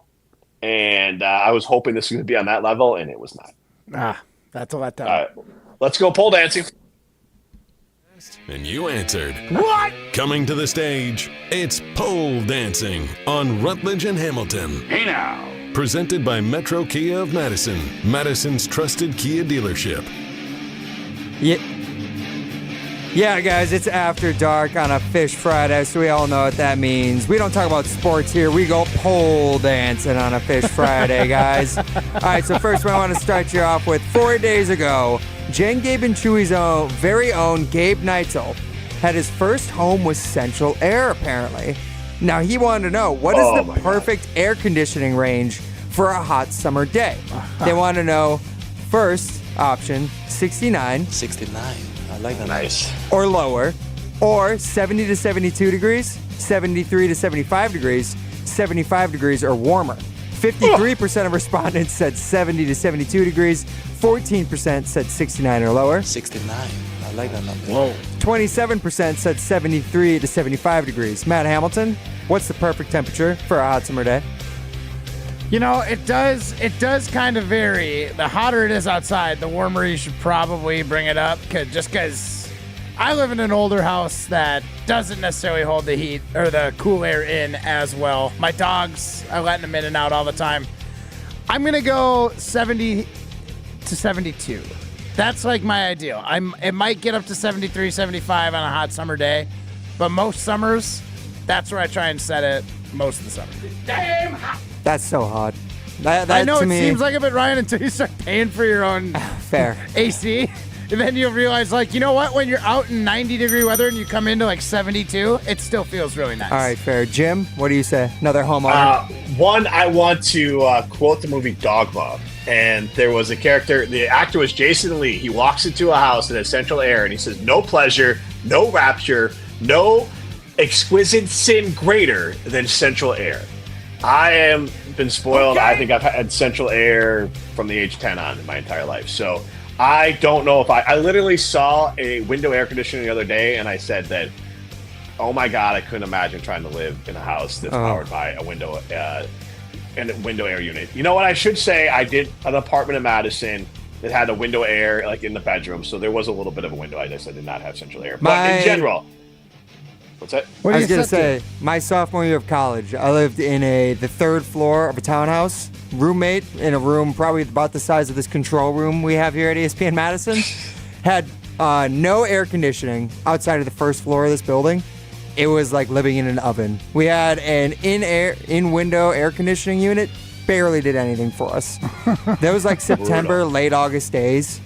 and I was hoping this was going to be on that level, and it was not. That's a letdown. All right, let's go pole dancing. And you answered. What? Coming to the stage, it's pole dancing on Rutledge and Hamilton. Hey now. Presented by Metro Kia of Madison, Madison's trusted Kia dealership. Yeah, guys, it's after dark on a Phish Friday, so we all know what that means. We don't talk about sports here. We go pole dancing on a Phish Friday, guys. All right, so first I want to start you off with 4 days ago, Jen, Gabe, and Chewy's very own Gabe Neitzel had his first home with central air, apparently. Now, he wanted to know, what is the perfect air conditioning range for a hot summer day? They want to know, first option, 69. 69. I like that. Nice. Or lower, or 70 to 72 degrees, 73 to 75 degrees, 75 degrees or warmer. 53% of respondents said 70 to 72 degrees, 14% said 69 or lower. 69. I like that number. Whoa. 27% said 73 to 75 degrees. Matt Hamilton, what's the perfect temperature for a hot summer day? You know, it does kind of vary. The hotter it is outside, the warmer you should probably bring it up, because I live in an older house that doesn't necessarily hold the heat or the cool air in as well. My dogs, I let them in and out all the time. I'm going to go 70 to 72. That's like my ideal. It might get up to 73, 75 on a hot summer day, but most summers, that's where I try and set it most of the summer. Damn hot. That's so hot. That I know to it me, seems like it, but Ryan, until you start paying for your own fair AC. And then you'll realize, like, you know what? When you're out in 90-degree weather and you come into like 72, it still feels really nice. All right, fair. Jim, what do you say? Another homeowner. One, I want to quote the movie Dogma. And there was a character, the actor was Jason Lee. He walks into a house that has central air and he says, no pleasure, no rapture, no exquisite sin greater than central air. I am been spoiled. Okay. I think I've had central air from the age 10 on in my entire life. So I don't know if I literally saw a window air conditioner the other day and I said that, oh my God, I couldn't imagine trying to live in a house that's powered by a window air unit. You know what I should say? I did an apartment in Madison that had a window air like in the bedroom. So there was a little bit of a window. I just did not have central air. But in general, what's that? I was going to say, my sophomore year of college, I lived in the third floor of a townhouse. Roommate in a room probably about the size of this control room we have here at ESPN Madison. Had no air conditioning outside of the first floor of this building. It was like living in an oven. We had an in-window air conditioning unit. Barely did anything for us. That was like September, late August days.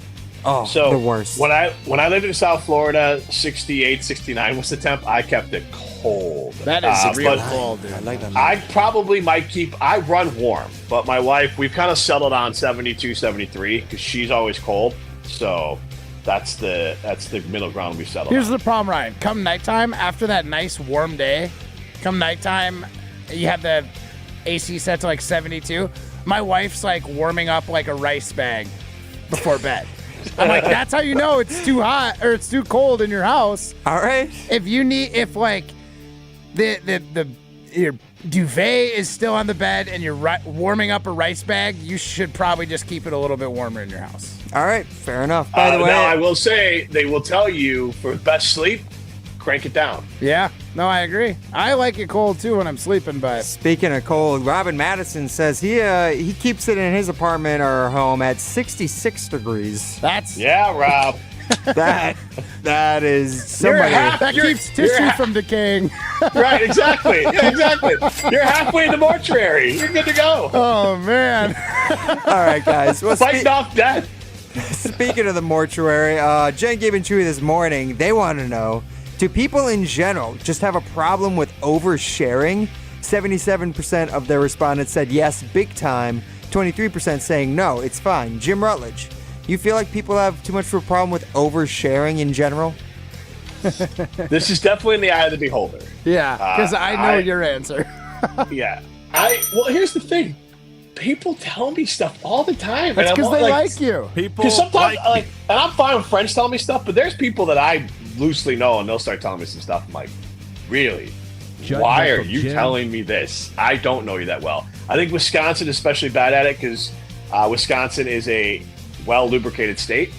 Oh, so the worst. When I lived in South Florida, 68, 69 was the temp. I kept it cold. That is real cold, dude. I like that. I probably might I run warm, but my wife, we've kind of settled on 72, 73 because she's always cold. So that's the middle ground we settled on. Here's the problem, Ryan. Come nighttime, after that nice warm day, come nighttime, you have the AC set to like 72. My wife's like warming up like a rice bag before bed. I'm like, that's how you know it's too hot or it's too cold in your house. All right. If like your duvet is still on the bed and you're warming up a rice bag, you should probably just keep it a little bit warmer in your house. All right, fair enough. By the way, now I will say they will tell you for best sleep, crank it down. Yeah, no, I agree. I like it cold too when I'm sleeping. But speaking of cold, Robin Madison says he keeps it in his apartment or home at 66 degrees. Rob. that is somebody that keeps tissue from decaying. Right, exactly. Yeah, exactly. You're halfway in the mortuary. You're good to go. Oh man. All right, guys. Well, fighting off death. Speaking of the mortuary, Jen, Gabe, and Chewy this morning, they want to know, do people in general just have a problem with oversharing? 77% of their respondents said yes, big time. 23% saying no, it's fine. Jim Rutledge, you feel like people have too much of a problem with oversharing in general? This is definitely in the eye of the beholder. Yeah, because I know your answer. Yeah. Well, here's the thing. People tell me stuff all the time. That's because they like you. Because sometimes, and I'm fine with friends telling me stuff, but there's people that I loosely know, and they'll start telling me some stuff. I'm like, really? Why are you telling me this? I don't know you that well. I think Wisconsin is especially bad at it because Wisconsin is a well-lubricated state,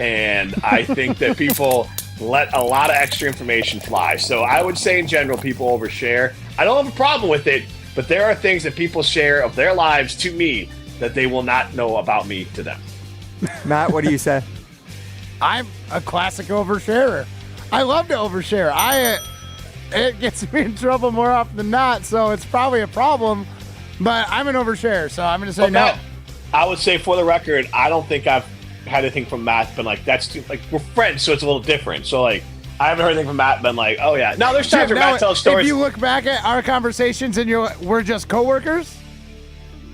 and I think that people let a lot of extra information fly. So I would say in general, people overshare. I don't have a problem with it, but there are things that people share of their lives to me that they will not know about me to them. Matt, what do you say? I'm a classic oversharer. I love to overshare. It gets me in trouble more often than not, so it's probably a problem, but I'm an oversharer, so I'm going to say no. Matt, I would say for the record, I don't think I've had anything from Matt been like, that's too, like, we're friends, so it's a little different. So, like, I haven't heard anything from Matt been like, oh, yeah. Now, there's times where Matt tells stories. If you look back at our conversations and we're just coworkers,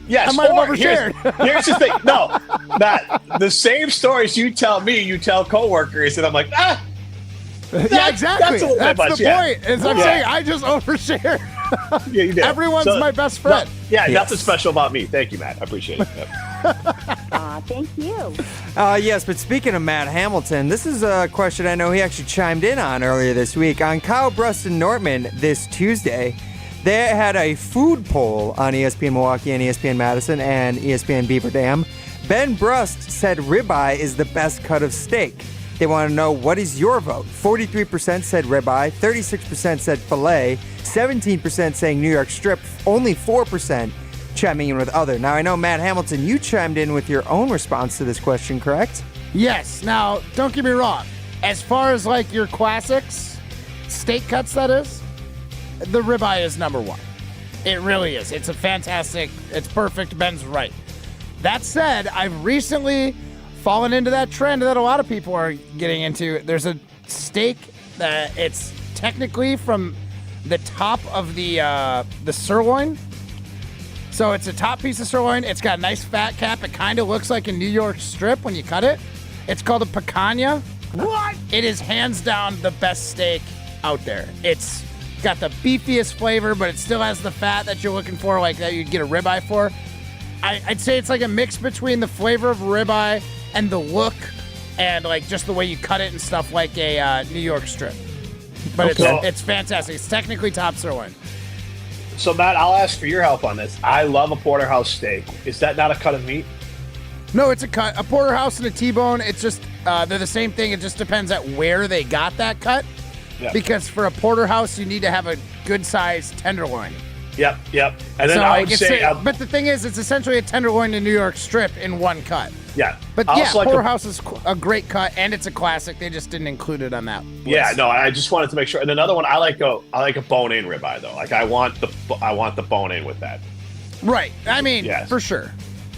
yes, I might have overshared. Here's the thing. No, Matt, the same stories you tell me, you tell coworkers, and I'm like, yeah, exactly. That's the point. Is I'm saying I just overshare. Yeah, you did. Everyone's my best friend. Nothing special about me. Thank you, Matt. I appreciate it. Yep. Thank you. Yes, but speaking of Matt Hamilton, this is a question I know he actually chimed in on earlier this week. On Kyle Brust and Nortman this Tuesday, they had a food poll on ESPN Milwaukee and ESPN Madison and ESPN Beaver Dam. Ben Brust said ribeye is the best cut of steak. They want to know, what is your vote? 43% said ribeye, 36% said filet, 17% saying New York strip, only 4% chiming in with other. Now, I know, Matt Hamilton, you chimed in with your own response to this question, correct? Yes. Now, don't get me wrong. As far as, like, your classics, steak cuts, that is, the ribeye is number one. It really is. It's a fantastic, it's perfect. Ben's right. That said, I've recently fallen into that trend that a lot of people are getting into. There's a steak that it's technically from the top of the sirloin. So it's a top piece of sirloin. It's got a nice fat cap. It kind of looks like a New York strip when you cut it. It's called a picanha. What? It is hands down the best steak out there. It's got the beefiest flavor, but it still has the fat that you're looking for, like that you'd get a ribeye for. I'd say it's like a mix between the flavor of ribeye and the look and like just the way you cut it and stuff, like a New York strip. But it's fantastic. It's technically top sirloin. So, Matt, I'll ask for your help on this. I love a porterhouse steak. Is that not a cut of meat? No, it's a cut. A porterhouse and a T-bone, it's just, they're the same thing. It just depends at where they got that cut. Yep. Because for a porterhouse, you need to have a good-sized tenderloin. Yep. And then so I would say... but the thing is, it's essentially a tenderloin and New York strip in one cut. Yeah. But porterhouse is a great cut, and it's a classic. They just didn't include it on that list. Yeah, no, I just wanted to make sure. And another one, I like a bone-in ribeye, though. Like, I want the bone-in with that. Right. I mean, for sure.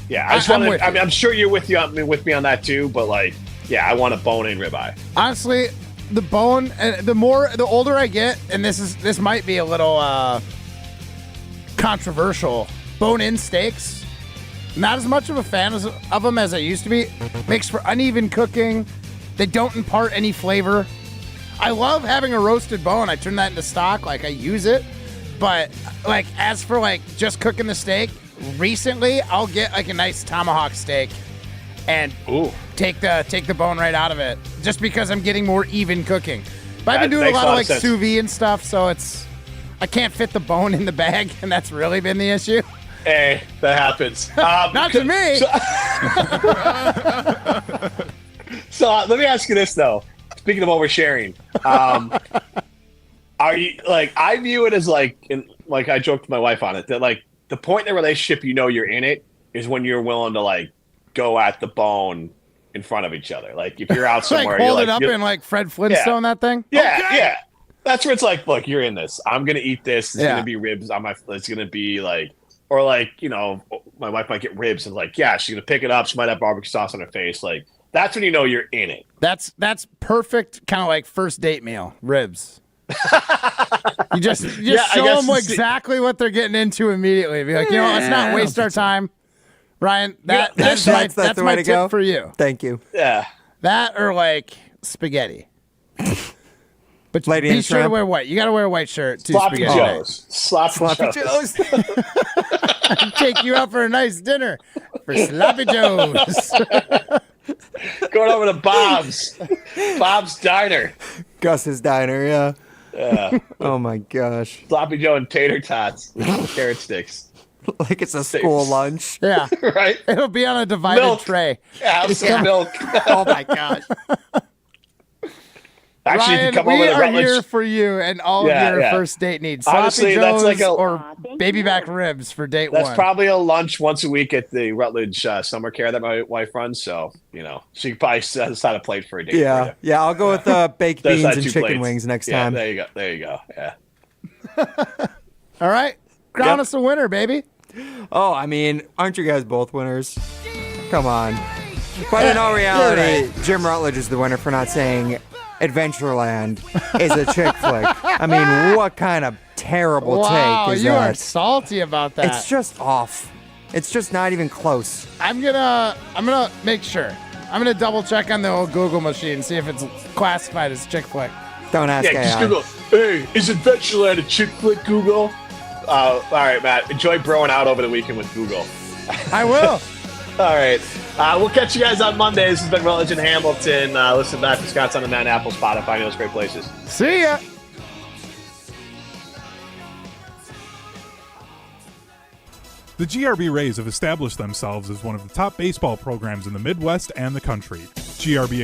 Yeah, I'm sure you're with me on that too, but like, yeah, I want a bone-in ribeye. Honestly, the bone, the older I get, and this might be a little controversial. Bone-in steaks, not as much of a fan of them as I used to be. Makes for uneven cooking. They don't impart any flavor. I love having a roasted bone. I turn that into stock. Like, I use it, but like as for like just cooking the steak. Recently, I'll get like a nice tomahawk steak and take the bone right out of it, just because I'm getting more even cooking. But I've been doing a lot of like sous vide and stuff, so I can't fit the bone in the bag, and that's really been the issue. Hey, that happens. Not to me. So let me ask you this though. Speaking of oversharing, are you like? I view it as like I joked with my wife on it that like. The point in the relationship you're in it is when you're willing to like go at the bone in front of each other. Like if you're out somewhere, like hold it up and like Fred Flintstone that thing. Yeah, yeah. That's where it's like, look, you're in this. I'm gonna eat this. It's gonna be ribs on my. It's gonna be like, or like my wife might get ribs and like, yeah, she's gonna pick it up. She might have barbecue sauce on her face. Like that's when you're in it. That's perfect. Kind of like first date meal, ribs. You just show them exactly what they're getting into immediately. Be like, let's not waste our time. Ryan, that's my tip for you. Thank you. Yeah. That or like spaghetti. But be sure to wear white. You got to wear a white shirt too. Sloppy Joes. Sloppy Joes. Take you out for a nice dinner for Sloppy Joes. Going over to Bob's. Bob's Diner. Gus's Diner, yeah. Yeah. Oh my gosh. Sloppy Joe and tater tots, carrot sticks. Like it's a school lunch. Yeah. Right? It'll be on a divided tray. Yeah, some milk. Oh my gosh. Actually, Ryan, you can come we over to are Rutledge. here for you and all of your first date needs. Sloppy Honestly, Joes that's like or baby back ribs for date one. That's probably a lunch once a week at the Rutledge summer care that my wife runs. So, she can probably set aside a plate for a date. Yeah. Yeah, I'll go with baked beans and chicken plates. wings next Yeah, time. there you go. There you go. Yeah. All right. Crown us a winner, baby. Oh, I mean, aren't you guys both winners? Come on. But in all reality, Jim Rutledge is the winner for not saying Adventureland is a chick flick. I mean, what kind of terrible take is that? Wow, you are salty about that. It's just off. It's just not even close. I'm gonna make sure. I'm gonna double check on the old Google machine, see if it's classified as chick flick. Don't ask AI. Just Google, hey, is Adventureland a chick flick, Google? All right, Matt. Enjoy broing out over the weekend with Google. I will. All right. We'll catch you guys on Monday. This has been Rutledge and Hamilton. Listen back to Scott's on the Man, Apple, Spotify, those great places. See ya. The GRB Rays have established themselves as one of the top baseball programs in the Midwest and the country. GRB